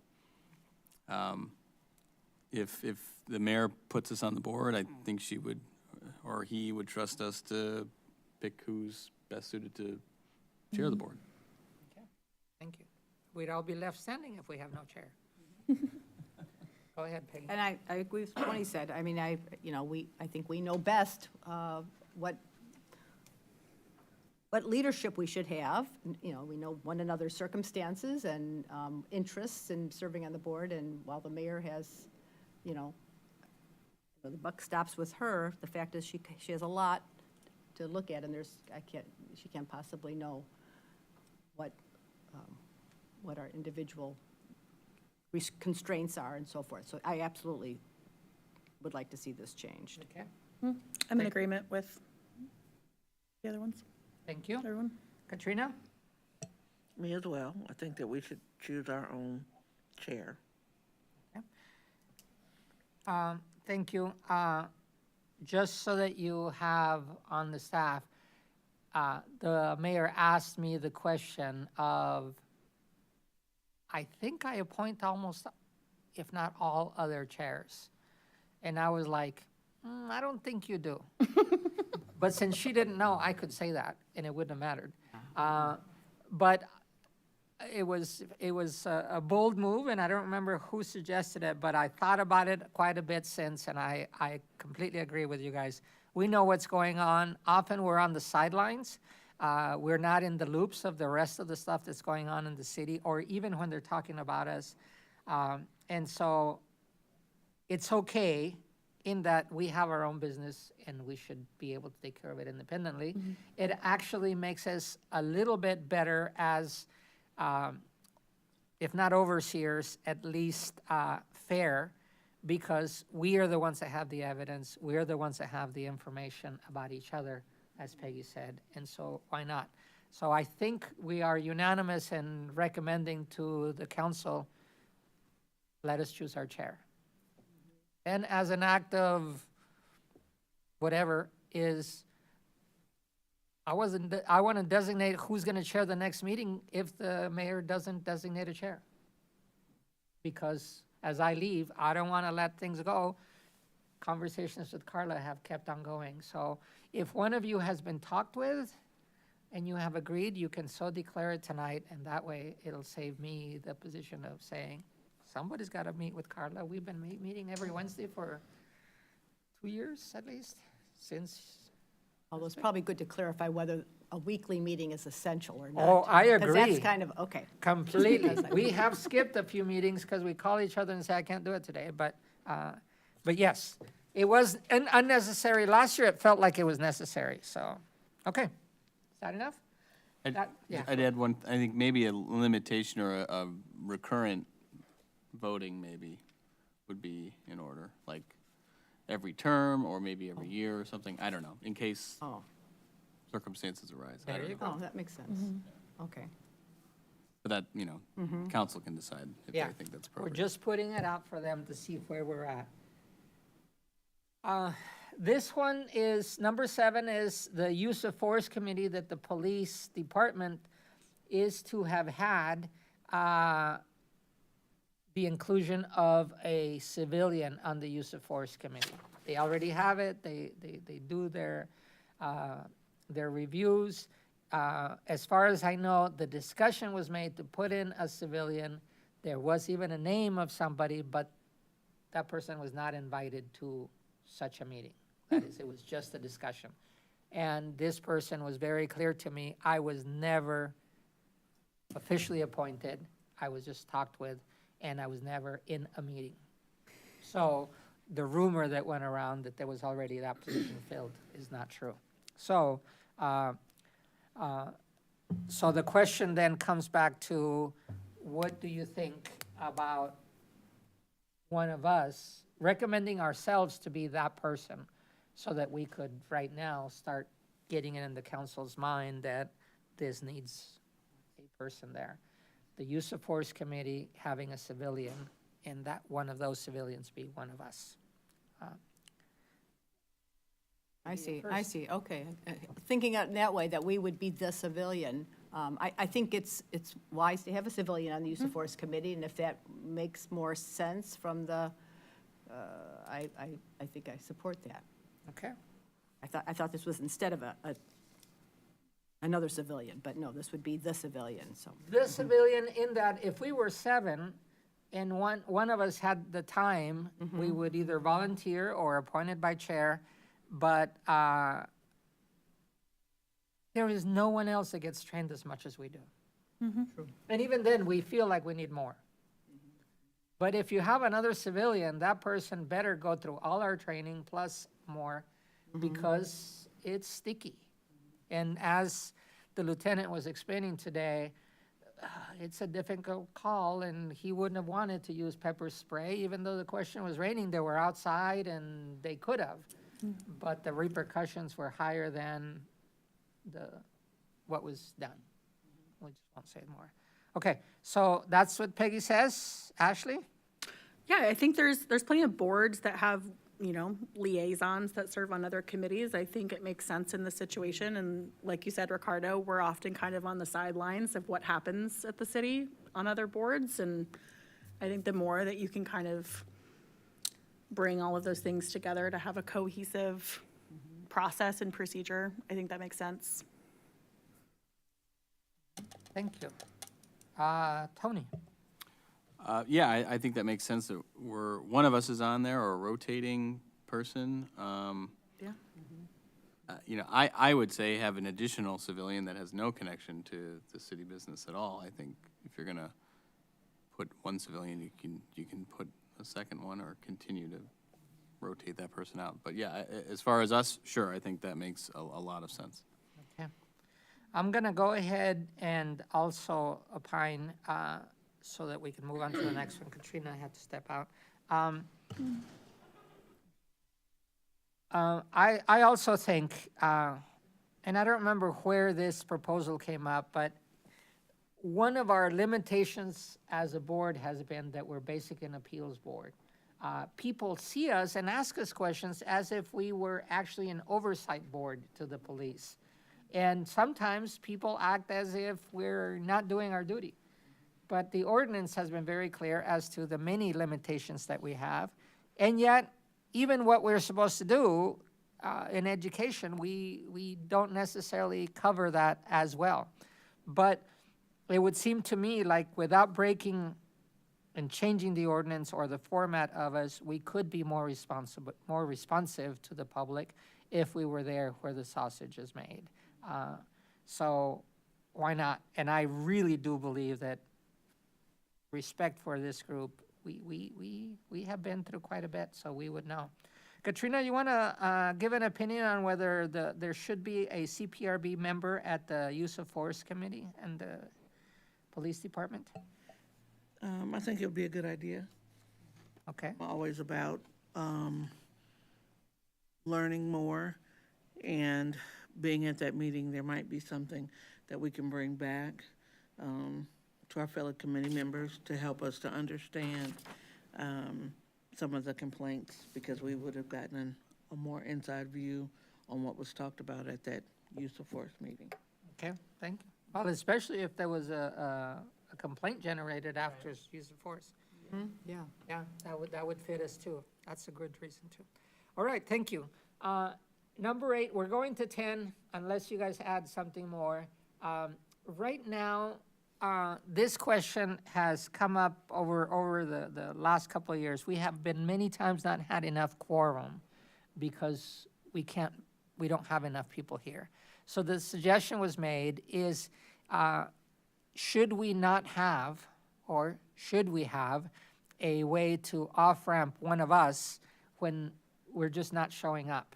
Speaker 3: if the mayor puts us on the board, I think she would, or he would trust us to pick who's best suited to chair the board.
Speaker 1: Okay, thank you. We'd all be left standing if we have no chair. Go ahead, Peggy.
Speaker 5: And I agree with what he said. I mean, I think we know best what leadership we should have. You know, we know one another's circumstances and interests in serving on the board, and while the mayor has, the buck stops with her, the fact is she has a lot to look at, and she can't possibly know what our individual constraints are and so forth. So I absolutely would like to see this changed.
Speaker 1: Okay,
Speaker 7: I'm in agreement with the other ones,
Speaker 1: thank you.
Speaker 7: everyone.
Speaker 1: Katrina?
Speaker 4: Me as well. I think that we should choose our own chair.
Speaker 1: Thank you. Just so that you have on the staff, the mayor asked me the question of, I think I appoint almost, if not all, other chairs. And I was like, I don't think you do. But since she didn't know, I could say that, and it wouldn't have mattered. But it was a bold move, and I don't remember who suggested it, but I thought about it quite a bit since, and I completely agree with you guys. We know what's going on. Often we're on the sidelines. We're not in the loops of the rest of the stuff that's going on in the city, or even when they're talking about us. And so it's okay in that we have our own business and we should be able to take care of it independently. It actually makes us a little bit better as, if not overseers, at least fair, because we are the ones that have the evidence. We are the ones that have the information about each other, as Peggy said, and so why not? So I think we are unanimous in recommending to the council, let us choose our chair. And as an act of whatever is, I want to designate who's going to chair the next meeting if the mayor doesn't designate a chair. Because as I leave, I don't want to let things go. Conversations with Carla have kept on going. So if one of you has been talked with and you have agreed, you can so declare it tonight, and that way it'll save me the position of saying, somebody's got to meet with Carla. We've been meeting every Wednesday for 2 years at least, since.
Speaker 5: Although it's probably good to clarify whether a weekly meeting is essential or not.
Speaker 1: Oh, I
Speaker 5: Because
Speaker 1: agree.
Speaker 5: that's kind of, okay.
Speaker 1: Completely. We have skipped a few meetings because we call each other and say, I can't do it today, but yes, it was unnecessary. Last year, it felt like it was necessary, so, okay. Is that enough? Yeah.
Speaker 3: I'd add one, I think maybe a limitation or a recurrent voting maybe would be in order, like every term or maybe every year or something, I don't know, in case
Speaker 5: Oh,
Speaker 3: circumstances arise. I
Speaker 1: There
Speaker 3: don't
Speaker 1: you
Speaker 3: know.
Speaker 1: go.
Speaker 5: oh, that makes sense. Okay.
Speaker 3: But that, council can decide if they
Speaker 1: Yeah.
Speaker 3: think that's
Speaker 1: We're
Speaker 3: appropriate.
Speaker 1: just putting it out for them to see where we're at. This one is, number 7 is the use of force committee that the police department is to have had, the inclusion of a civilian on the use of force committee. They already have it, they do their reviews. As far as I know, the discussion was made to put in a civilian. There was even a name of somebody, but that person was not invited to such a meeting. That is, it was just a discussion. And this person was very clear to me, I was never officially appointed. I was just talked with, and I was never in a meeting. So the rumor that went around that there was already that position filled is not true. So, so the question then comes back to, what do you think about one of us recommending ourselves to be that person, so that we could right now start getting it in the council's mind that this needs a person there? The use of force committee having a civilian, and that one of those civilians be one of us.
Speaker 5: I see, okay. Thinking out in that way, that we would be the civilian, I think it's wise to have a civilian on the use of force committee, and if that makes more sense from the, I think I support that.
Speaker 1: Okay?
Speaker 5: I thought this was instead of another civilian, but no, this would be the civilian, so.
Speaker 1: The civilian, in that if we were 7 and one of us had the time, we would either volunteer or appointed by chair, but there is no one else that gets trained as much as we do. And even then, we feel like we need more. But if you have another civilian, that person better go through all our training plus more, because it's sticky. And as the lieutenant was explaining today, it's a difficult call, and he wouldn't have wanted to use pepper spray, even though the question was raining, they were outside and they could have. But the repercussions were higher than what was done. We just won't say more. Okay, so that's what Peggy says. Ashley?
Speaker 7: Yeah, I think there's plenty of boards that have, you know, liaisons that serve on other committees. I think it makes sense in the situation. And like you said, Ricardo, we're often kind of on the sidelines of what happens at the city on other boards. And I think the more that you can kind of bring all of those things together to have a cohesive process and procedure, I think that makes sense.
Speaker 1: Thank you. Tony?
Speaker 3: Yeah, I think that makes sense that one of us is on there, or a rotating person.
Speaker 7: Yeah.
Speaker 3: You know, I would say have an additional civilian that has no connection to the city business at all. I think if you're gonna put one civilian, you can put a second one, or continue to rotate that person out. But yeah, as far as us, sure, I think that makes a lot of sense.
Speaker 1: Okay. I'm gonna go ahead and also opine, so that we can move on to the next one. Katrina had to step out. I also think, and I don't remember where this proposal came up, but one of our limitations as a board has been that we're basically an appeals board. People see us and ask us questions as if we were actually an oversight board to the police. And sometimes people act as if we're not doing our duty. But the ordinance has been very clear as to the many limitations that we have. And yet, even what we're supposed to do in education, we don't necessarily cover that as well. But it would seem to me like without breaking and changing the ordinance or the format of us, we could be more responsive to the public if we were there where the sausage is made. So why not? And I really do believe that respect for this group, we have been through quite a bit, so we would know. Katrina, you want to give an opinion on whether there should be a CPRB member at the use of force committee and the police department?
Speaker 14: I think it would be a good idea.
Speaker 1: Okay.
Speaker 14: I'm always about learning more, and being at that meeting, there might be something that we can bring back to our fellow committee members to help us to understand some of the complaints, because we would have gotten a more inside view on what was talked about at that use of force meeting.
Speaker 1: Okay, thank you. Well, especially if there was a complaint generated after use of force.
Speaker 5: Yeah.
Speaker 1: Yeah, that would fit us too. That's a good reason too. All right, thank you. Number 8, we're going to 10 unless you guys add something more. Right now, this question has come up over the last couple of years. We have been many times not had enough quorum because we don't have enough people here. So the suggestion was made is, should we not have, or should we have a way to off-ramp one of us when we're just not showing up?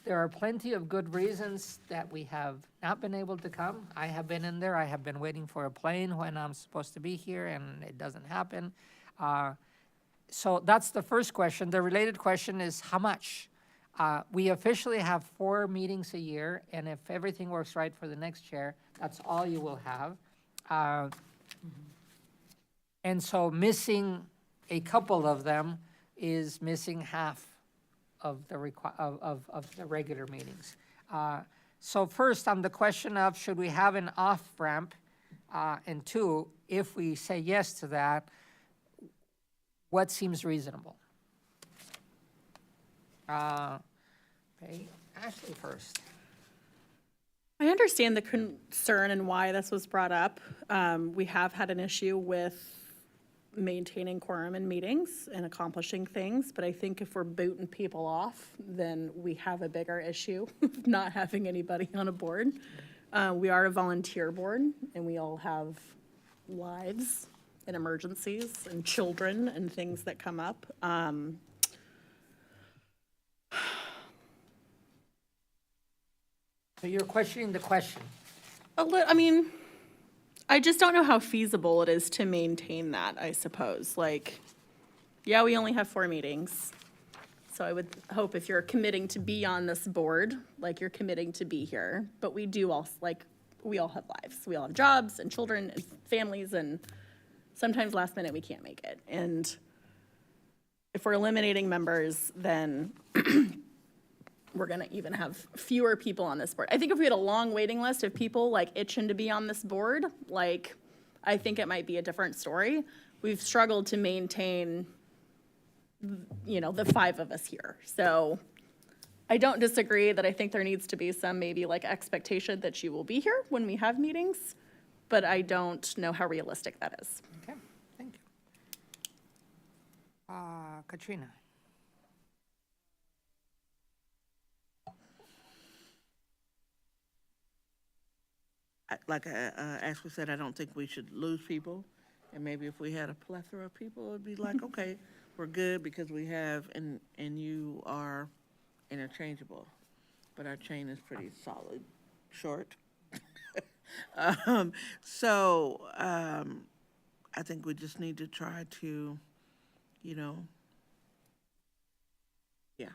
Speaker 1: There are plenty of good reasons that we have not been able to come. I have been in there. I have been waiting for a plane when I'm supposed to be here, and it doesn't happen. So that's the first question. The related question is how much? We officially have 4 meetings a year, and if everything works right for the next chair, that's all you will have. And so missing a couple of them is missing half of the regular meetings. So first, on the question of should we have an off-ramp, and 2, if we say yes to that, what seems reasonable? Okay, Ashley first.
Speaker 7: I understand the concern and why this was brought up. We have had an issue with maintaining quorum in meetings and accomplishing things, but I think if we're booting people off, then we have a bigger issue of not having anybody on a board. We are a volunteer board, and we all have lives and emergencies and children and things that come up.
Speaker 1: So you're questioning the question.
Speaker 7: I mean, I just don't know how feasible it is to maintain that, I suppose. Like, yeah, we only have 4 meetings. So I would hope if you're committing to be on this board, like you're committing to be here. But we do all, like, we all have lives. We all have jobs and children and families, and sometimes last minute we can't make it. And if we're eliminating members, then we're gonna even have fewer people on this board. I think if we had a long waiting list of people like itching to be on this board, like, I think it might be a different story. We've struggled to maintain, you know, the 5 of us here. So I don't disagree that I think there needs to be some maybe like expectation that you will be here when we have meetings, but I don't know how realistic that is.
Speaker 1: Okay, thank you. Katrina?
Speaker 14: Like Ashley said, I don't think we should lose people. And maybe if we had a plethora of people, it'd be like, okay, we're good because we have, and you are interchangeable. But our chain is pretty solid, short. I think we just need to try to, you know, yeah.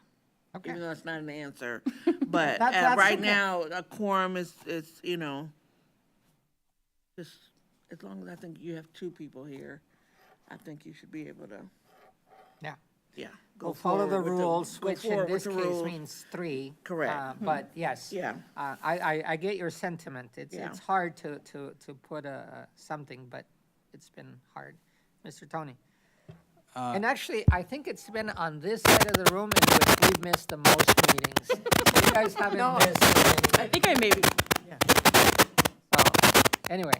Speaker 1: Okay.
Speaker 14: Even though it's not an answer, but
Speaker 1: That's
Speaker 14: right
Speaker 1: okay.
Speaker 14: now, a quorum is, you know, just as long as I think you have 2 people here, I think you should be able to,
Speaker 1: Yeah.
Speaker 14: yeah.
Speaker 1: We'll follow the
Speaker 14: forward with
Speaker 1: rules,
Speaker 14: go
Speaker 1: which in
Speaker 14: forward with
Speaker 1: this
Speaker 14: the
Speaker 1: case
Speaker 14: rules.
Speaker 1: means 3.
Speaker 14: Correct.
Speaker 1: But yes.
Speaker 14: Yeah.
Speaker 1: I get your sentiment. It's
Speaker 14: Yeah.
Speaker 1: hard to put something, but it's been hard. Mr. Tony? And actually, I think it's been on this side of the room in which we've missed the most meetings. You guys haven't missed
Speaker 7: I
Speaker 1: any.
Speaker 7: think I maybe,
Speaker 1: So, anyway.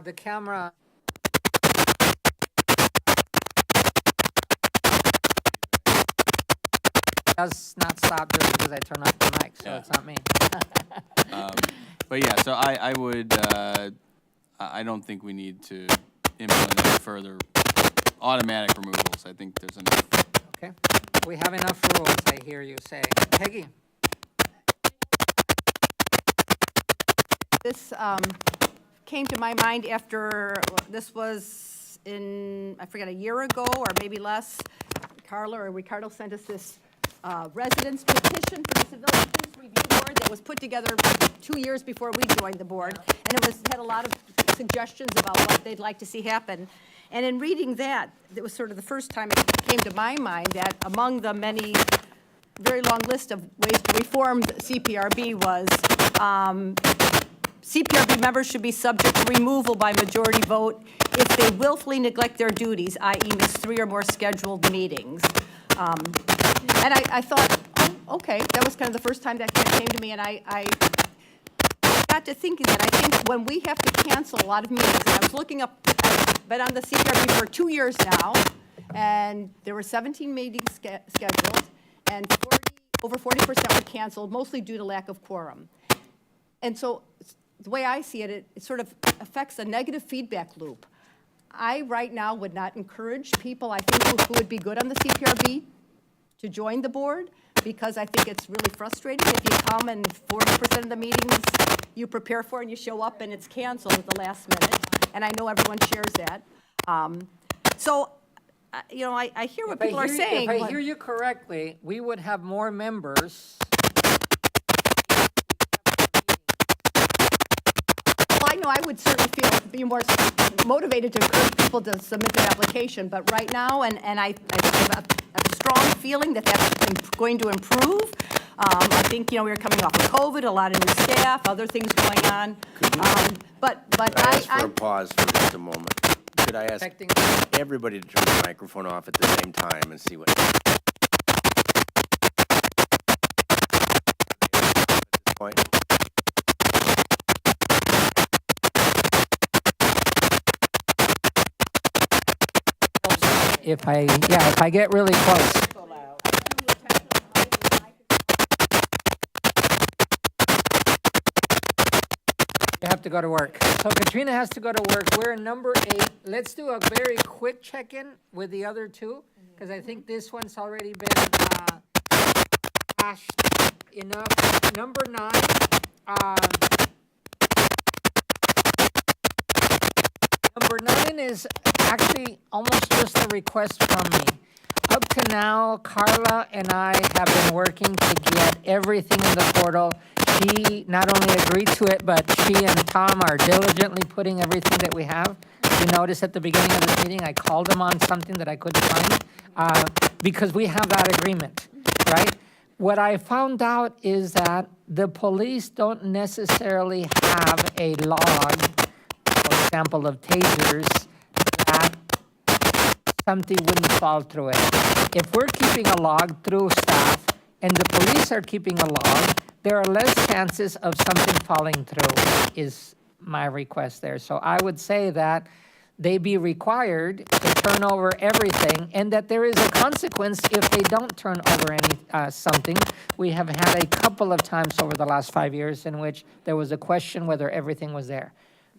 Speaker 1: The camera. Does not stop just because I turn off the mic, so
Speaker 3: Yeah.
Speaker 1: it's not me.
Speaker 3: But yeah, so I would, I don't think we need to implement any further automatic removals. I think there's enough.
Speaker 1: Okay, we have enough rules, I hear you say. Peggy?
Speaker 5: This came to my mind after, this was in, I forget, a year ago or maybe less. Carla or Ricardo sent us this residence petition for the Civilian Police Review Board that was put together 2 years before we joined the board. And it had a lot of suggestions about what they'd like to see happen. And in reading that, it was sort of the first time it came to my mind that among the many, very long list of ways to reform the CPRB was CPRB members should be subject to removal by majority vote if they willfully neglect their duties, i.e. miss 3 or more scheduled meetings. And I thought, oh, okay, that was kind of the first time that kind of came to me, and I got to thinking that I think when we have to cancel a lot of meetings, and I was looking up, I've been on the CPRB for 2 years now, and there were 17 meetings scheduled, and over 40% were canceled, mostly due to lack of quorum. And so the way I see it, it sort of affects a negative feedback loop. I, right now, would not encourage people, I think, who would be good on the CPRB to join the board, because I think it's really frustrating if you come and 40% of the meetings you prepare for and you show up and it's canceled at the last minute, and I know everyone shares that. So, you know, I hear what people are saying.
Speaker 1: If I
Speaker 5: but-
Speaker 1: hear you correctly, we would have more members.
Speaker 5: Well, I know I would certainly be more motivated to encourage people to submit their application, but right now, and I have a strong feeling that that's going to improve. I think, you know, we were coming off of COVID, a lot of new staff, other things going on. But
Speaker 2: Could I ask for
Speaker 5: I
Speaker 2: a pause for just a moment? Could I ask
Speaker 1: Affecting-
Speaker 2: everybody to turn the microphone off at the same time and see what? At this point?
Speaker 1: If I get really close. You have to go to work. So Katrina has to go to work. We're in number 8. Let's do a very quick check-in with the other two, because I think this one's already been hashed enough. Number 9, number 9 is actually almost just a request from me. Up to now, Carla and I have been working to get everything in the portal. She not only agreed to it, but she and Tom are diligently putting everything that we have. You notice at the beginning of this meeting, I called them on something that I couldn't find, because we have that agreement, right? What I found out is that the police don't necessarily have a log, for example, of tasers, that something wouldn't fall through it. If we're keeping a log through staff and the police are keeping a log, there are less chances of something falling through, is my request there. So I would say that they be required to turn over everything, and that there is a consequence if they don't turn over something. We have had a couple of times over the last 5 years in which there was a question whether everything was there.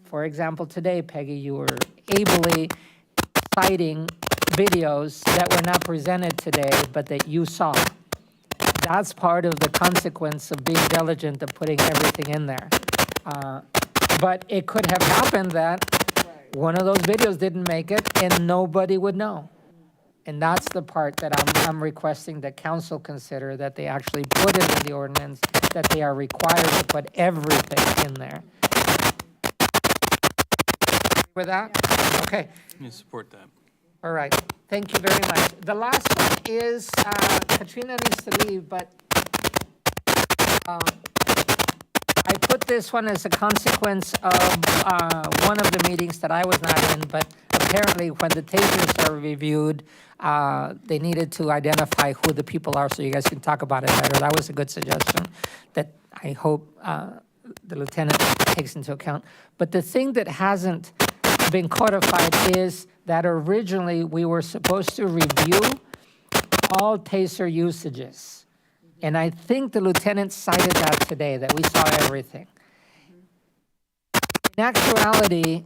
Speaker 1: For example, today, Peggy, you were ably citing videos that were not presented today, but that you saw. That's part of the consequence of being diligent of putting everything in there. But it could have happened that one of those videos didn't make it and nobody would know. And that's the part that I'm requesting that council consider, that they actually put it in the ordinance, that they are required to put everything in there. With that? Okay.
Speaker 3: I support that.
Speaker 1: All right, thank you very much. The last one is, Katrina needs to leave, but I put this one as a consequence of one of the meetings that I was not in, but apparently when the tasers are reviewed, they needed to identify who the people are so you guys can talk about it better. That was a good suggestion that I hope the lieutenant takes into account. But the thing that hasn't been codified is that originally we were supposed to review all taser usages. And I think the lieutenant cited that today, that we saw everything. In actuality,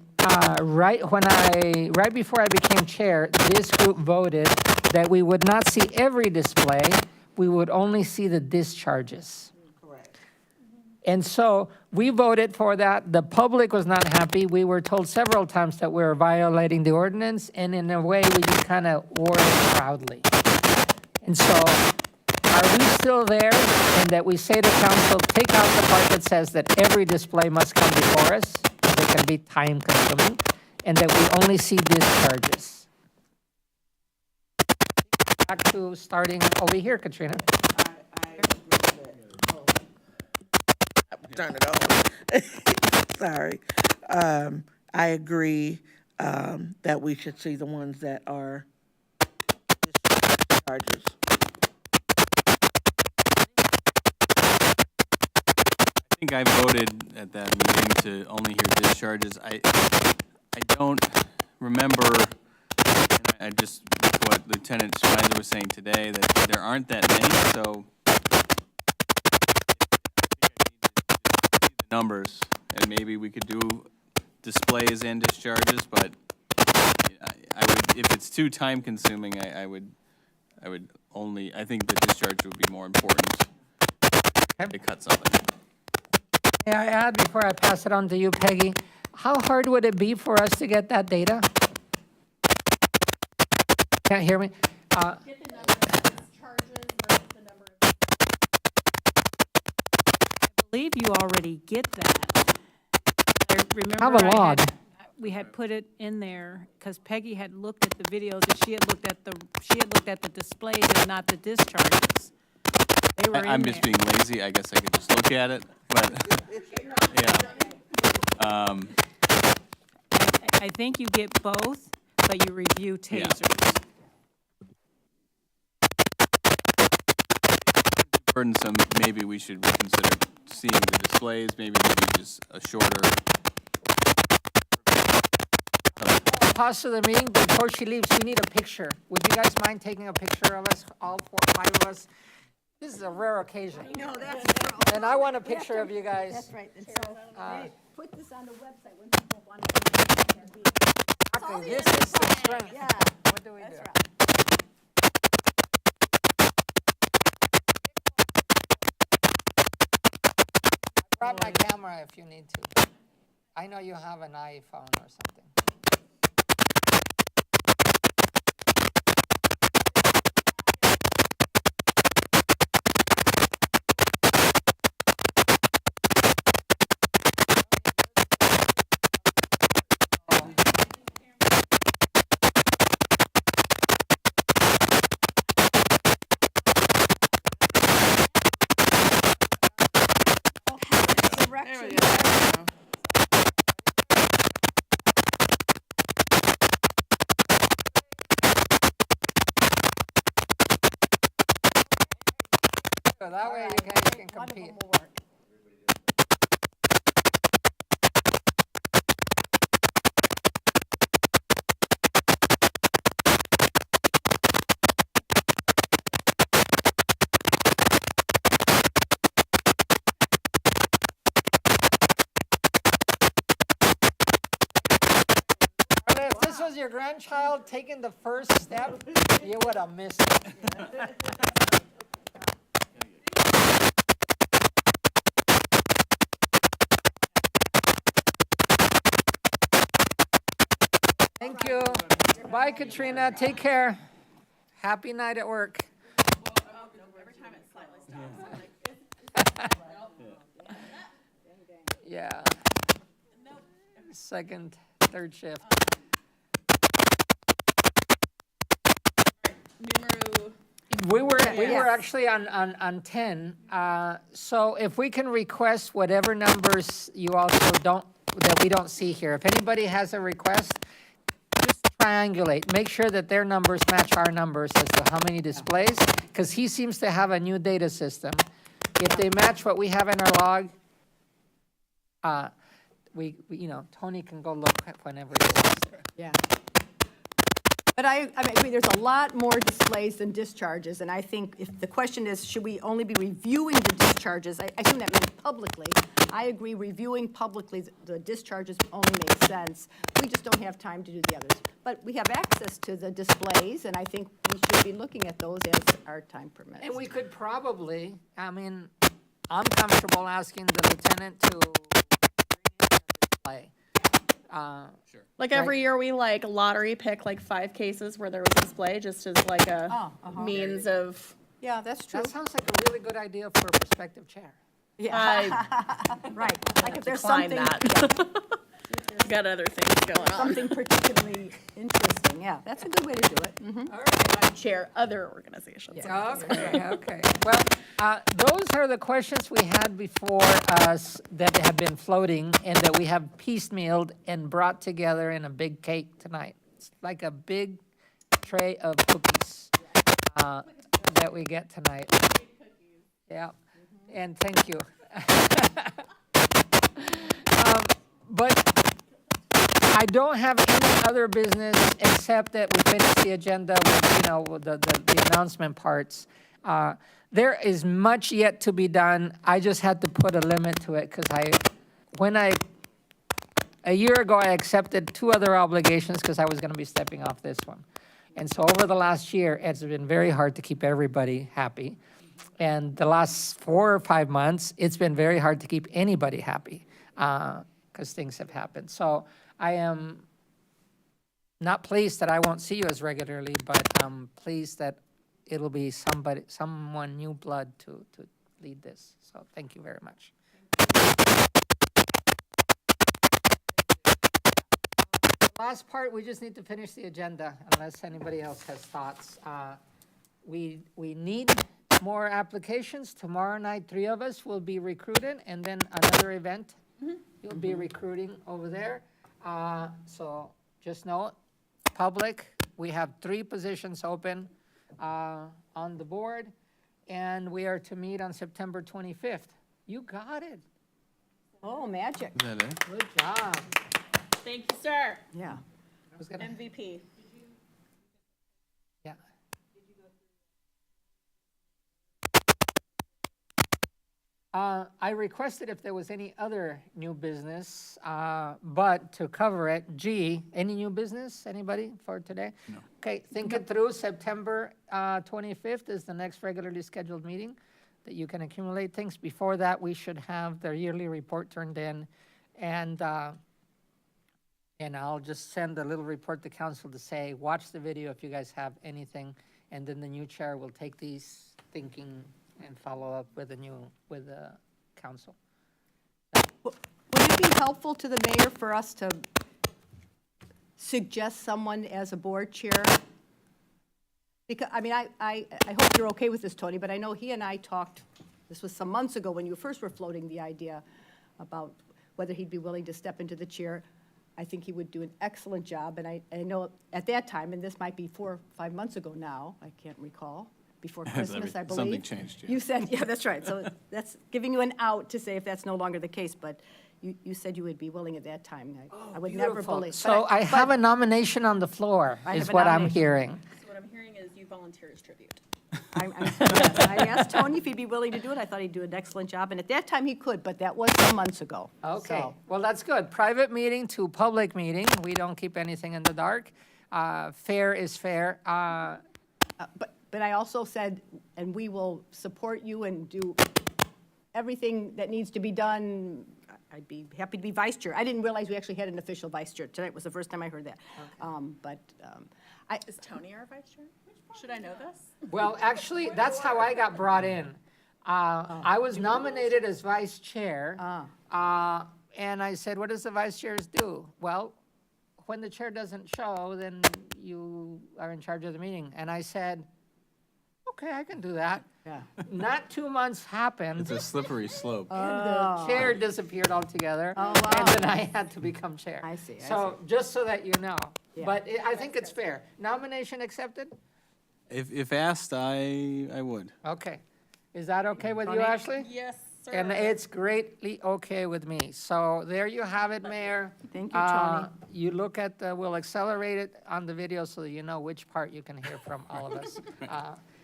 Speaker 1: right before I became chair, this group voted that we would not see every display, we would only see the discharges. And so we voted for that. The public was not happy. We were told several times that we were violating the ordinance, and in a way, we just kind of wore it proudly. And so, are we still there? And that we say to council, take out the part that says that every display must come before us, because it can be time consuming, and that we only see discharges. Back to starting over here, Katrina.
Speaker 14: Turn it on. Sorry. I agree that we should see the ones that are discharges.
Speaker 3: think I voted at that meeting to only hear discharges. I don't remember, and I just, what Lieutenant Schweizer was saying today, that there aren't that many, so the numbers, and maybe we could do displays and discharges, but I would, if it's too time consuming, I would only, I think the discharge would be more important to cut something.
Speaker 1: May I add, before I pass it on to you, Peggy, how hard would it be for us to get that data? Can't hear me?
Speaker 7: Get the number of discharges versus the number of.
Speaker 6: I believe you already get that. I remember
Speaker 1: Have a log.
Speaker 6: We had put it in there because Peggy had looked at the videos and she had looked at the displays and not the discharges. They were in
Speaker 3: I'm just
Speaker 6: there.
Speaker 3: being lazy, I guess I could just look at it, but, yeah.
Speaker 6: I think you get both, but you review
Speaker 3: Yeah.
Speaker 6: tasers.
Speaker 3: Burdensome, maybe we should reconsider seeing the displays, maybe just a shorter.
Speaker 1: Pause to the meeting, but before she leaves, we need a picture. Would you guys mind taking a picture of us, all 5 of us? This is a rare occasion.
Speaker 5: No, that's true.
Speaker 1: And I want a picture of you guys.
Speaker 5: That's right. And so, put this on the website when people want to.
Speaker 1: Exactly, this is the strength.
Speaker 5: Yeah,
Speaker 1: What do we do?
Speaker 5: that's right.
Speaker 1: Grab my camera if you need to. I know you have an iPhone or something.
Speaker 4: There we go.
Speaker 1: So that way you guys can compete. If this was your grandchild taking the first step, you would have missed it. Thank you. Bye, Katrina. Take care. Happy night at work. Yeah. Second, third shift. We were actually on 10. So if we can request whatever numbers you also that we don't see here. If anybody has a request, just triangulate. Make sure that their numbers match our numbers as to how many displays, because he seems to have a new data system. If they match what we have in our log, Tony can go look at whenever he wants.
Speaker 5: Yeah. But I agree, there's a lot more displays than discharges, and I think if the question is, should we only be reviewing the discharges, I assume that means publicly. I agree, reviewing publicly the discharges only makes sense. We just don't have time to do the others. But we have access to the displays, and I think we should be looking at those as our time permits.
Speaker 1: And we could probably, I'm comfortable asking the lieutenant to bring in a display.
Speaker 7: Like every year we lottery pick 5 cases where there was a display just as a means of.
Speaker 5: Yeah, that's true.
Speaker 1: That sounds like a really good idea for a prospective chair.
Speaker 5: Yeah, right. Like if there's
Speaker 7: Decline
Speaker 5: something,
Speaker 7: that.
Speaker 5: yeah,
Speaker 7: Got other things going on.
Speaker 5: something particularly interesting, yeah, that's a good way to do it. Mhm.
Speaker 7: Chair other organizations.
Speaker 1: Okay. Well, those are the questions we had before us that have been floating and that we have piecemealed and brought together in a big cake tonight. It's like a big tray of cookies that we get tonight. Yeah, and thank you. But I don't have any other business except that we finish the agenda with, you know, with the announcement parts. There is much yet to be done. I just had to put a limit to it because a year ago, I accepted 2 other obligations because I was going to be stepping off this one. And so over the last year, it's been very hard to keep everybody happy. And the last 4 or 5 months, it's been very hard to keep anybody happy because things have happened. So I am not pleased that I won't see you as regularly, but I'm pleased that it'll be someone new blood to lead this. So thank you very much. Last part, we just need to finish the agenda unless anybody else has thoughts. We need more applications. Tomorrow night, 3 of us will be recruited, and then another event, you'll be recruiting over there. So just know, public, we have 3 positions open on the board, and we are to meet on September 25th. You got it.
Speaker 5: Oh, magic.
Speaker 3: Is that it?
Speaker 1: Good job.
Speaker 7: Thank you, sir.
Speaker 5: Yeah.
Speaker 1: I was gonna,
Speaker 7: MVP.
Speaker 1: yeah. I requested if there was any other new business, but to cover it, any new business, anybody for today? No. Okay, think it through. September 25th is the next regularly scheduled meeting that you can accumulate things. Before that, we should have the yearly report turned in, and I'll just send a little report to council to say, watch the video if you guys have anything, and then the new chair will take these thinking and follow up with the council.
Speaker 5: Would it be helpful to the mayor for us to suggest someone as a board chair? Because, I mean, I hope you're okay with this, Tony, but I know he and I talked, this was some months ago when you first were floating the idea about whether he'd be willing to step into the chair. I think he would do an excellent job, and I know at that time, and this might be 4 or 5 months ago now, I can't recall, before Christmas, I believe.
Speaker 3: Something changed, yeah.
Speaker 5: You said, yeah, that's right. So that's giving you an out to say if that's no longer the case, but you said you would be willing at that time. I would never
Speaker 1: Beautiful.
Speaker 5: believe.
Speaker 1: So I have a nomination on the floor,
Speaker 5: I
Speaker 1: is
Speaker 5: have a
Speaker 1: what I'm
Speaker 5: nomination.
Speaker 1: hearing.
Speaker 7: So what I'm hearing is you volunteer as tribute.
Speaker 5: I asked Tony if he'd be willing to do it. I thought he'd do an excellent job, and at that time he could, but that was some months ago.
Speaker 1: Okay,
Speaker 5: So,
Speaker 1: well, that's good. Private meeting to public meeting. We don't keep anything in the dark. Fair is fair.
Speaker 5: But I also said, and we will support you and do everything that needs to be done. I'd be happy to be vice chair. I didn't realize we actually had an official vice chair. Tonight was the first time I heard that.
Speaker 7: Is Tony our vice chair? Should I know this?
Speaker 1: Well, actually, that's how I got brought in. I was nominated as vice chair, and I said, what does the vice chairs do? Well, when the chair doesn't show, then you are in charge of the meeting. And I said, okay, I can do that.
Speaker 5: Yeah.
Speaker 1: Not 2 months happened,
Speaker 3: It's a slippery slope.
Speaker 1: and the chair disappeared altogether.
Speaker 5: Oh, wow.
Speaker 1: And then I had to become chair.
Speaker 5: I see, I
Speaker 1: So, just so that you know.
Speaker 5: Yeah.
Speaker 1: But I think it's fair. Nomination accepted?
Speaker 3: If asked, I would.
Speaker 1: Okay. Is that okay with you,
Speaker 5: Tony?
Speaker 1: Ashley?
Speaker 7: Yes, sir.
Speaker 1: And it's greatly okay with me. So there you have it, Mayor.
Speaker 5: Thank you, Tony.
Speaker 1: You look at, we'll accelerate it on the video so that you know which part you can hear from all of us.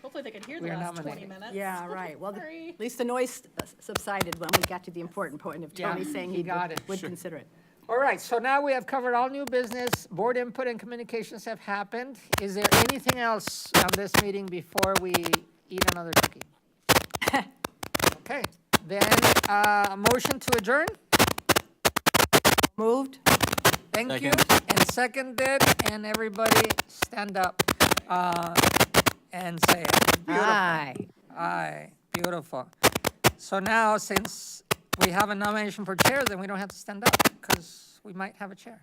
Speaker 7: Hopefully they could hear the
Speaker 1: We are
Speaker 7: last 20
Speaker 1: nominating.
Speaker 7: minutes.
Speaker 5: Yeah, right. Well,
Speaker 7: Sorry.
Speaker 5: at least the noise subsided when we got to the important point of
Speaker 1: Yeah,
Speaker 5: Tony saying
Speaker 1: he
Speaker 5: he
Speaker 1: got it.
Speaker 5: would consider it.
Speaker 1: All right, so now we have covered all new business. Board input and communications have happened. Is there anything else on this meeting before we eat another cookie? Okay, then, a motion to adjourn?
Speaker 5: Moved?
Speaker 1: Thank you.
Speaker 3: Second.
Speaker 1: And seconded, and everybody stand up and say it.
Speaker 5: Aye.
Speaker 1: Aye, beautiful. So now, since we have a nomination for chair, then we don't have to stand up, because we might have a chair.